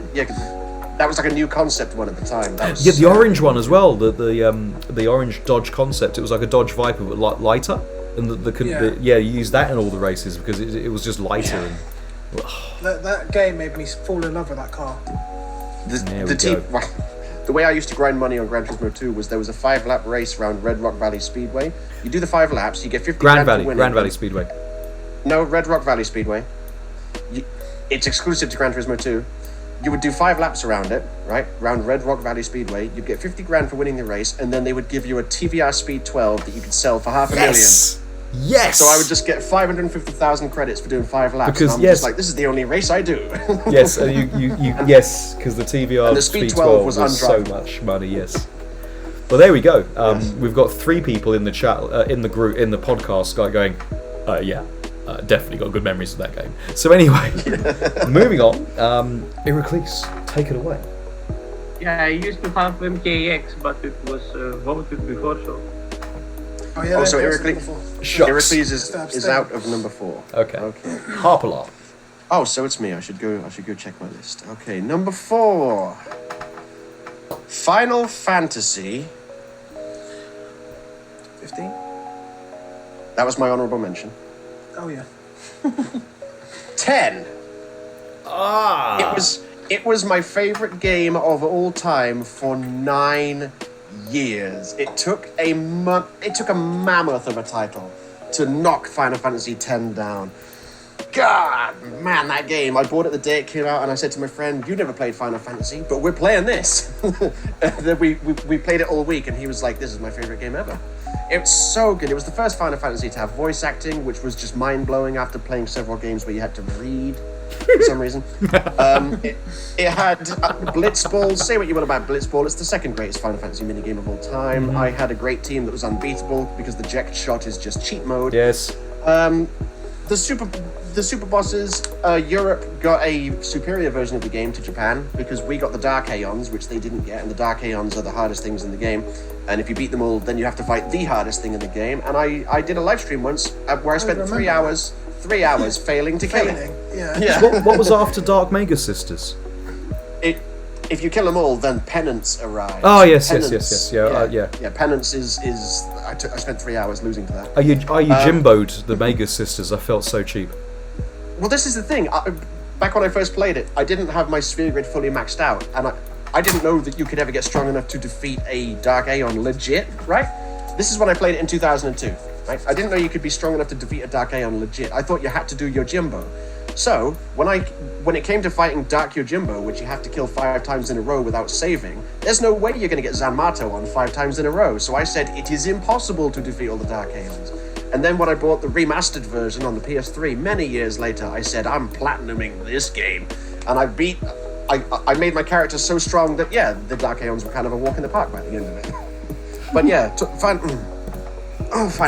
was like a new concept one at the time. That was, Yeah, the orange one as well. The orange Dodge concept. It was like a Dodge Viper but lighter, and you used that in all the races because it was just lighter. Yeah. And, That game made me fall in love with that car. The way I used to grind money on Gran Turismo 2 was there was a 5-lap race around Red Rock Valley Speedway. You do the 5 laps, you get 50 Grand grand for winning. Valley Speedway. No, Red Rock Valley Speedway. It's exclusive to Gran Turismo 2. You would do 5 laps around it, right? Around Red Rock Valley Speedway. You'd get 50 grand for winning the race, and then they would give you a TVR Speed 12 that you could sell for $500,000. Yes. So I would just get 550,000 credits for doing 5 laps. Because, and I'm yes. just like, this is the only race I do. Yes, and you yes, because the TVR And the Speed 12 12 was was so undriveable. much money. Yes. Well, there we go. Yes. We've got 3 people in the chat, in the group, in the podcast, going, yeah, definitely got good memories of that game. So anyway, moving on. Heracles, take it away. Yeah, I used to have MKX, but it was voted before, so. Oh, yeah, Oh, so that's Heracles, wonderful. Shucks. Heracles is out of number 4. Okay. Okay. Harpalop. Oh, so it's me. I should go check my list. Okay, number 4. Final Fantasy. 15? That was my honourable mention. Oh, yeah. 10. Ah. It was my favorite game of all time for 9 years. It took a mammoth of a title to knock Final Fantasy X down. God, man, that game. I bought it the day it came out, and I said to my friend, "You never played Final Fantasy, but we're playing this." Then we played it all week, and he was like, "This is my favorite game ever." It was so good. It was the first Final Fantasy to have voice acting, which was just mind-blowing after playing several games where you had to read for some reason. It had Blitzball. Say what you want about Blitzball. It's the second greatest Final Fantasy minigame of all time. Mm-hmm. I had a great team that was unbeatable because the Ject shot is just cheat mode. Yes. The super bosses, Europe got a superior version of the game to Japan because we got the Dark Aeons, which they didn't get, and the Dark Aeons are the hardest things in the game. And if you beat them all, then you have to fight the hardest thing in the game. And I did a live stream once where I spent 3 hours failing to kill Failing. it. Yeah. Yeah. What was after Dark Mega Sisters? If you kill them all, then penance arrives. Oh, yes. Yeah, penance is I spent 3 hours losing to that. Are you Jimbo'd the Mega Sisters? I felt so cheap. Well, this is the thing. Back when I first played it, I didn't have my sphere grid fully maxed out, and I didn't know that you could ever get strong enough to defeat a Dark Aeon legit, right? This is when I played it in 2002, right? I didn't know you could be strong enough to defeat a Dark Aeon legit. I thought you had to do Yojimbo. So, when it came to fighting Dark Yojimbo, which you have to kill 5 times in a row without saving, there's no way you're going to get Zanmato on 5 times in a row. So I said, it is impossible to defeat all the Dark Aeons. And then when I bought the remastered version on the PS3 many years later, I said, I'm platinuming this game. And I made my character so strong that, yeah, the Dark Aeons were kind of a walk in the park by the end of it. But yeah, Final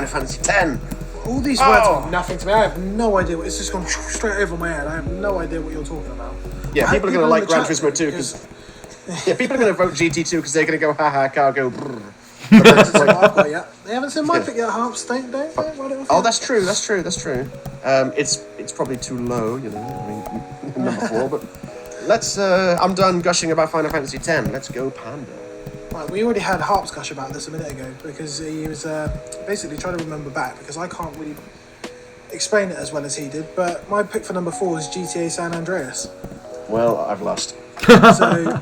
Fantasy X. All these words mean nothing to me. I have no idea. It's just gone straight over my head. I have no idea what you're talking about. Yeah, people are going to like Gran Turismo 2 because people are going to vote GT2 because they're going to go, haha, cargo, brrr. They haven't seen my pick yet, Harps. Don't. Oh, that's true. It's probably too low, you know. I mean, number 4. But let's. I'm done gushing about Final Fantasy X. Let's go, Panda. Right, we already had Harps gush about this a minute ago because he was basically trying to remember back because I can't really explain it as well as he did. But my pick for number 4 is GTA San Andreas. Well, I've lost. So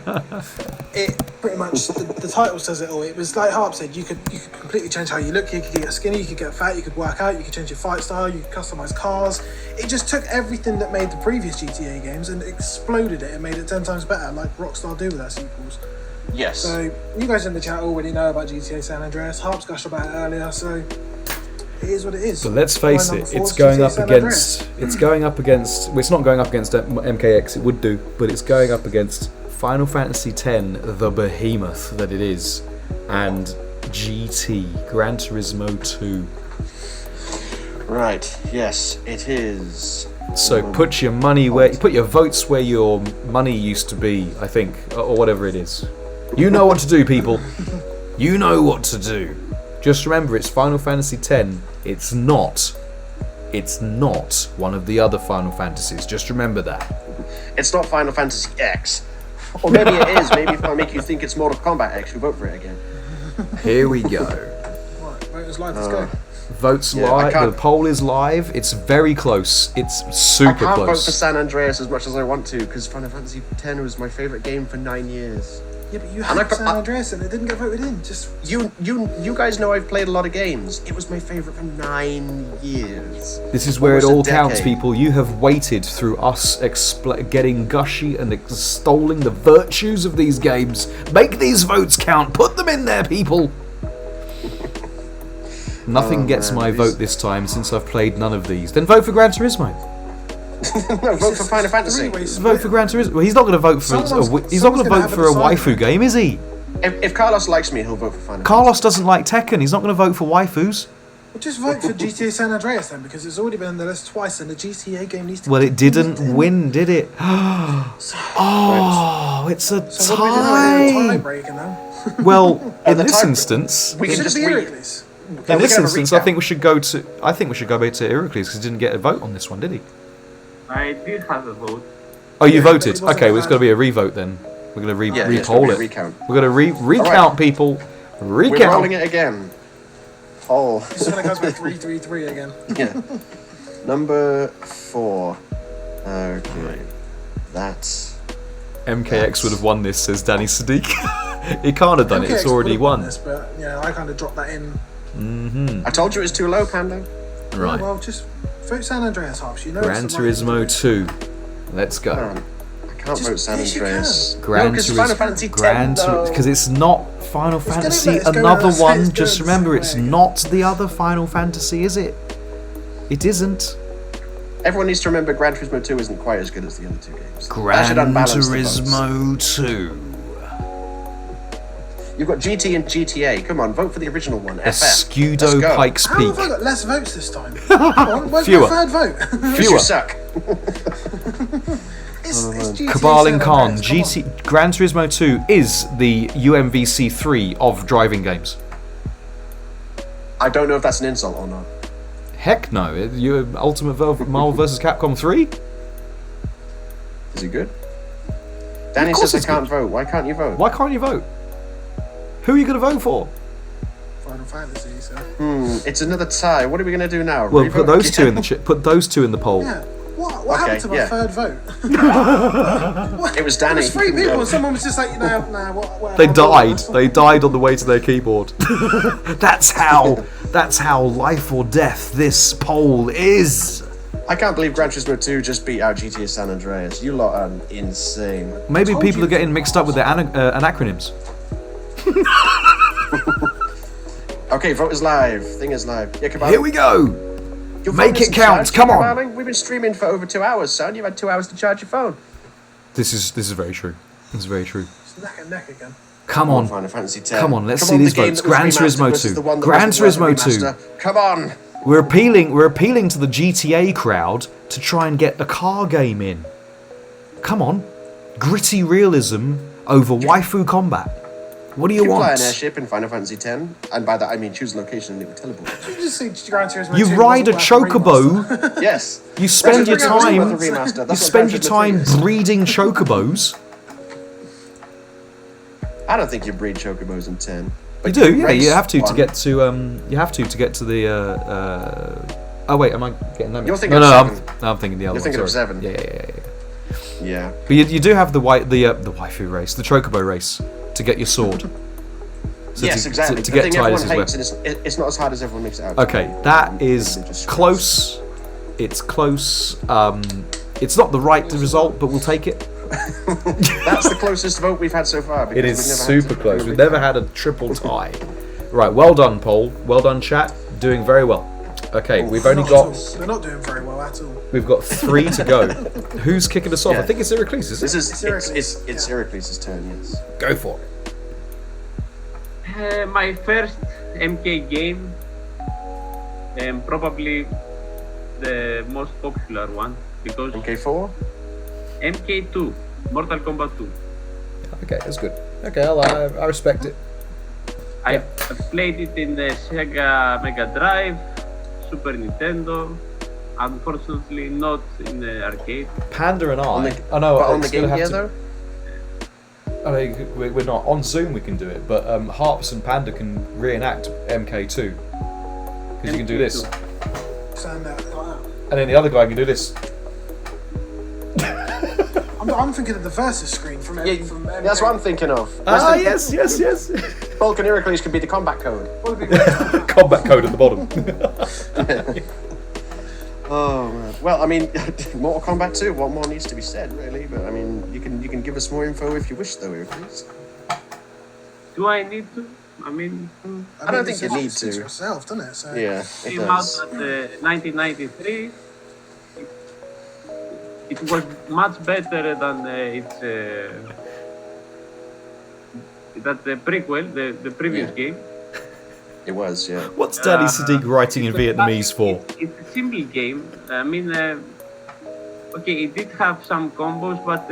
it pretty much the title says it all. It was like Harp said, you could completely change how you look. You could get skinny, you could get fat, you could work out, you could change your fight style, you could customize cars. It just took everything that made the previous GTA games and exploded it and made it 10 times better, like Rockstar do with their sequels. Yes. So you guys in the chat already know about GTA San Andreas. Harps gushed about it earlier, so it is what it is. But let's face it, it's going up against. Well, it's not going up against MKX. It would do, but it's going up against Final Fantasy X, the behemoth that it is, and GT, Gran Turismo 2. Right. Yes, it is. So put your votes where your money used to be, I think, or whatever it is. You know what to do, people. You know what to do. Just remember, it's Final Fantasy X. It's not one of the other Final Fantasies. Just remember that. It's not Final Fantasy X. Or maybe it is. Maybe if I make you think it's Mortal Kombat X, you vote for it again. Here we go. Right, voters live, let's go. Votes live. The poll is live. It's very close. It's super I can't close. vote for San Andreas as much as I want to because Final Fantasy X was my favorite game for 9 years. Yeah, but you had San Andreas and it didn't get voted in. Just you guys know I've played a lot of games. It was my favorite for 9 years. This is where it Almost all a counts, decade. people. You have waited through us getting gushy and extolling the virtues of these games. Make these votes count. Put them in there, people. Nothing gets my vote this time since I've played none of these. Then vote for Gran Turismo. No, vote for Final Fantasy. Vote for Gran Turismo. Well, he's not going to vote for. He's not going to vote for a waifu game, is he? If Carlos likes me, he'll vote for Final Carlos doesn't like Tekken. He's not going to vote for waifus. Well, just vote for GTA San Andreas then, because it's already been on the list twice, and the GTA game needs to. Well, it didn't win, did it? Oh, it's a So what do we do now? A tie. tiebreaker now. Well, in the this tie- instance, We can Should it just be read. Heracles? in this have a instance, recap. I think we should go to. I think we should go back to Heracles because he didn't get a vote on this one, did he? I did have a vote. Oh, you Yeah, but voted. it wasn't Okay, well, it's bad. got to be a revote then. We're going to Yeah, it's repoll gonna it. be a recount. We're going to recount people. We're rolling Recount. it again. Oh, So then it goes with 3-3-3 again. yeah. Number 4. Okay. That's... MKX would have won this, says Danny Sadiq. He can't have done it. It's MKX already would've won. This, but yeah, I kind of dropped that in. I told you it was too low, Panda. Right. Well, just vote San Andreas, Harps. You know. Gran it's the right Turismo 2. Let's go. Man, I can't Just- vote San yes, you Andreas. Gran because Final Fantasy X, because it's not Final gonna Fantasy be- it's gonna- another it's one. gonna Just the remember, same it's way. not the other Final Fantasy, is it? It isn't. Everyone needs to remember Gran Turismo 2 isn't quite as good as the other two games. That Gran should unbalance the votes. Turismo 2. You've got GT and GTA. Come on, vote for the original one. FF. Let's Escudo go. Pikes How Peak. have I got less votes this time? Come on, where's Fewer. my third vote? Because Fewer. you suck. it's GTA Kabal San and Khan. Andreas, come Gran Turismo 2 is the UMVC 3 of driving games. I don't know if that's an insult or not. Heck no. You Ultimate Marvel vs. Capcom 3? Is it good? Danny Of course says I it's can't good. vote. Why can't you vote? Why can't you vote? Who are you going to vote for? on. Final Fantasy, so. It's another tie. What are we going to do now? Well, Revote put those two again? in the put those two in the poll. Yeah. What Okay, happened to my yeah. third vote? It was There Danny. was 3 You can people, go. and someone was just like, nah, what? They died. They died on the way to their keyboard. That's how life or death this poll is. I can't believe Gran Turismo 2 just beat out GTA San Andreas. You lot are insane. Maybe Told people you. are getting mixed up with their acronyms. Okay, vote is live. Thing is live. Yeah, Kabal. Here we go. Your Make phone it isn't count, charged, come on. Kabal. We've been streaming for over 2 hours, son. You've had 2 hours to charge your phone. This is very true. This is very true. It's neck and neck again. Come on. Final Fantasy X. Come on, let's Come see these the game votes. that was Gran remastered Turismo versus 2. the one that Gran wasn't worth Turismo the 2. remaster. Come on. We're appealing to the GTA crowd to try and get a car game in. Come on. Gritty realism over waifu combat. What do you You can fly want? an airship in Final Fantasy X, and by that I mean choose a location and it will teleport. You just say Gran Turismo You 2 ride a wasn't worth chocobo. remaster. Yes. You spend your Gran Turismo 2 time. was a remaster. You That's what spend Gran your Turismo 3 time is. breeding chocobos. I don't think you breed chocobos in 10. You But do, yeah. race You have to one. get to. You have to get to the. Oh wait, am I getting that? You're thinking no, of no. 7. I'm thinking the other You're one. thinking of sorry. 7. Yeah. Yeah. But you do have the waifu race, the chocobo race, to get your sword. So Yes, to, exactly. To The get thing everyone Titus's hates, weapon. and it's not as hard as everyone makes it out. Okay, that is Just- close. It's close. It's not the right result, but we'll take it. That's the closest vote we've had so far. It because is we've never super had close. We've never had a triple tie. Right, well done, Paul. Well done, chat. Doing very well. Okay, we've only Not at all. got They're not doing very well at all. 3 to go. Who's kicking us off? I Yeah. think it's Heracles, is This it? is It's Heracles, it's yeah. Heracles' turn. Yes. Go for it. My first MK game, and probably the most popular one, because MK4. MK2, Mortal Kombat 2. Okay, that's good. Okay, I respect it. I played it in the Sega Mega Drive, Super Nintendo, unfortunately not in the arcade. Panda and On I. the, I know. but on the it's gonna Game have Gear to- though. I mean, we're not on Zoom. We can do it, but Harps and Panda can reenact MK2 because you can do this, Stand there like that. and then the other guy can do this. I'm thinking of the versus screen from Yeah, from that's what I'm thinking of. Ah, That's the- yes. Bulk and Heracles can be the combat code. Combat code at the bottom. Oh man. Well, I mean, Mortal Kombat 2. What more needs to be said, really? But I mean, you can give us more info if you wish, though, Heracles. Do I need to? I mean, I don't think you need to to. yourself, doesn't it? So Yeah, it came out does. at 1993. It was much better than the prequel, the previous Yeah. game. It was, yeah. What's Daddy Sadiq writing in Vietnamese for? It's a simple game. I mean, okay, it did have some combos, but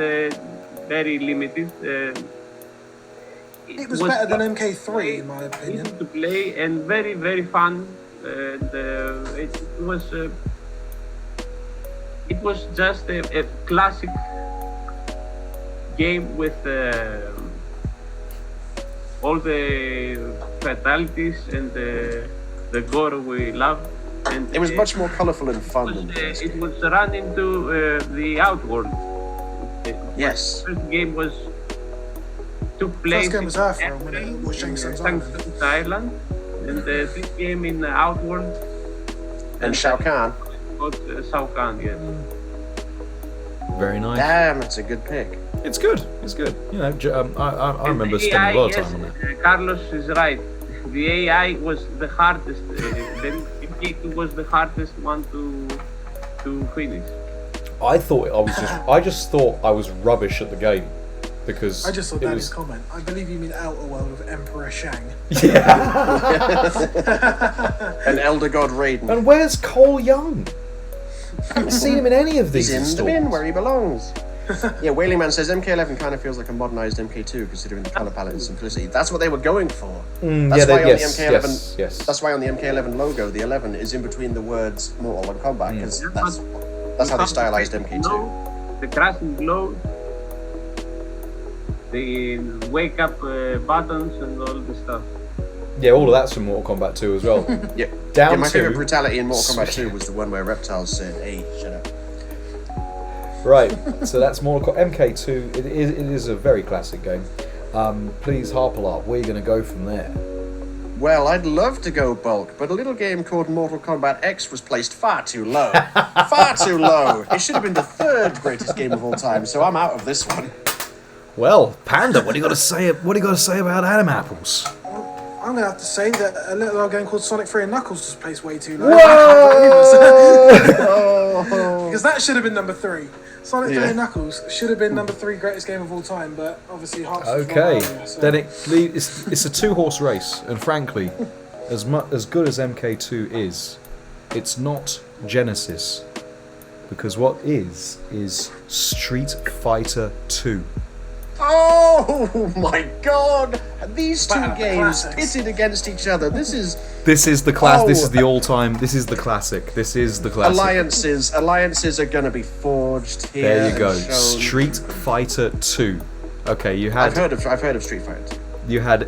very limited. it was better than MK3 in my opinion. Easy to play and very, very fun. It was just a classic game with all the fatalities and the gore we love. And It was much more colourful and fun than the first it game. was run into the Outworld. Yes. The first game took place First game was in Earthrealm, wasn't it? It was Shang Tsung's Island. Tsung's Island, and this game in Outworld And Shao Kahn. got Shao Kahn, yes. Very nice. Damn, it's a good pick. It's good. It's good. You know, I remember And the spending a lot of AI, time on that. yes, Carlos is right. The AI was the hardest. Then MK2 was the hardest one to finish. I just thought I was rubbish at the game because I just saw it Danny's was. comment. I believe you mean Outer World of Emperor Shang. An Elder God Raiden. And where's Cole Young? I haven't seen him in any of these He's in the installments. bin where he belongs. Yeah, Whaling Man says MK11 kind of feels like a modernised MK2 considering the colour palette and simplicity. That's what they were going for. That's why on the MK11. yes. That's why on the MK11 logo, the 11 is in between the words Mortal and Kombat because that's how they stylized MK2. The crashing glow, the wake up buttons, and all the stuff. Yeah, all of that's from Mortal Kombat 2 as well. Yeah. Down Yeah, my to favourite brutality in Mortal Kombat 2 was the one where Reptiles said, "Hey, shut up." right. So that's Mortal Kombat MK2. It is a very classic game. Please, Harpalab, where are you going to go from there? Well, I'd love to go bulk, but a little game called Mortal Kombat X was placed far too low. Far too low. It should have been the third greatest game of all time, so I'm out of this one. Well, Panda, what do you got to say? What do you got to say about Adam Apples? I'm gonna have to say that a little old game called Sonic 3 and Knuckles was placed way too low. Because that should have been number 3. Sonic 3 and Knuckles should have been number 3 greatest game of all time, but obviously Hearts was Okay, far earlier, so. then it's a 2-horse race, and frankly, as good as MK2 is, it's not Genesis, because what is Street Fighter 2. Oh my god! These two games classics. pitted against each other. This is the class. This Oh. is the all-time. This is the classic. This is the classic. alliances are gonna be forged here. There you go. and shown. Street Fighter 2. Okay, I've heard of Street Fighter 2. you had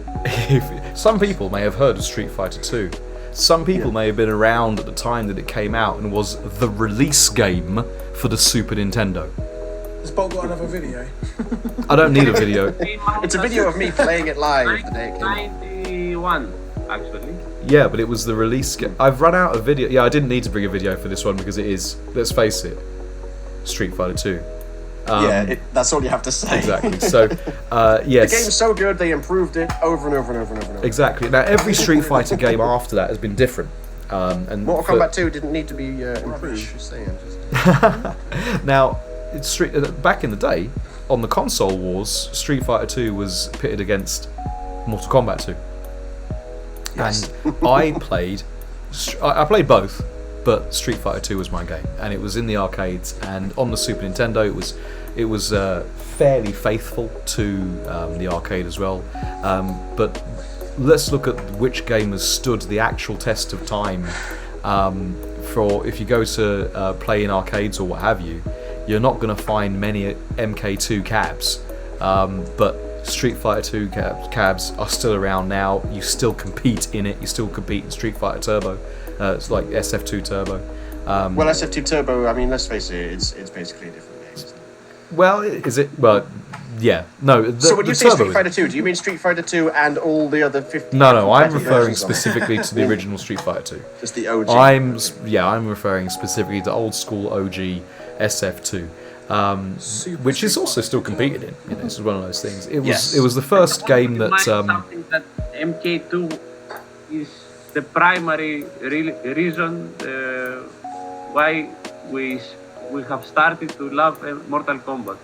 some people may have heard of Street Fighter 2. Some people may have been around at the time that it came out and was the release game for the Super Nintendo. Has Bolt got another video? I don't need a video. It's a video of me playing it live the day it came out. 91, actually. Yeah, but it was the release game. I've run out of video. Yeah, I didn't need to bring a video for this one because it is, let's face it, Street Fighter 2. That's all you have to say. Exactly. So, yes. The game's so good they improved it over and over and over and over and over. Exactly. Now, every Street Fighter game after that has been different. And Mortal Kombat 2 didn't need to be improved. Just saying. Now, back in the day, on the console wars, Street Fighter 2 was pitted against Mortal Kombat 2. Yes. And I played both, but Street Fighter 2 was my game, and it was in the arcades and on the Super Nintendo. It was fairly faithful to the arcade as well. But let's look at which game has stood the actual test of time. For if you go to play in arcades or what have you, you're not going to find many MK2 cabs, but Street Fighter 2 cabs are still around now. You still compete in it. You still compete in Street Fighter Turbo. It's like SF2 Turbo. Well, SF2 Turbo, I mean, let's face it, it's basically a different game, isn't it? Well, is it? Well, yeah. No. So when you say Turbo Street Fighter 2, do you mean Street Fighter 2 and all the other 50? No, I'm competitive referring versions of it? specifically to the original Street Fighter 2. Just the OG. I'm referring specifically to old school OG SF2, which is also still competed in. You know, this is one of those things. It was Yes. it was the first game that Something that MK2 is the primary reason why we have started to love Mortal Kombat.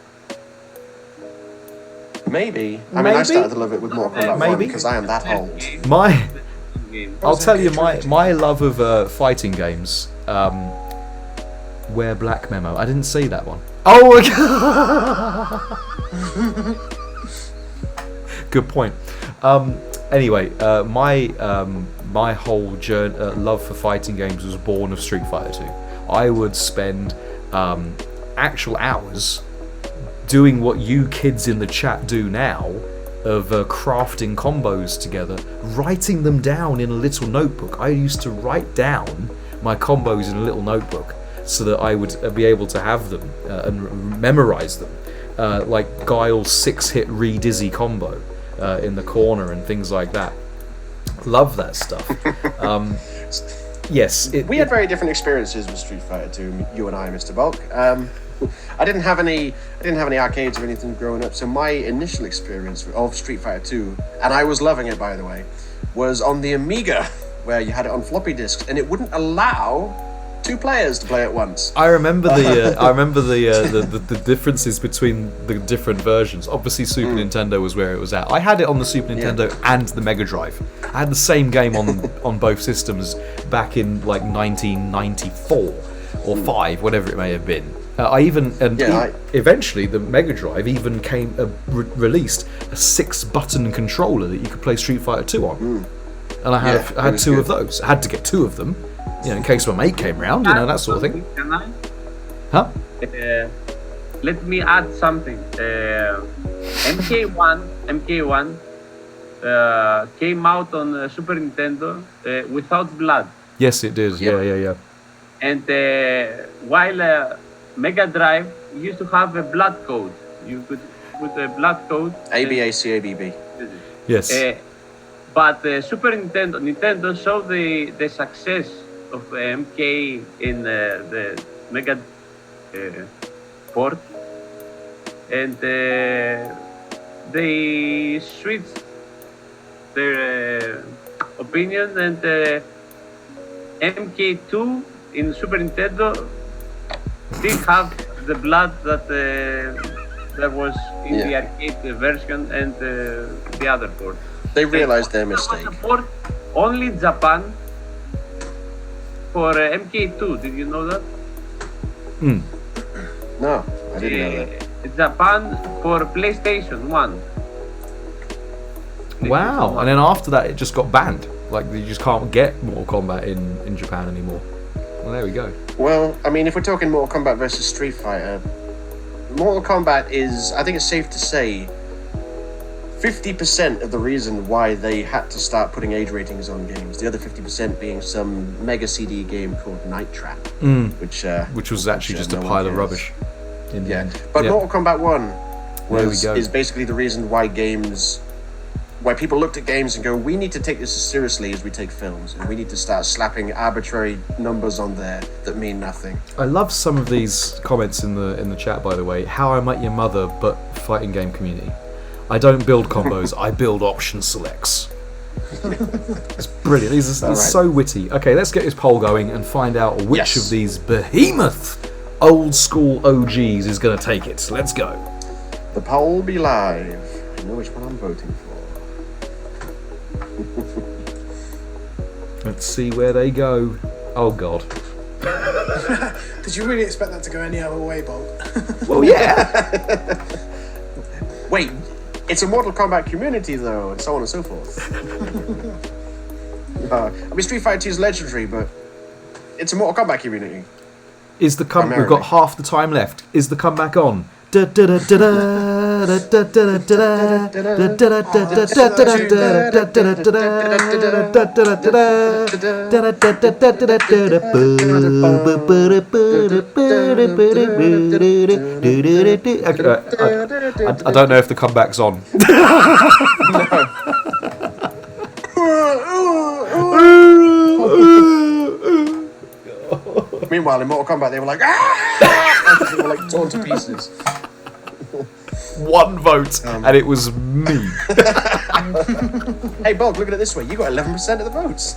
Maybe. I mean, I Maybe? started to love it with Mortal Kombat 1 Maybe. because I am that old. I'll tell you my love of fighting games. Wear Black Memo. I didn't see that one. Oh, okay. Good point. Anyway, my whole love for fighting games was born of Street Fighter 2. I would spend actual hours doing what you kids in the chat do now, of crafting combos together, writing them down in a little notebook. I used to write down my combos in a little notebook so that I would be able to have them and memorize them, like Guile's 6-hit re-dizzy combo in the corner and things like that. Love that stuff. Yes, we had very different experiences with Street Fighter 2. You and I, Mr. Bulk. I didn't have any arcades or anything growing up, so my initial experience of Street Fighter 2, and I was loving it by the way, was on the Amiga, where you had it on floppy disks, and it wouldn't allow 2 players to play at once. I remember the differences between the different versions. Obviously, Super Nintendo was where it was at. I had it on the Super Nintendo and the Mega Drive. I had the same game on both systems back in like 1994 or 5, whatever it may have been. Eventually the Mega Drive even released a 6-button controller that you could play Street Fighter 2 on, and I had 2 of those. I had to get 2 of them, in case my mate came round, that sort of thing. Can I? Huh? Let me add something. MK1 came out on Super Nintendo without blood. Yes, it did. Yeah. And while Mega Drive used to have a blood code. You could put a blood code. ABACABB. Yes. But Super Nintendo saw the success of MK in the Mega port, and they switched their opinion, and MK2 in Super Nintendo did have the blood that was in the arcade version and the other port. They realized their mistake. Port only Japan for MK2. Did you know that? No, I didn't know that. Japan for PlayStation 1. Wow. And then after that, it just got banned. Like, you just can't get Mortal Kombat in Japan anymore. Well, there we go. Well, I mean, if we're talking Mortal Kombat versus Street Fighter, Mortal Kombat is, I think it's safe to say, 50% of the reason why they had to start putting age ratings on games. The other 50% being some mega CD game called Night Trap, which was actually just a pile of rubbish. In the end. But Mortal Kombat 1 is basically the reason why people looked at games and go, we need to take this as seriously as we take films, and we need to start slapping arbitrary numbers on there that mean nothing. I love some of these comments in the chat, by the way. How I Met Your Mother, but fighting game community. I don't build combos, I build option selects. It's brilliant. These are so witty. Okay, let's get this poll going and find out which of these behemoth old school OGs is going to take it. Let's go. The poll will be live. I know which one I'm voting for. Let's see where they go. Oh, God. Did you really expect that to go any other way, Bob? Well, yeah. Wait, it's a Mortal Kombat community, though, and so on and so forth. I mean, Street Fighter 2 is legendary, but it's a Mortal Kombat community. Is the we've got half the time left. Is the comeback on? I don't know if the comeback's on. Meanwhile, in Mortal Kombat, they were like, ah! They were like torn to pieces. One vote, and it was me. Hey, Bob, look at it this way. You got 11% of the votes.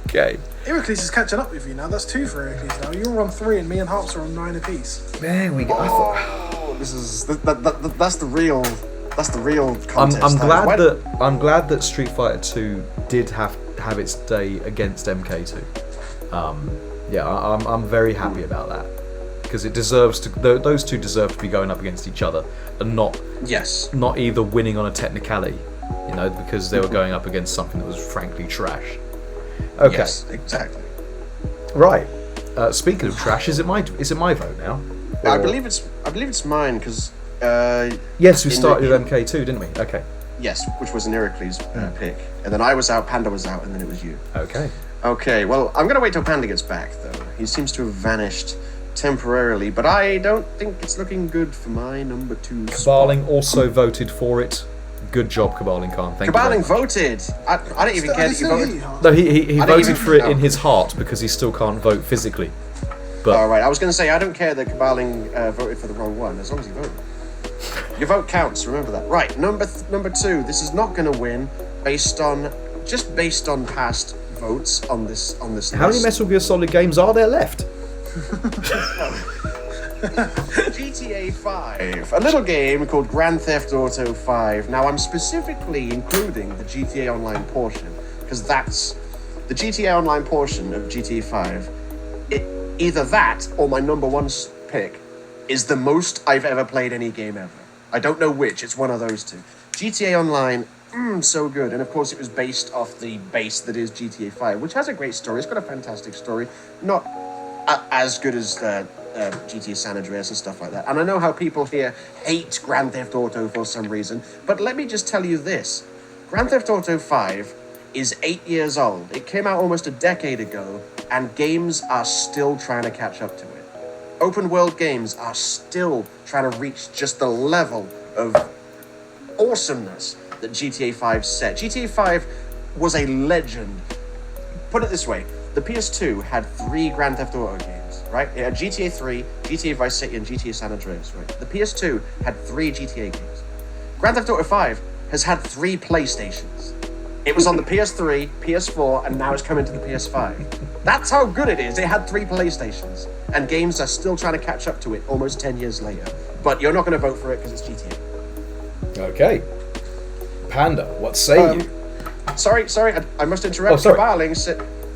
Okay. Heracles is catching up with you now. That's 2 for Heracles now. You're on 3 and me and Harps are on 9 apiece. There we go. I thought... Oh, this is that's the real contest. I'm glad that Street Fighter 2 did have its day against MK2. I'm very happy about that, because it deserves to. Those two deserve to be going up against each other, and not either winning on a technicality, because they were going up against something that was frankly trash. Okay. Yes, exactly. Right. Speaking of trash, is it my vote now? I believe it's mine, because. Yes, we started with MK2, didn't we? Okay. Yes, which was an Heracles pick, and then I was out, Panda was out, and then it was you. Okay. Okay, well, I'm gonna wait till Panda gets back, though. He seems to have vanished temporarily, but I don't think it's looking good for my number 2 Kabaling also voted for it. Good job, Kabaling Khan. Thank you. Kabaling voted. I don't even care that you voted. No, he voted for it in his heart because he still can't vote physically. But all right, I was going to say I don't care that Kabaling voted for the wrong one, as long as he voted. Your vote counts. Remember that. Right, number 2. This is not going to win based on past votes on this list. How many Metal Gear Solid games are there left? GTA 5, a little game called Grand Theft Auto 5. Now, I'm specifically including the GTA Online portion, because that's the GTA Online portion of GTA 5. Either that or my number 1 pick is the most I've ever played any game ever. I don't know which, it's one of those two. GTA Online, so good. And of course, it was based off the base that is GTA 5, which has a great story. It's got a fantastic story. Not as good as GTA San Andreas and stuff like that. And I know how people here hate Grand Theft Auto for some reason, but let me just tell you this. Grand Theft Auto 5 is 8 years old. It came out almost a decade ago, and games are still trying to catch up to it. Open world games are still trying to reach just the level of awesomeness that GTA 5 set. GTA 5 was a legend. Put it this way, the PS2 had 3 Grand Theft Auto games, right? It had GTA 3, GTA Vice City, and GTA San Andreas, right? The PS2 had 3 GTA games. Grand Theft Auto 5 has had 3 PlayStations. It was on the PS3, PS4, and now it's coming to the PS5. That's how good it is. It had 3 PlayStations, and games are still trying to catch up to it almost 10 years later. But you're not going to vote for it because it's GTA. Okay. Panda, what say you? Sorry, I must interrupt. Oh, sorry.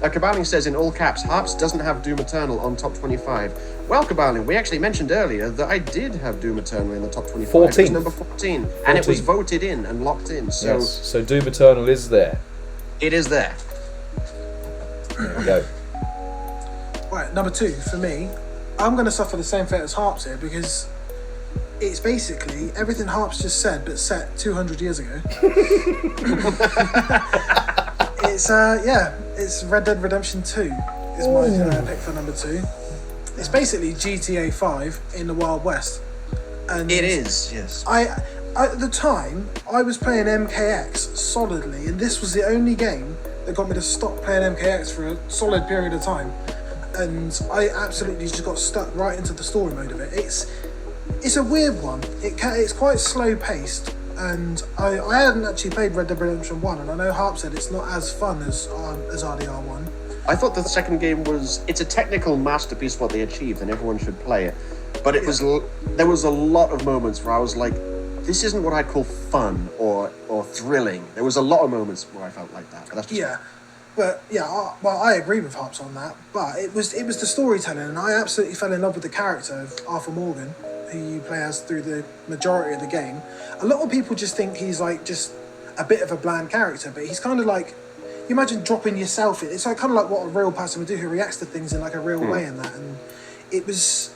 Kabaling says in all caps, Harps doesn't have Doom Eternal on top 25. Well, Kabaling, we actually mentioned earlier that I did have Doom Eternal in the top 25. 14. It was number 14, and it was voted in and locked in. So, yes. So Doom Eternal is there. It is there. There we go. Right, number 2 for me. I'm going to suffer the same fate as Harps here, because it's basically everything Harps just said, but set 200 years ago. It's Red Dead Redemption 2 is my pick for number 2. It's basically GTA 5 in the Wild West. And it is, yes. At the time, I was playing MKX solidly, and this was the only game that got me to stop playing MKX for a solid period of time. And I absolutely just got stuck right into the story mode of it. It's a weird one. It's quite slow paced, and I hadn't actually played Red Dead Redemption 1, and I know Harp said it's not as fun as RDR1. I thought the second game it's a technical masterpiece what they achieved, and everyone should play it. But there was a lot of moments where I was like, this isn't what I'd call fun or thrilling. There was a lot of moments where I felt like that. But that's just I agree with Harps on that. But it was the storytelling, and I absolutely fell in love with the character of Arthur Morgan, who you play as through the majority of the game. A lot of people just think he's like just a bit of a bland character, but he's kind of like, you imagine dropping yourself in. It's like kind of like what a real person would do, who reacts to things in like a real way in that. And it's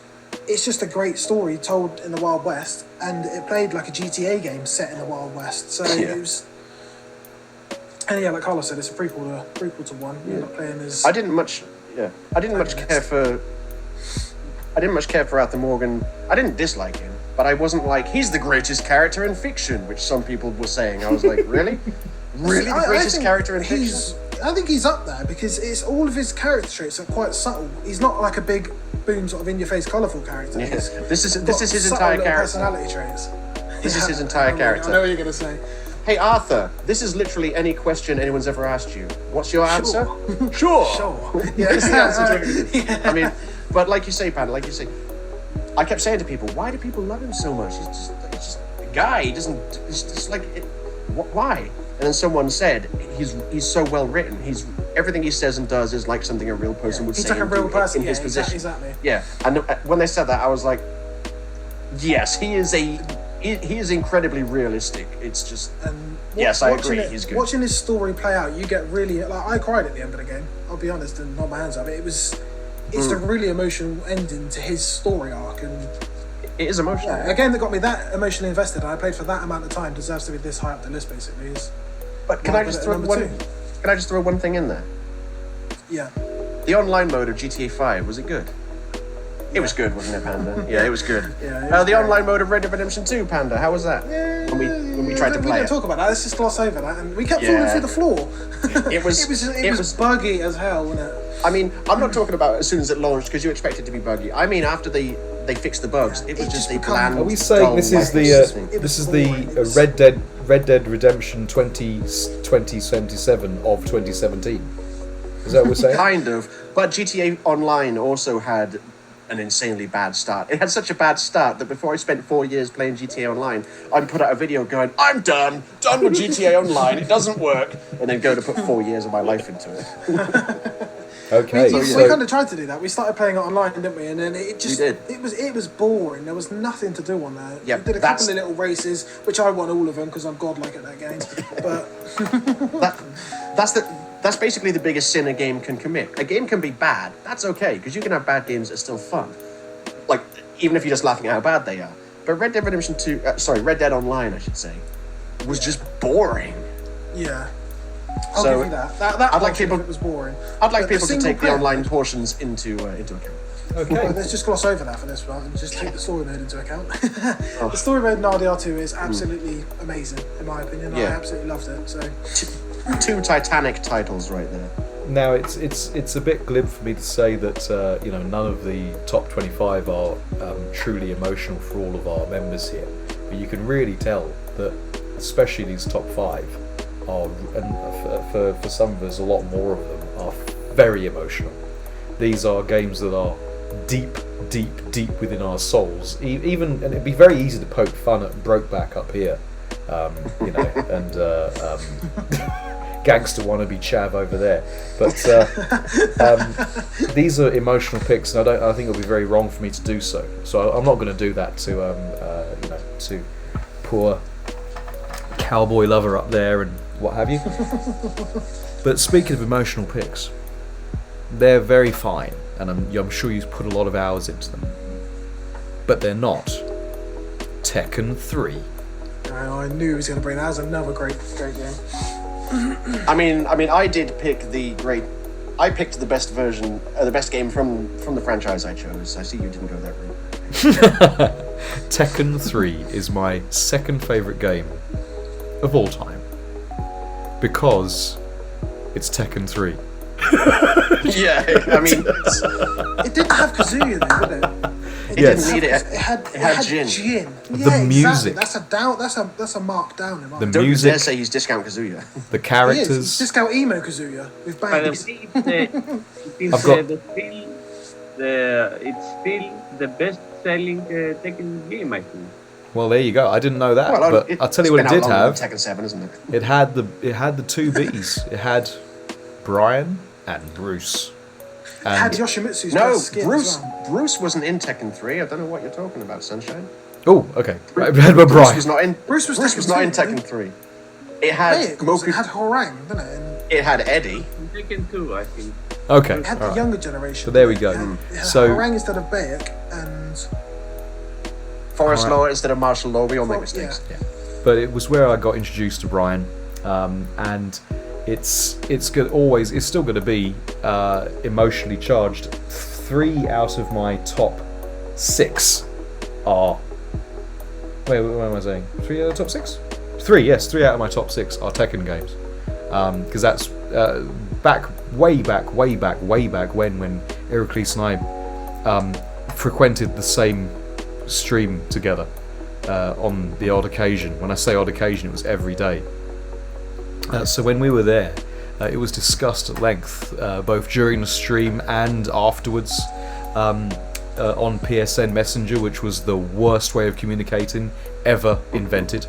just a great story told in the Wild West, and it played like a GTA game set in the Wild West. So it was, and like Carlos said, it's a prequel to 1. You're not playing as. I didn't much care for Arthur Morgan. I didn't dislike him, but I wasn't like, he's the greatest character in fiction, which some people were saying. I was like, really? Really, the greatest character in fiction? I think he's up there, because it's all of his character traits are quite subtle. He's not like a big Boom's sort of in-your-face, colourful character. Yeah. He's This is got his subtle entire little character. personality traits. This is his entire character. I know what you're gonna say. Hey Arthur, this is literally any question anyone's ever asked you. What's your answer? Sure. Sure. That's the answer to everything. Yeah. I mean, but like you say, Panda, like you say, I kept saying to people, why do people love him so much? It's just a guy. He doesn't. It's just like, why? And then someone said, he's so well written. Everything he says and does is like something a real person would He's say. like a and real do person. in his position. Exactly. Yeah, and when they said that, I was like, yes, he is incredibly realistic. It's just, yes, I agree. He's good. Watching his story play out, you get really like I cried at the end of the game. I'll be honest and nod my hands up. It's a really emotional ending to his story arc, and It is emotional. a game that got me that emotionally invested and I played for that amount of time deserves to be this high up the list. Basically, But can I just throw one thing in there? Yeah. The online mode of GTA 5, was it good? It was good, wasn't it, Panda? Yeah, it was good. Yeah, it was the great. online mode of Red Dead Redemption 2, Panda, how was that? When we tried to play We it. don't talk about that. Let's just gloss over that. And we kept falling through the floor. It was it was buggy as hell, wasn't it? I mean, I'm not talking about as soon as it launched because you expect it to be buggy. I mean, after they fixed the bugs, it was It just just a become- bland. Are we saying dull, this is lifeless the thing. this is boring. the Red Dead Redemption 2077 of 2017? Is that what we're saying? Kind of, but GTA Online also had an insanely bad start. It had such a bad start that before I spent 4 years playing GTA Online, I'd put out a video going, I'm done with GTA Online, it doesn't work, and then go to put 4 years of my life into it. Okay. We So kind of tried to do that. We started playing it online, didn't we? And then it just did. it was boring. There was nothing to do on there. Yeah, we did a couple of little races, which I won all of them because I'm godlike at that game. But That's basically the biggest sin a game can commit. A game can be bad. That's okay, because you can have bad games that are still fun. Like, even if you're just laughing at how bad they are. But Red Dead Redemption 2, Red Dead Online, I should say, was just boring. yeah, I'll So, give you that. That I'd like portion of people- it was boring. I'd like But people to single take the player- online portions into account. okay. Well, let's just gloss over that for this one and just take the story mode into account. The story mode in RDR2 is absolutely amazing, in my opinion. I Yeah. absolutely loved it. So Two Titanic titles right there. Now it's a bit glib for me to say that none of the top 25 are truly emotional for all of our members here, but you can really tell that especially these top 5 are, and for some of us a lot more of them are very emotional. These are games that are deep within our souls. Even and it'd be very easy to poke fun at Brokeback up here, and gangster wannabe chav over there. But these are emotional picks, and I think it'll be very wrong for me to do so. So I'm not going to do that to to poor cowboy lover up there and what have you. But speaking of emotional picks, they're very fine, and I'm sure you've put a lot of hours into them. But they're not Tekken 3. I knew he was going to bring that. That was another great game. I mean, I did pick I picked the best version, the best game from the franchise I chose. I see you didn't go that route. Tekken 3 is my second favourite game of all time. Because it's Tekken 3. Yeah, I mean, It didn't have Kazuya though, did it? Yes. didn't need it. It had Jin. Yeah, The music. Exactly. That's a mark down in my The opinion. Don't you music, dare say he's Discount Kazuya. the He is. characters. It's Discount Emo Kazuya with By the bangs. way, it's I've got- still the best-selling Tekken game, I think. Well, there you go. I didn't know that, but I'll tell you what it it's been did out longer have. than Tekken 7, isn't it? It had the two Bs. It had Brian and Bruce. It had And Yoshimitsu's No, best skin Bruce. as well. Bruce wasn't in Tekken 3. I don't know what you're talking about, Sunshine. oh, okay. Right, but Bruce Brian. was not in. Bruce was Tekken not in 2, Tekken 3. It had Yeah, it was. Moku. It had Horang, didn't it? And It had Eddie. In Tekken 2, I think. Okay. it had the alright. younger generation. So there we go. It had So- Horang instead of Bayek and Forest Alright. Law instead of martial law. We all make Oh, mistakes. yeah. But it was where I got introduced to Brian, and it's still going to be emotionally charged. 3 out of my top 6 are. Wait, what am I saying? 3 out of the top 6? 3, yes, 3 out of my top 6 are Tekken games, because that's way back when Heracles and I frequented the same stream together on the odd occasion. When I say odd occasion, it was every day. So when we were there, it was discussed at length, both during the stream and afterwards, on PSN Messenger, which was the worst way of communicating ever invented.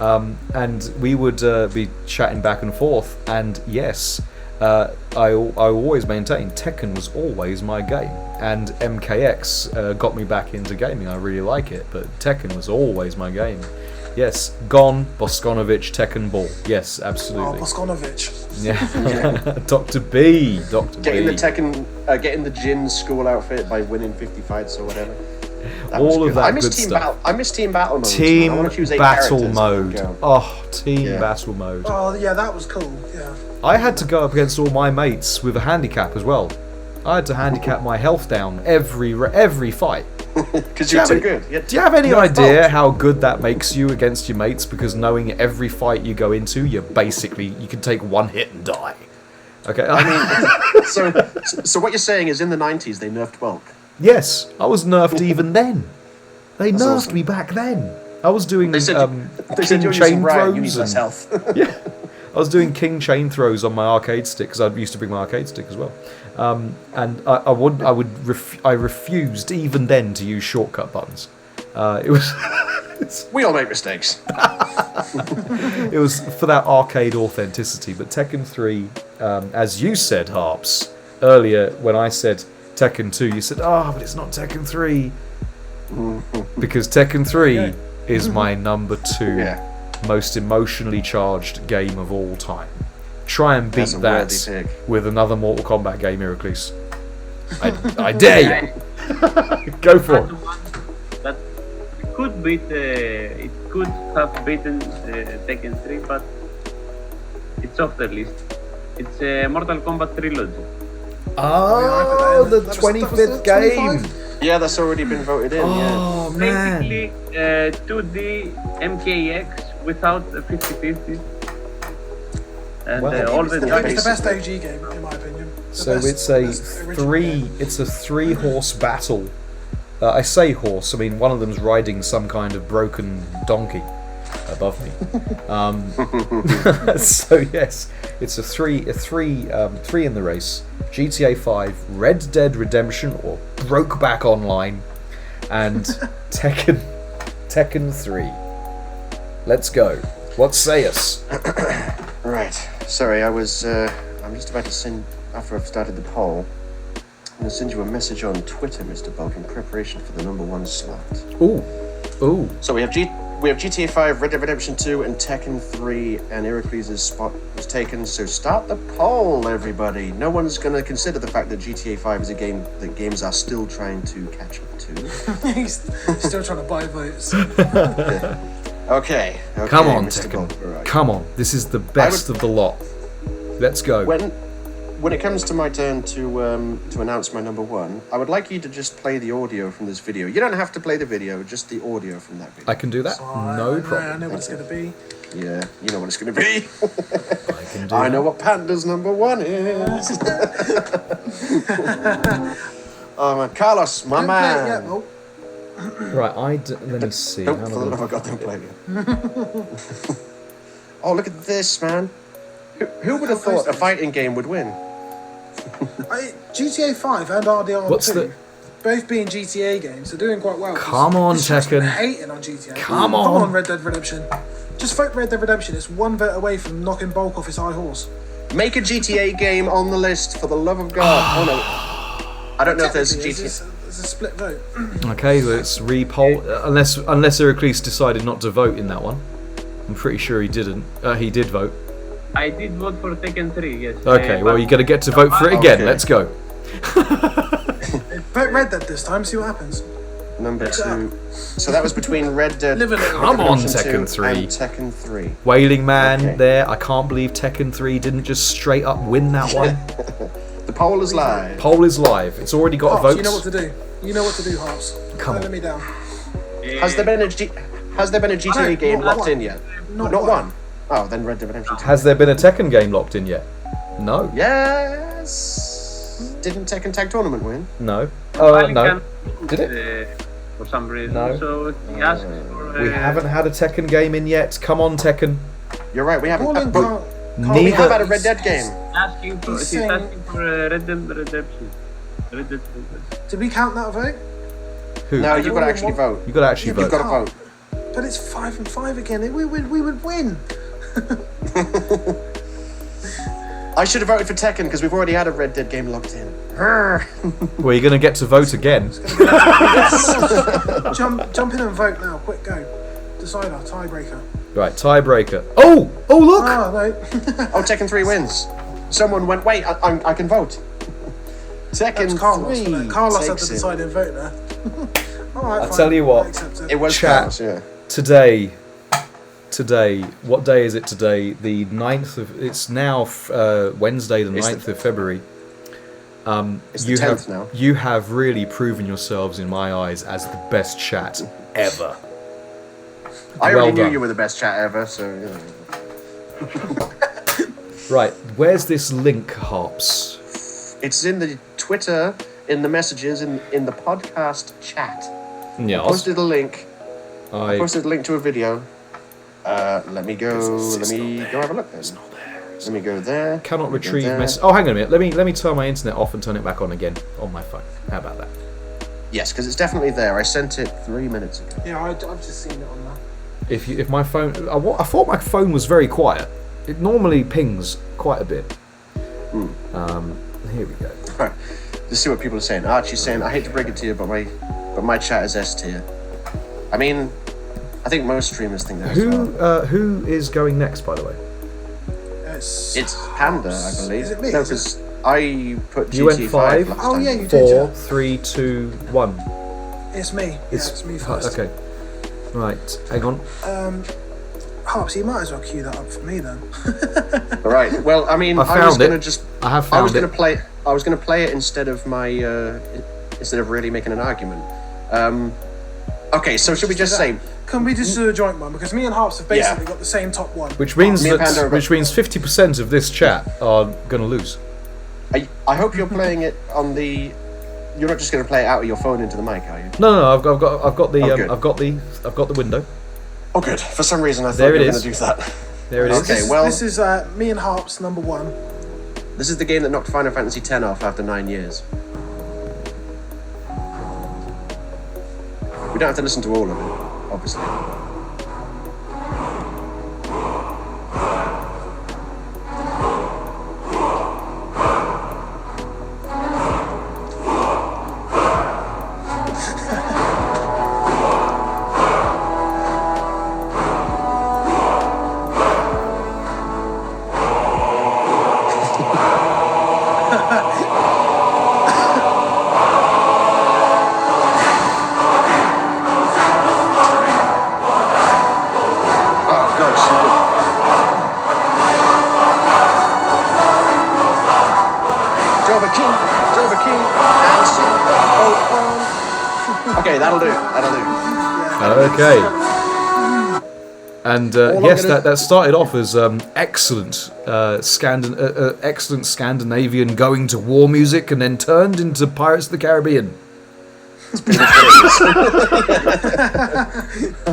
And we would be chatting back and forth, and yes, I always maintained Tekken was always my game, and MKX got me back into gaming. I really like it, but Tekken was always my game. Yes, Gon, Boskonovich, Tekken Ball. Yes, absolutely. Oh, Boskonovich. Yeah, Dr. B. Getting the Tekken, getting the Jin school outfit by winning 50 fights or whatever. All of that I miss good stuff. I miss team battle mode. Team I want to choose 8 battle characters mode. and go. Oh, team battle mode. Oh yeah, that was cool. Yeah. I had to go up against all my mates with a handicap as well. I had to handicap my health down every fight. Because you're too good. Do you have any idea how good that makes you against your mates? Because knowing every fight you go into, you can take one hit and die. Okay. I mean, so what you're saying is in the 90s they nerfed bulk. Yes, I was nerfed even then. They nerfed awesome. me back then. I was doing They said king you're chain using Ryan, you need throws. less health. Yeah, I was doing king chain throws on my arcade stick because I used to bring my arcade stick as well. And I refused even then to use shortcut buttons. It was We all make mistakes. it was for that arcade authenticity. But Tekken 3, as you said, Harps, earlier when I said Tekken 2, you said, but it's not Tekken 3. Because Tekken 3 is my number 2 most emotionally charged game of all time. Try and beat that with another Mortal Kombat game, Heracles. I dare you! Go for it. That could beat, it could have beaten Tekken 3, but it's off the list. It's Mortal Kombat Trilogy. Oh, the 25th game! Yeah, that's already been voted in. Oh, man. Basically, 2D MKX without a 50-50. And all the It's the best OG game, in my opinion. So it's a 3-horse battle. I say horse, I mean one of them's riding some kind of broken donkey above me. So yes, it's a three in the race. GTA 5, Red Dead Redemption or Brokeback Online, and Tekken 3. Let's go. What say us? Right. Sorry, I'm just about to send, after I've started the poll, I'm going to send you a message on Twitter, Mr. Bulk, in preparation for the number 1 slot. Ooh. So we have GTA 5, Red Dead Redemption 2, and Tekken 3, and Heracles' spot was taken. So start the poll, everybody. No one's going to consider the fact that GTA 5 is a game that games are still trying to catch up to. He's still trying to buy votes. Okay. Come on, Mr. Tekken. Bulk, right. Come on. This is the best of the lot. Let's go. When it comes to my turn to announce my number 1, I would like you to just play the audio from this video. You don't have to play the video, just the audio from that video. I can do that. No problem. I know what it's going to be. Yeah, you know what it's going to be. I can do I that. know what Panda's number 1 is. Oh man, Carlos, my man. Yeah, well, Right, let me see. Nope, for the love of God, don't play it. Oh, look at this, man. Who would have thought a fighting game would win? GTA 5 and RDR2, What's the- both being GTA games, are doing quite well. Come on, It's just Tekken. been hating on GTA. Come Come on. on, Red Dead Redemption. Just vote Red Dead Redemption. It's one vote away from knocking Bulk off his high horse. Make a GTA game on the list, for the love of God. Oh no. I don't know if there's a Technically, GTA. It's a split vote. Okay, let's re-poll. Unless Heracles decided not to vote in that one. I'm pretty sure he didn't. He did vote. I did vote for Tekken 3, yes. Okay, well, you're going to get to vote for it again. Okay. Let's go. Vote Red Dead this time, see what happens. Number 2. So that was between Red Dead Live in it. Come on, Redemption 2 Tekken 3. and Tekken 3. Wailing Man Okay. there. I can't believe Tekken 3 didn't just straight up win that one. The poll is live. Poll is live. It's already got a Harps, vote. you know what to do. You know what to do, Harps. Come Don't on. let me down. Has there been a GTA No, game not locked one. in yet? Not Not one. one. Oh, then Red Dead Redemption 2. Has there been a Tekken game locked in yet? No. Yes. Didn't Tekken Tag Tournament win? No. No. Did it? For some reason. No. So he asked for. We haven't had a Tekken game in yet. Come on, Tekken. You're right. We haven't. Colin But can't- Neither- we have had a Red Dead game. He's saying- asking for Red Dead Redemption. Red Dead Redemption. Did we count that vote? Who? No, you've got to actually What? vote. You got to actually Yeah, vote. You've got to vote. But it's 5 and 5 again. We would win. I should have voted for Tekken because we've already had a Red Dead game locked in. Well, you're going to get to vote again. Jump in and vote now. Quick, go. Decider, tiebreaker. Right, tiebreaker. Oh, look. Oh, no. Oh, Tekken 3 wins. Someone went, wait, I can vote. Tekken That's Carlos, 3 wasn't it? Carlos had takes the it. deciding vote there. Alright, I'll fine. tell you what. I accept It was Chat. Carlos, yeah. Today, what day is it today? The 9th of, it's now Wednesday the It's 9th of February. It's the 10th now. You have really proven yourselves in my eyes as the best chat ever. I Well already knew done. you were the best chat ever, so you know. Right, where's this link, Harps? It's in the Twitter, in the messages, in the podcast chat. Yeah, Posted a link. I Posted a link to a video. Let me go. Let me go have a look then. Let me go there. cannot Let me go retrieve there. message. Oh, hang on a minute. Let me turn my internet off and turn it back on again on my phone. How about that? Yes, because it's definitely there. I sent it 3 minutes ago. Yeah, I've just seen it on there. If my phone, I thought my phone was very quiet. It normally pings quite a bit. Here we go. Right. Let's see what people are saying. Archie's saying, I hate to break it to you, but my chat is S tier. I mean, I think most streamers think that as well. Who is going next, by the way? It's Panda, I believe. Is it me? No, Is it- because I put You went GT5 five? last Oh, time. yeah, you did. 4, Yeah. 3, 2, 1. It's me. It's me first. Okay. Right. Hang on. Harps, you might as well cue that up for me then. Right. Well, I mean, I I was found gonna it. just. I have I found was gonna it. play. I was gonna play it instead of my. Instead of really making an argument. Okay, so should we just say? Can we just do a joint one? Because me and Harps have basically got the same top one. Which means Me and Panda are- 50% of this chat are going to lose. I hope you're playing it on the. You're not just gonna play it out of your phone into the mic, are you? No. I've got the Oh, good. I've got the window. Oh, good. For some reason, I thought There you it were is. gonna do that. There it is. Okay, well- This is me and Harps number 1. This is the game that knocked Final Fantasy X off after 9 years. We don't have to listen to all of it, obviously. Oh gosh. Jova King, and okay, that'll do. Okay. And I'm yes, gonna- that started off as excellent excellent Scandinavian going to war music, and then turned into Pirates of the Caribbean.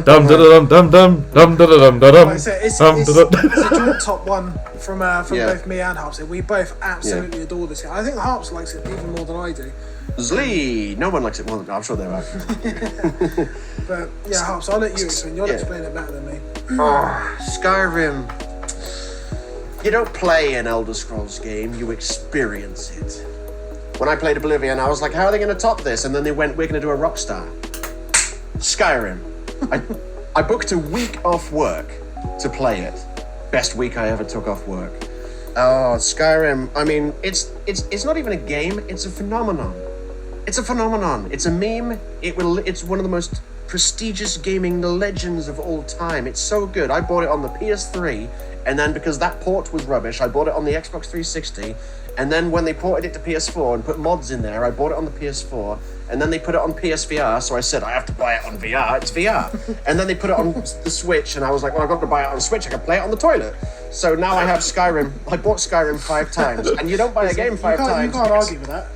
Dum dum dum dum dum dum dum dum Like I said, it's dum a dum. joint top one from Yeah. both me and Harps. We both absolutely adore this game. I think Harps likes it even more than I do. Zlee! No one likes it more than I'm sure there are. But yeah, Harps, I'll let you explain. You'll Yeah. explain it better than me. Skyrim. You don't play an Elder Scrolls game, you experience it. When I played Oblivion, I was like, how are they going to top this? And then they went, we're going to do a Rockstar. Skyrim. I booked a week off work to play it. Best week I ever took off work. Oh, Skyrim. I mean, it's not even a game, it's a phenomenon. It's a phenomenon. It's a meme. It's one of the most prestigious gaming legends of all time. It's so good. I bought it on the PS3, and then because that port was rubbish, I bought it on the Xbox 360. And then when they ported it to PS4 and put mods in there, I bought it on the PS4. And then they put it on PSVR, so I said, I have to buy it on VR. It's VR. And then they put it on the Switch, and I was like, well, I've got to buy it on Switch. I can play it on the toilet. So now I have Skyrim. I bought Skyrim 5 times. And you don't buy a game 5 times. You can't argue with that.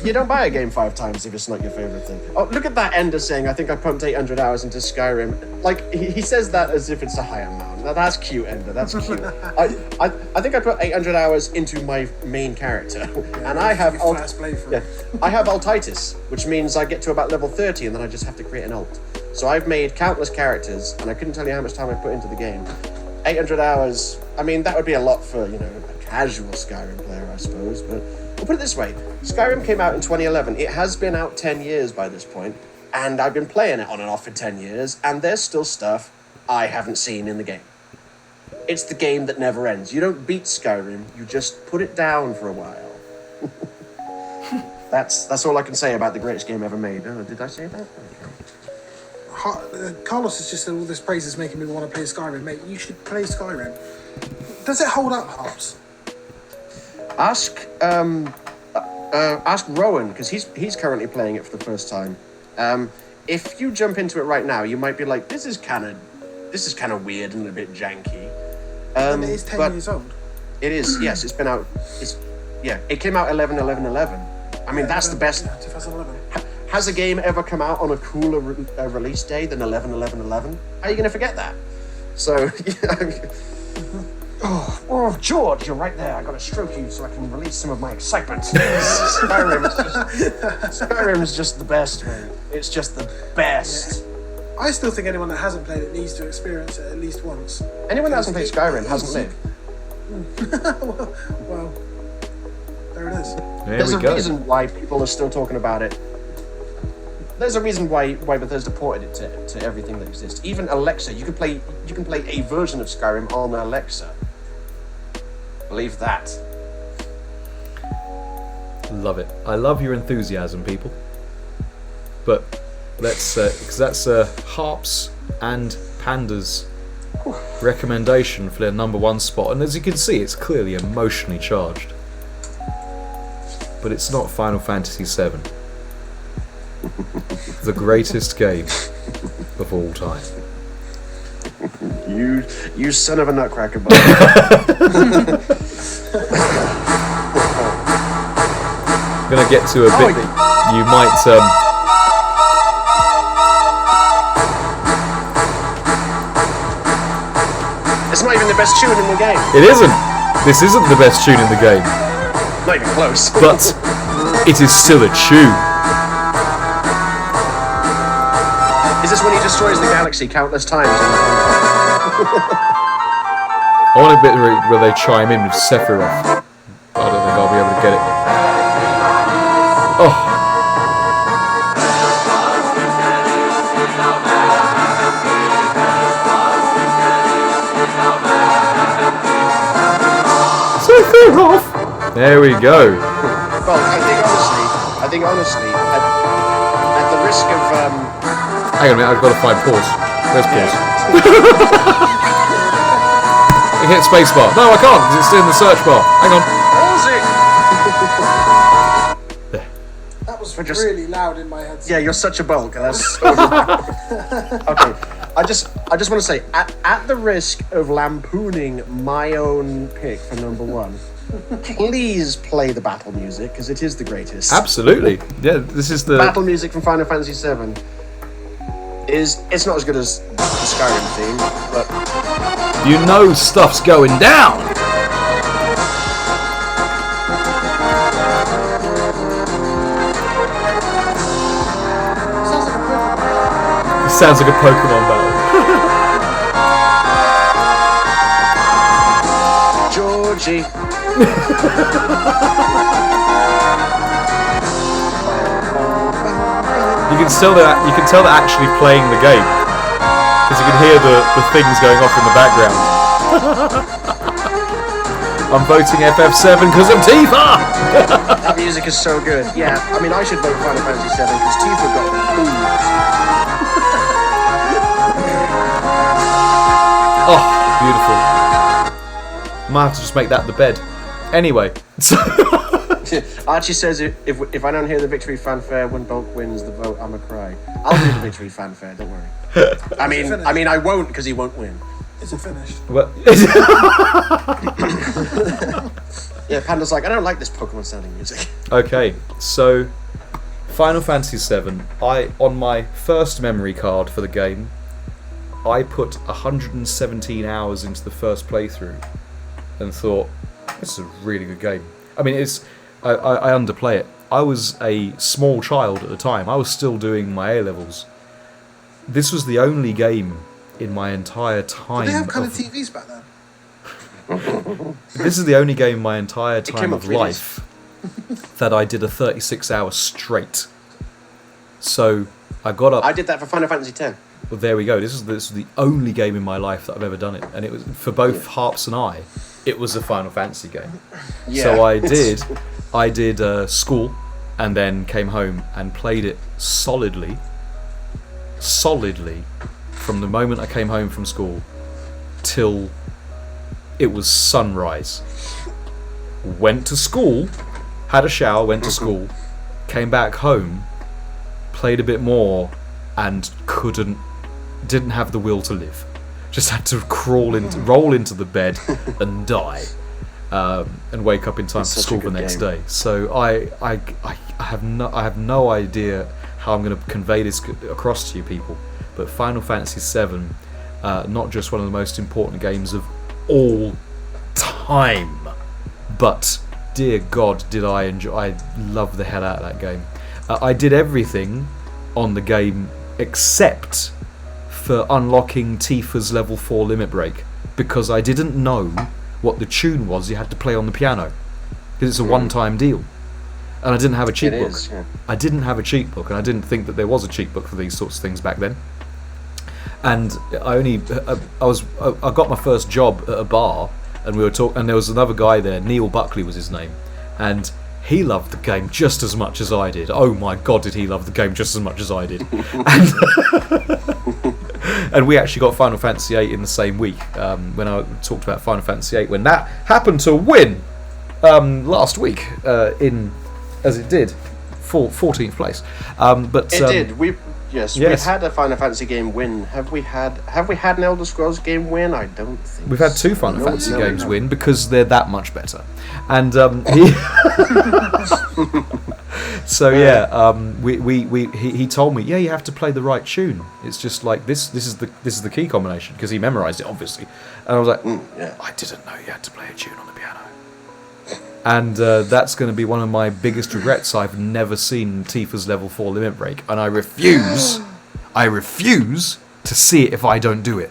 You don't buy a game 5 times if it's not your favorite thing. Oh, look at that Ender saying, I think I pumped 800 hours into Skyrim. Like, he says that as if it's a high amount. Now, that's cute, Ender. That's cute. I think I put 800 hours into my main character. And I have I have altitis, which means I get to about level 30 and then I just have to create an alt. So I've made countless characters, and I couldn't tell you how much time I put into the game. 800 hours, I mean, that would be a lot for, you know, a casual Skyrim player, I suppose, but we'll put it this way. Skyrim came out in 2011. It has been out 10 years by this point, and I've been playing it on and off for 10 years, and there's still stuff I haven't seen in the game. It's the game that never ends. You don't beat Skyrim, you just put it down for a while. That's all I can say about the greatest game ever made. Oh, did I say that? Carlos has just said all this praise is making me want to play Skyrim. Mate, you should play Skyrim. Does it hold up, Harps? Ask Rowan, because he's currently playing it for the first time. If you jump into it right now, you might be like, this is kind of weird and a bit janky. And it is 10 years old. It is, yes. It's been out. It came out 11/11/11. I mean, that's the best. 2011. Has a game ever come out on a cooler release day than 11/11/11? How are you going to forget that? So, oh, George, you're right there. I got to stroke you so I can release some of my excitement. Skyrim's just the best, man. It's just the best. Yeah. I still think anyone that hasn't played it needs to experience it at least once. Anyone that hasn't played Skyrim hasn't lived. well, there it is. There's a reason why people are still talking about it. There's a reason why Bethesda ported it to everything that exists. Even Alexa, you can play a version of Skyrim on Alexa. Believe that. Love it. I love your enthusiasm, people. But let's, because that's Harps and Panda's recommendation for their number 1 spot, and as you can see, it's clearly emotionally charged. But it's not Final Fantasy VII. The greatest game of all time. You son of a nutcracker, bud. I'm gonna get to a bit that you might It's not even the best tune in the game. It isn't. This isn't the best tune in the game. Not even close. But it is still a tune. Is this when he destroys the galaxy countless times? I want a bit where they chime in with Sephiroth. I don't think I'll be able to get it. Oh. Sephiroth! There we go. Well, I think honestly, at the risk of hang on a minute, I've got to find pause. There's pause. I hit spacebar. No, I can't, because it's still in the search bar. Hang on. There. That was really loud in my head. Yeah, you're such a bulk. That's okay. I just want to say, at the risk of lampooning my own pick for number 1, please play the battle music, because it is the greatest. Absolutely. Yeah, this is the battle music from Final Fantasy VII. It's not as good as the Skyrim theme, but you know stuff's going down. It sounds like a Pokemon battle. Georgie. You can tell they're actually playing the game, because you can hear the things going off in the background. I'm voting FF7 because of Tifa! That music is so good. Yeah, I mean, I should vote Final Fantasy VII because Tifa got the BOOMS. Oh, beautiful. I might have to just make that the bed. Anyway. Archie says if I don't hear the victory fanfare when Bulk wins the vote, I'ma cry. I'll do the victory fanfare, don't worry. I mean I won't because he won't win. Is it finished? What? Yeah, Panda's like, I don't like this Pokemon sounding music. Okay, so Final Fantasy VII. On my first memory card for the game, I put 117 hours into the first playthrough, and thought, this is a really good game. I mean, I underplay it. I was a small child at the time. I was still doing my A-levels. This was the only game in my entire time. Did they have colour TVs back then? This is the only game in my entire time came of up with life that I did a 36-hour straight. So I got up. I did that for Final Fantasy X. Well, there we go. This is the only game in my life that I've ever done it, and it was for both Harps and I. It was a Final Fantasy game. Yeah. So I did school, and then came home and played it solidly, from the moment I came home from school till it was sunrise. Went to school, had a shower, went to school, came back home, played a bit more, and didn't have the will to live. Just had to roll into the bed and die, and wake up in time for school the next day. So I have no idea how I'm going to convey this across to you people. But Final Fantasy VII, not just one of the most important games of all time, but dear God, did I enjoy! I love the hell out of that game. I did everything on the game except for unlocking Tifa's level 4 limit break, because I didn't know what the tune was you had to play on the piano, because it's a one-time deal, and I didn't have a cheat book. I didn't have a cheat book, and I didn't think that there was a cheat book for these sorts of things back then. And I got my first job at a bar, and we were talking, and there was another guy there, Neil Buckley was his name, and he loved the game just as much as I did. Oh my God, did he love the game just as much as I did. And we actually got Final Fantasy VIII in the same week, when I talked about Final Fantasy VIII, when that happened to win last week, as it did, 14th place. But it did. We've had a Final Fantasy game win. Have we had an Elder Scrolls game win? I don't think we've had two Final Fantasy games win, because they're that much better. And so he told me, you have to play the right tune. It's just like this is the key combination, because he memorized it obviously. And I was like, I didn't know you had to play a tune on the piano. And that's going to be one of my biggest regrets. I've never seen Tifa's level 4 limit break, and I refuse to see it if I don't do it.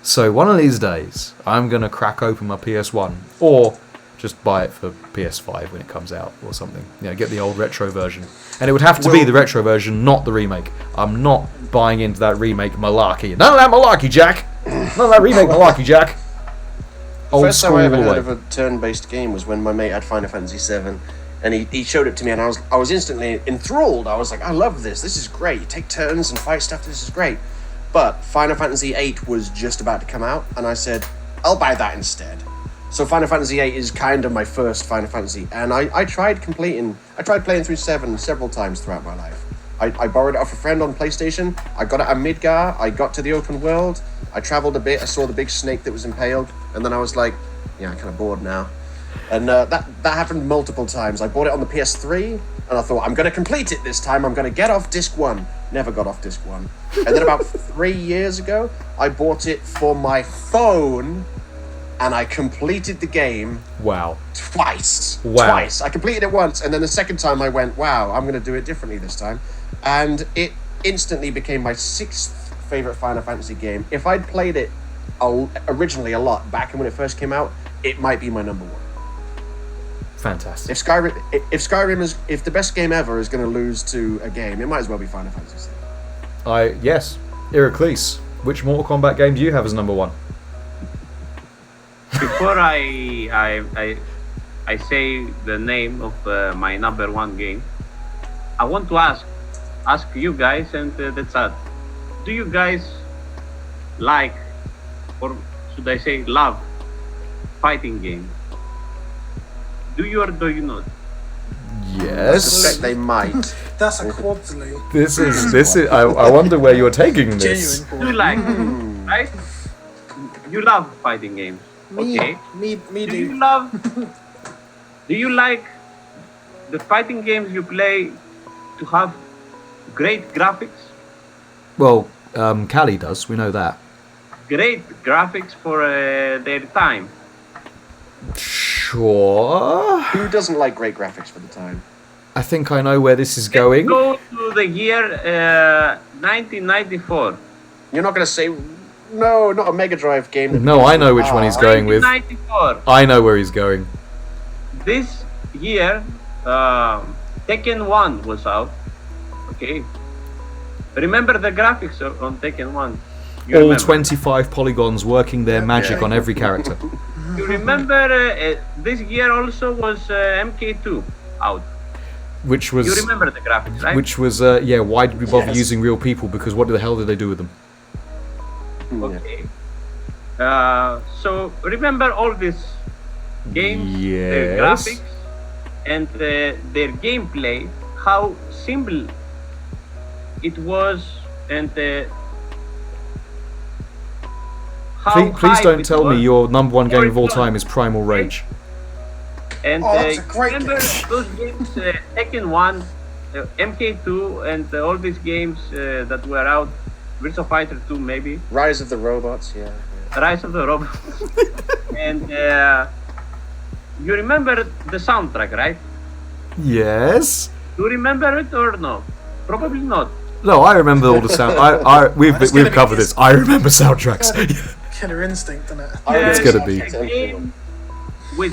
So one of these days, I'm going to crack open my PS1, or just buy it for PS5 when it comes out or something. Get the old retro version. And it would have to be the retro version, not the remake. I'm not buying into that remake malarkey. None of that malarkey, Jack! None of that remake malarkey, Jack! First time I ever heard of a turn-based game was when my mate had Final Fantasy VII, and he showed it to me, and I was instantly enthralled. I was like, I love this. This is great. You take turns and fight stuff. This is great. But Final Fantasy VIII was just about to come out, and I said, I'll buy that instead. So Final Fantasy VIII is kind of my first Final Fantasy, and I tried playing through 7 several times throughout my life. I borrowed it off a friend on PlayStation. I got it at Midgar. I got to the open world. I travelled a bit. I saw the big snake that was impaled, and then I was like, I'm kind of bored now. And that happened multiple times. I bought it on the PS3, and I thought, I'm going to complete it this time. I'm going to get off disc 1. Never got off disc 1. And then about 3 years ago, I bought it for my phone, and I completed the game. Wow. Twice. Wow. Twice. I completed it once, and then the second time I went, wow, I'm going to do it differently this time. And it instantly became my 6th favorite Final Fantasy game. If I'd played it originally a lot back when it first came out, it might be my number 1. Fantastic. If Skyrim if the best game ever is going to lose to a game, it might as well be Final Fantasy VII. Yes, Heracles. Which Mortal Kombat game do you have as number 1? Before I say the name of my number 1 game, I want to ask you guys, and that's it. Do you guys like, or should I say love, fighting games? Do you or do you not? I suspect they might. That's a quadly. This is. I wonder where you're taking this. Genuine. Do you like, right? You love fighting games. Me, Okay. me Do do. you love Do you like the fighting games you play to have great graphics? Well, Callie does. We know that. Great graphics for their time. Sure. Who doesn't like great graphics for the time? I think I know where this is going. Let's go to the year 1994. You're not going to say, no, not a Mega Drive game. that No, begins I know with which one R. he's going with. 1994. I know where he's going. This year, Tekken 1 was out. Okay. Remember the graphics on Tekken 1? You All remember? 25 polygons working their magic on every character. You remember this year also was MK2 out. Which was... You remember the graphics, right? Which was, yeah, why did we bother Yes. using real people? Because what the hell did they do with them? Okay. So remember all these games, their Yes. graphics, and their gameplay, how simple it was, and how Please hype don't it tell me was. your number one game of all Or it time is Primal Rage. And Oh, that's a great remember game. those games, Tekken 1, MK2, and all these games that were out, Virtua Fighter 2 maybe, Rise of the Robots, yeah. Rise of the Robots. And you remember the soundtrack, right? Yes? Do you remember it or no? Probably not. No, I remember all the sound. We've gonna be covered this- this. I remember soundtracks. Killer Instinct, isn't it? It's gonna be. A game which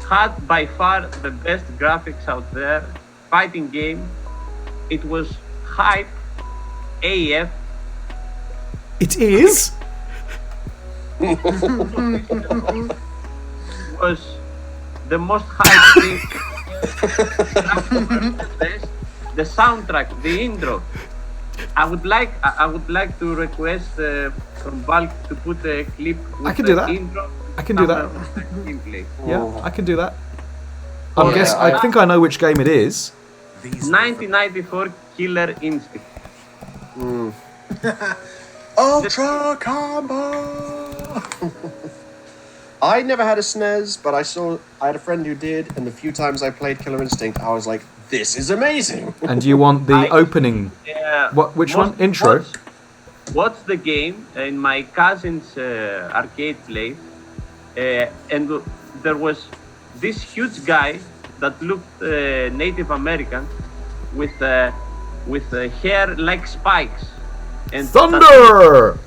had by far the best graphics out there, fighting game. It was hype AF. It is? Was the most hype thing. The soundtrack, the intro. I would like to request from Bulk to put a clip with I can do the that. intro. I can do that. Gameplay. Yeah, I can do that. Yeah, I think I know which game it is. 1994 Killer Instinct. Ultra Combo! I never had a SNES, but I had a friend who did, and the few times I played Killer Instinct, I was like, this is amazing. And you want the opening? Yeah. Which one? Intro? What's the game in my cousin's arcade place? And there was this huge guy that looked Native American with hair like spikes and Thunder!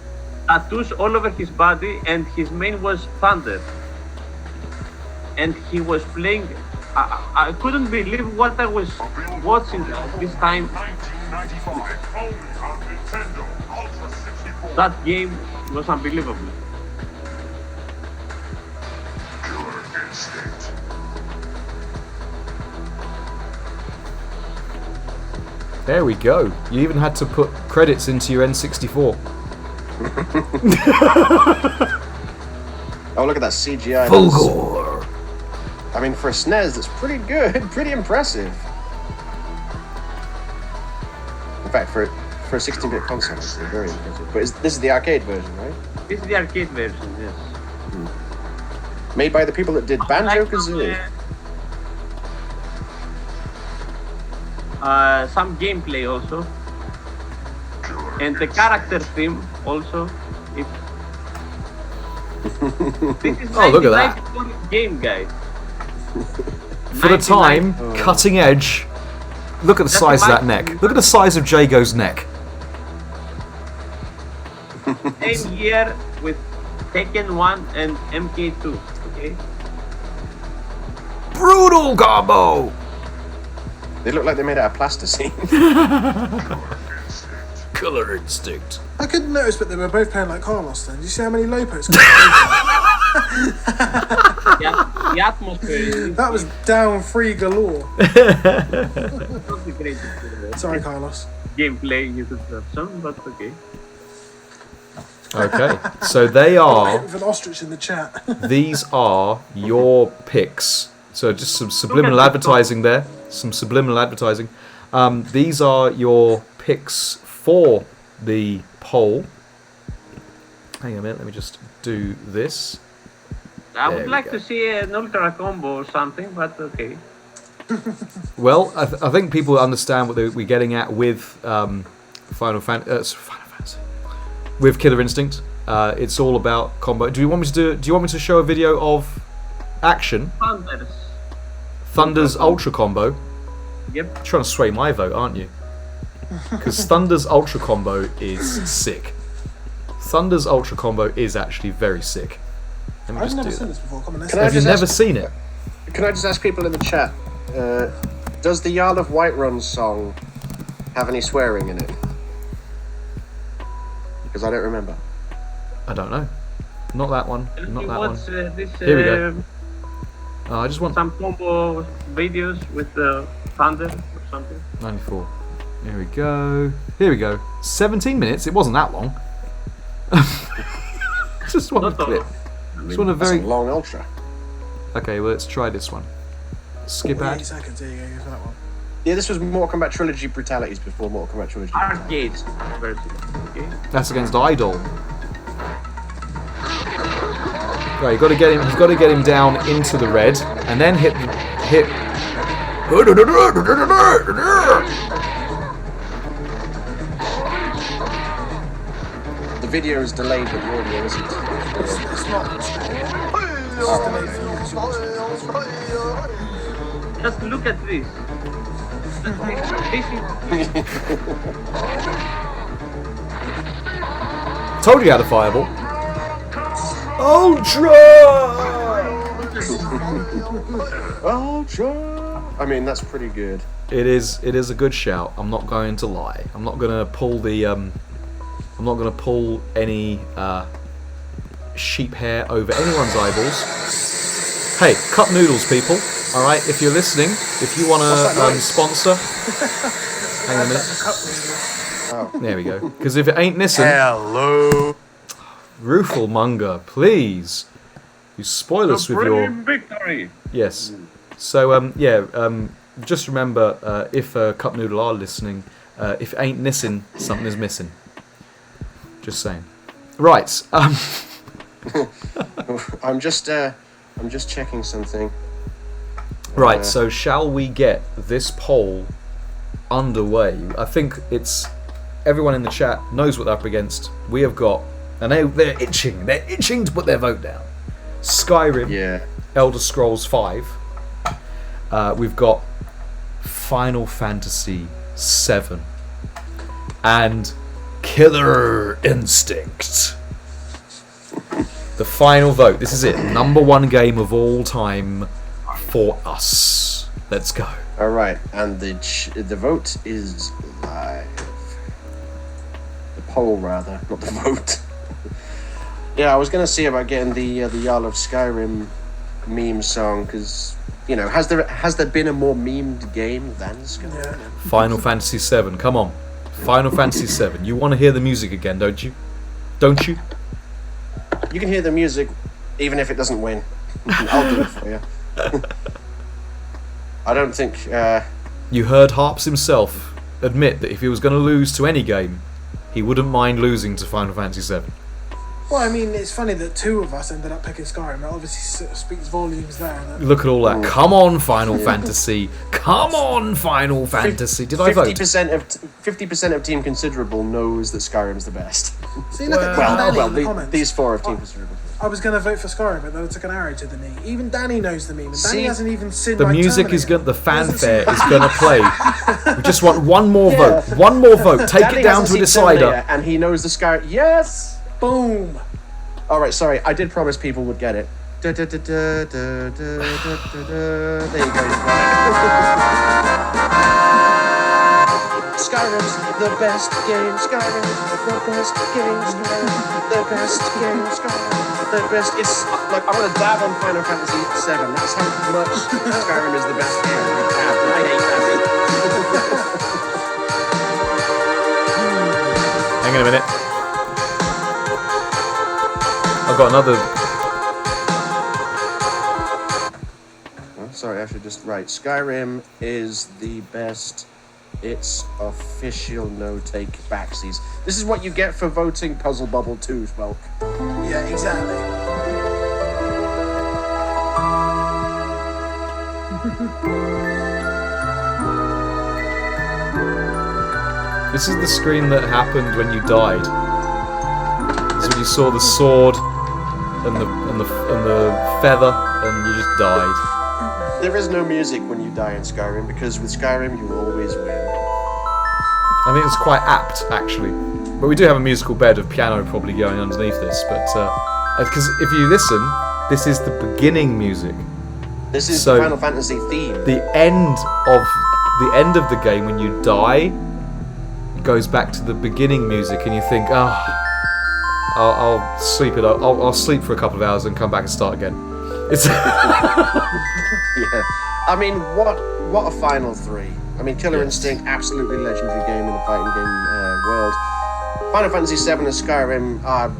tattoos all over his body, and his name was Thunder. And he was playing. I couldn't believe what I was watching this time. That game was unbelievable. There we go. You even had to put credits into your N64. Oh, look at that CGI. Fulgor! I mean, for a SNES, that's pretty good, pretty impressive. In fact, for a 16-bit console, it's very impressive. But this is the arcade version, right? This is the arcade version, yes. Made by the people that did Banjo-Kazooie. Some gameplay also, and the character theme also. This is Oh, look at that. 1994 game, guys. For the time, cutting edge. Look at the size of that neck. Look at the size of Jago's neck. Same year with Tekken 1 and MK2. Okay. Brutal combo! They look like they made out of plasticine. Killer Instinct. I couldn't notice, but they were both playing like Carlos then. Did you see how many lopos? Yeah, the atmosphere. That was down 3 galore. Not the greatest Sorry, Carlos. gameplay you could have some, but okay. Okay, so they are. With an ostrich in the chat. These are your picks. So just some subliminal advertising there. Some subliminal advertising. These are your picks for the poll. Hang on a minute, let me just do this. I There would we like go. to see an ultra combo or something, but okay. Well, I think people understand what we're getting at with Final Fantasy. With Killer Instinct. It's all about combo. Do you want me to show a video of action? Thunder's Ultra Combo. Yep. You're trying to sway my vote, aren't you? Because Thunder's Ultra Combo is sick. Thunder's Ultra Combo is actually very sick. Let me I've just never do seen that. this before. Come on, let's Can I Have you just never ask- seen it? Can I just ask people in the chat, does the Jarl of Whiterun song have any swearing in it? Because I don't remember. I don't know. Not that one. Not that one. What's this? Here we go. I just want Some combo videos with the Thunder or something. 94. Here we go. Here we go. 17 minutes. It wasn't that long. Just one Not clip. long. Just want a That's very. a long ultra. Okay, well, let's try this one. Skip 8 ad. seconds. There you go for that one. Yeah, this was Mortal Kombat Trilogy Brutalities before Mortal Kombat Trilogy. Arcade version. Okay. That's against Idol. Right, you got to get him. He's got to get him down into the red, and then hit. The video is delayed, but the audio isn't. It's not. It's delayed for you because you're watching it. Just look at this. Told you how to fireball. Ultra. Ultra. I mean, that's pretty good. It is a good shout. I'm not going to lie. I'm not going to pull the I'm not going to pull any sheep hair over anyone's eyeballs. Hey, cup noodles, people. All right, if you're listening, if you want to sponsor, hang on a minute. There we go. Because if it ain't Nissan, Hello. Rooflemonger, please. You spoil us with your victory. yes. So just remember, if Cup Noodle are listening, if it ain't Nissan, something is missing. Just saying. Right. I'm just checking something. Right. So shall we get this poll underway? I think it's everyone in the chat knows what they're up against. We have got, and they're itching. They're itching to put their vote down. Skyrim. Yeah. Elder Scrolls 5. We've got Final Fantasy 7 and Killer Instinct. The final vote. This is it. Number one game of all time for us. Let's go. All right, and the vote is live. The poll, rather, not the vote. Yeah, I was gonna see about getting the Jarl of Skyrim meme song because has there been a more memed game than Skyrim? Yeah. Final Fantasy 7. Come on. Final Fantasy 7. You want to hear the music again, don't you? Don't you? You can hear the music, even if it doesn't win. I'll do it for you. I don't think. You heard Harps himself admit that if he was going to lose to any game, he wouldn't mind losing to Final Fantasy 7. Well, I mean, it's funny that two of us ended up picking Skyrim. It obviously speaks volumes there. That Look at all that. Come on, Final Fantasy. Come on, Final Fantasy. Did I vote? 50% of Team Considerable knows that Skyrim's the best. See, look at Danny in the comments. These four of Team Considerable. I was going to vote for Skyrim, but then I took an arrow to the knee. Even Danny knows the meme, and Danny See? hasn't even seen The like music is Terminator. going. The fanfare is going to play. We just want one more vote. One more vote. Take Danny it down hasn't to a seen decider. Terminator, and he knows the Skyrim. Yes. Boom. All right, sorry, I did promise people would get it. There you go. You got it. Skyrim's the best game. Skyrim's the best game. Skyrim, the best game. Skyrim, the best. It's like I'm gonna dab on Final Fantasy 7. That's how much Skyrim is the best game we've had, and I hate that. Hang on a minute. I've got another. Oh, sorry, I should just write. Skyrim is the best. It's official. No take backsies. This is what you get for voting Puzzle Bubble 2, Spelk. Yeah, exactly. This is the screen that happened when you died. This is when you saw the sword and the feather, and you just died. There is no music when you die in Skyrim, because with Skyrim you always win. I think it's quite apt, actually. But we do have a musical bed of piano probably going underneath this, but because if you listen, this is the beginning music. This is So, the Final Fantasy theme. The end of the game when you die goes back to the beginning music, and you think, I'll sleep it. I'll sleep for a couple of hours and come back and start again. It's Yeah. I mean, what a final three. I mean, Killer Instinct, absolutely legendary game in the fighting game world. Final Fantasy VII and Skyrim are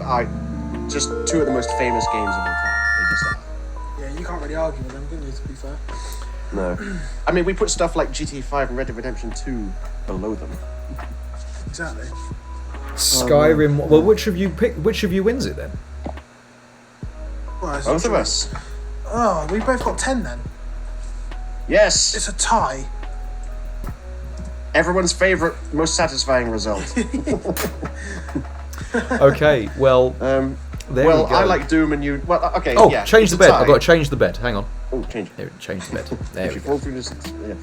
just two of the most famous games of all time. They just are. Yeah, you can't really argue with them, can you, to be fair? No. I mean, we put stuff like GTA 5 and Red Dead Redemption 2 below them. Exactly. Skyrim. Well, which of you wins it then? Well, it's Both of not- us. Oh, we both got 10 then. Yes. It's a tie. Everyone's favourite, most satisfying result. Okay, well, there we go. I like Doom and you... Well, okay, Oh, yeah. change it's the a bed. tie. I've got to change the bed. Hang on. Oh, change. There, change the bed. There If we you go. fall through this... Yeah.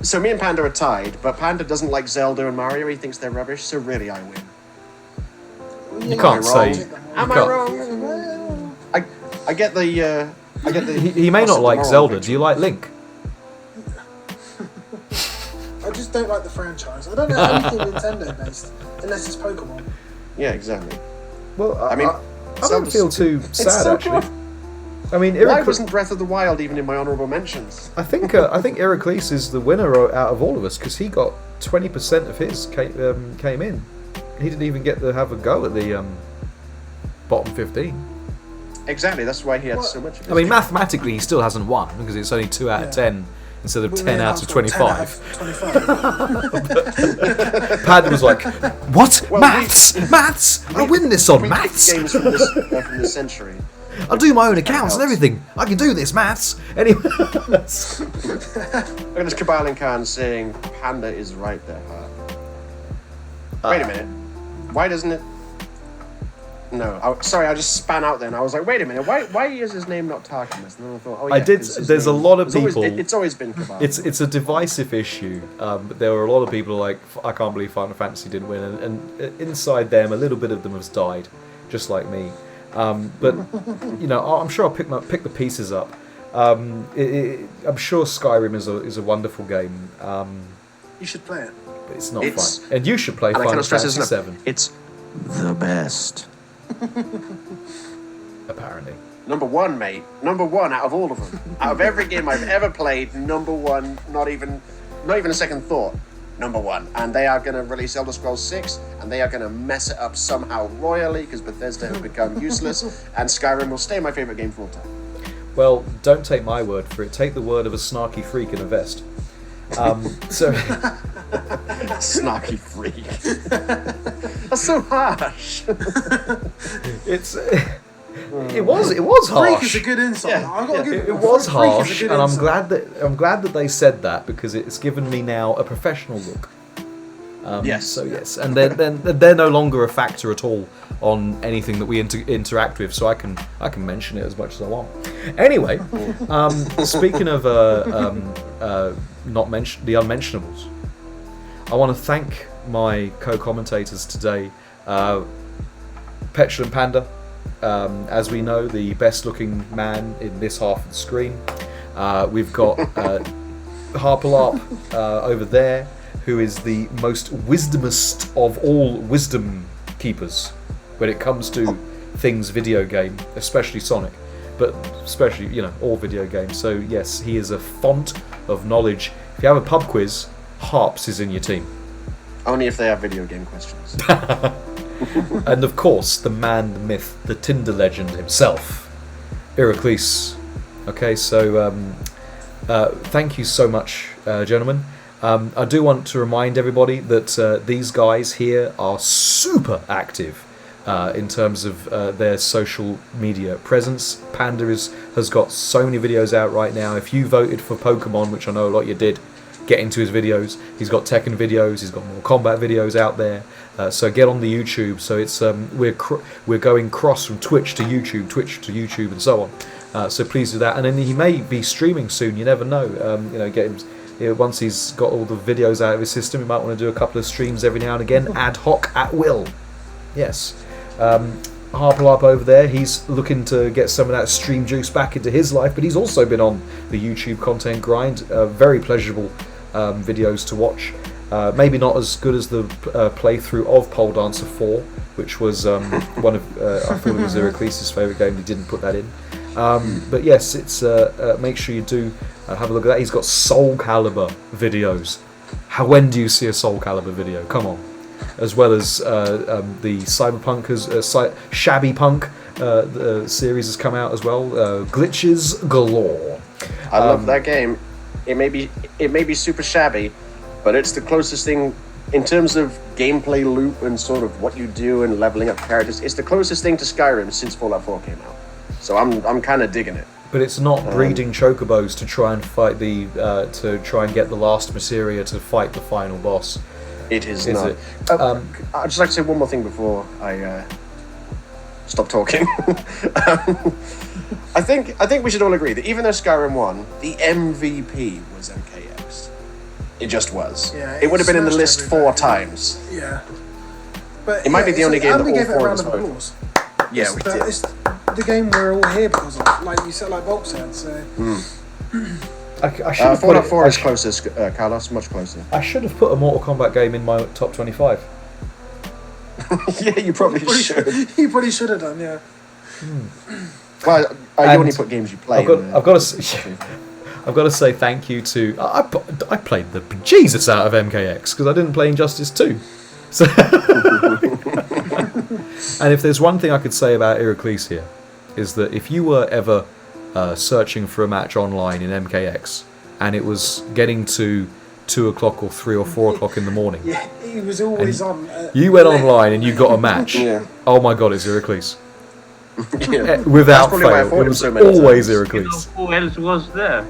So me and Panda are tied, but Panda doesn't like Zelda and Mario. He thinks they're rubbish, so really I win. You can't say. Am I can't. wrong? I get the... He may not like moral Zelda. victory. Do you like Link? I just don't like the franchise. I don't know anything Nintendo based, unless it's Pokemon. Yeah, exactly. Well, I mean, I don't feel too sad so actually. good. I mean, Why wasn't Breath of the Wild even in my honourable mentions? I think Heracles is the winner out of all of us because he got 20% of his came in. He didn't even get to have a go at the bottom 15. Exactly, that's why he had so much of it. I mean, mathematically, he still hasn't won because it's only 2 out of 10 instead of 10 out of 25. 25. Pad was like, "What? Well, Maths? I win this on We picked maths. games from this century. I'll do my own accounts and everything. I can do this, maths." Anyway, Look at this Kabbalah Khan saying Panda is right there. Wait a minute. Why doesn't it... No, sorry, I just span out then. I was like, wait a minute, why is his name not Tarkamus? And then I thought, oh yeah, I did. 'cause his There's a name- lot of it's always- people. it's always been Kabbalah. It's a divisive issue. But there were a lot of people like, I can't believe Final Fantasy didn't win, and inside them, a little bit of them has died, just like me. But you know, I'm sure I'll pick the pieces up. I'm sure Skyrim is a wonderful game. You should play it. But it's not It's- fun. And you should play and I Final cannot stress Fantasy this enough. 7. It's the best. Apparently. Number one, mate. Number one out of all of them. Out of every game I've ever played, number one, not even a second thought. Number one. And they are going to release Elder Scrolls 6, and they are going to mess it up somehow royally, because Bethesda have become useless, and Skyrim will stay my favourite game for all time. Well, don't take my word for it. Take the word of a snarky freak in a vest. So Snarky freak. That's so harsh. it was harsh. Freak is a good insight. Yeah, I've got to yeah. give It was Freak is a harsh, good and I'm insight. glad that they said that because it's given me now a professional look. Yes. So yes, and they're no longer a factor at all on anything that we interact with. So I can mention it as much as I want. Anyway, speaking of not mention the unmentionables, I want to thank my co-commentators today, Petulant Panda. As we know, the best-looking man in this half of the screen. We've got Harpalarp over there, who is the most wisdomest of all wisdom keepers when it comes to things video game, especially Sonic, but especially, you know, all video games. So yes, he is a font of knowledge. If you have a pub quiz, Harps is in your team. Only if they have video game questions. And of course, the man, the myth, the Tinder legend himself, Heracles. Okay, so thank you so much, gentlemen. I do want to remind everybody that these guys here are super active in terms of their social media presence. Panda has got so many videos out right now. If you voted for Pokemon, which I know a lot of you did, get into his videos. He's got Tekken videos. He's got more Kombat videos out there. So get on the YouTube. So it's we're going cross from Twitch to YouTube, and so on. So please do that. And then he may be streaming soon. You never know. Get him. Once he's got all the videos out of his system, he might want to do a couple of streams every now and again, ad hoc, at will. Yes. Harpalop over there, he's looking to get some of that stream juice back into his life, but he's also been on the YouTube content grind. Very pleasurable videos to watch. Maybe not as good as the playthrough of Pole Dancer 4, which was one of I thought it was Heracles' favourite game. He didn't put that in. But yes, it's make sure you do have a look at that. He's got Soul Calibur videos. When do you see a Soul Calibur video? Come on. As well as the Cyberpunk, Shabby Punk series has come out as well. Glitches galore. I love that game. It may be super shabby, but it's the closest thing in terms of gameplay loop and sort of what you do and leveling up characters. It's the closest thing to Skyrim since Fallout 4 came out. So I'm kind of digging it. But it's not breeding chocobos to try and fight to get the last Materia to fight the final boss. It is not. I'd just like to say one more thing before I stop talking. I think we should all agree that even though Skyrim won, the MVP was MKX. It just was. Yeah, it would have been in the list 4 times. Yeah. But it might be the only game that all 4 of us voted. applause. Yeah, we did. It's the game we're all here because of, like you said, like Bob said. So. I should have Fallout 4 is closest, Carlos, much closer. I should have put a Mortal Kombat game in my top 25. Yeah, you probably should. You probably should have done, yeah. Well, you only put games you play. I've got to say thank you to... I played the bejesus out of MKX because I didn't play Injustice 2. So and if there's one thing I could say about Heracles here, is that if you were ever searching for a match online in MKX and it was getting to 2 o'clock or 3 or 4 o'clock in the morning, yeah, he was always on. You went online and you got a match. Yeah. Oh my god, it's Heracles. Yeah. Without That's why I fail, fought it him was so many always times. Heracles. Who else was there?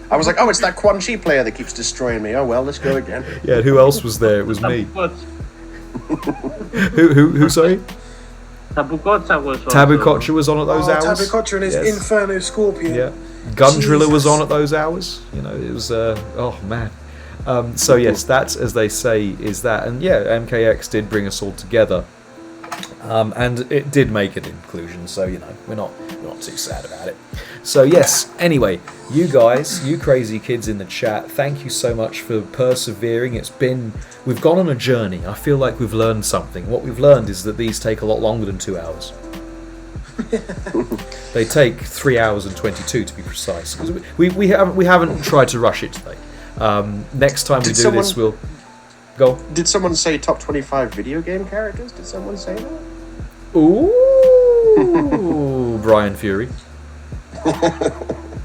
I was like, oh, it's that Quan Chi player that keeps destroying me. Oh well, let's go again. Yeah, who else was there? It was me. Tabu Who? Sorry. Kocha was on. Tabu Kocha was on at those hours. Tabu Kocha and his Inferno Scorpion. Yeah. Gundriller was Jesus. on at those hours. You know, it was. Oh man. So yes, that, as they say, is that. And yeah, MKX did bring us all together. And it did make an inclusion, so you know we're not too sad about it. So yes, anyway, you guys, you crazy kids in the chat, thank you so much for persevering. We've gone on a journey. I feel like we've learned something. What we've learned is that these take a lot longer than 2 hours. They take 3 hours and 22 to be precise. 'Cause we haven't tried to rush it today. Next time we do this, we'll go. Did someone say top 25 video game characters? Did someone say that? Ooh, Brian Fury.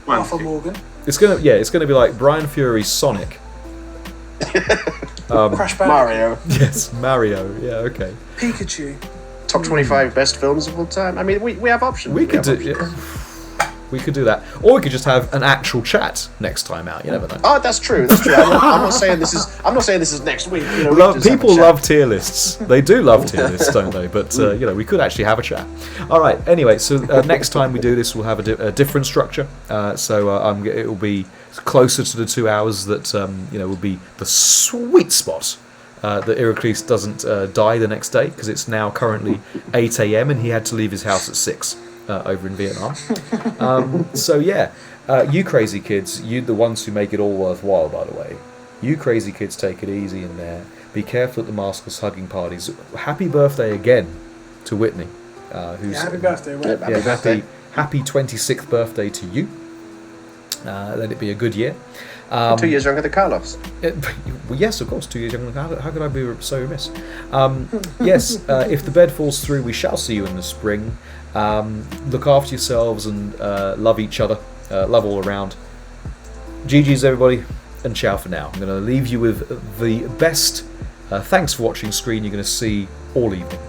Arthur Morgan. It's gonna be like Brian Fury's Sonic. Crash Bandicoot. Mario. Yes, Mario. Yeah, okay. Pikachu. Top 25 best films of all time. I mean, we have options. We could do that, or we could just have an actual chat next time out. You never know. Oh, that's true. That's true. I'm not saying this is next week. You know, we just have a People chat. love tier lists. They do love tier lists, don't they? But we could actually have a chat. All right. Anyway, so next time we do this, we'll have a different structure. It will be closer to the 2 hours that will be the sweet spot. That Heracles doesn't die the next day because it's now currently 8 a.m. and he had to leave his house at 6 over in Vietnam. You crazy kids, you the ones who make it all worthwhile, by the way. You crazy kids, take it easy in there. Be careful at the maskless hugging parties. Happy birthday again to Whitney. Happy birthday, Whit. Happy birthday. Happy 26th birthday to you. Let it be a good year. 2 years younger than Carlos. Yes, of course, 2 years younger. How could I be so remiss? Yes, if the bed falls through, we shall see you in the spring. Look after yourselves and love each other. Love all around. GG's everybody, and ciao for now. I'm going to leave you with the best thanks for watching screen you're going to see all evening.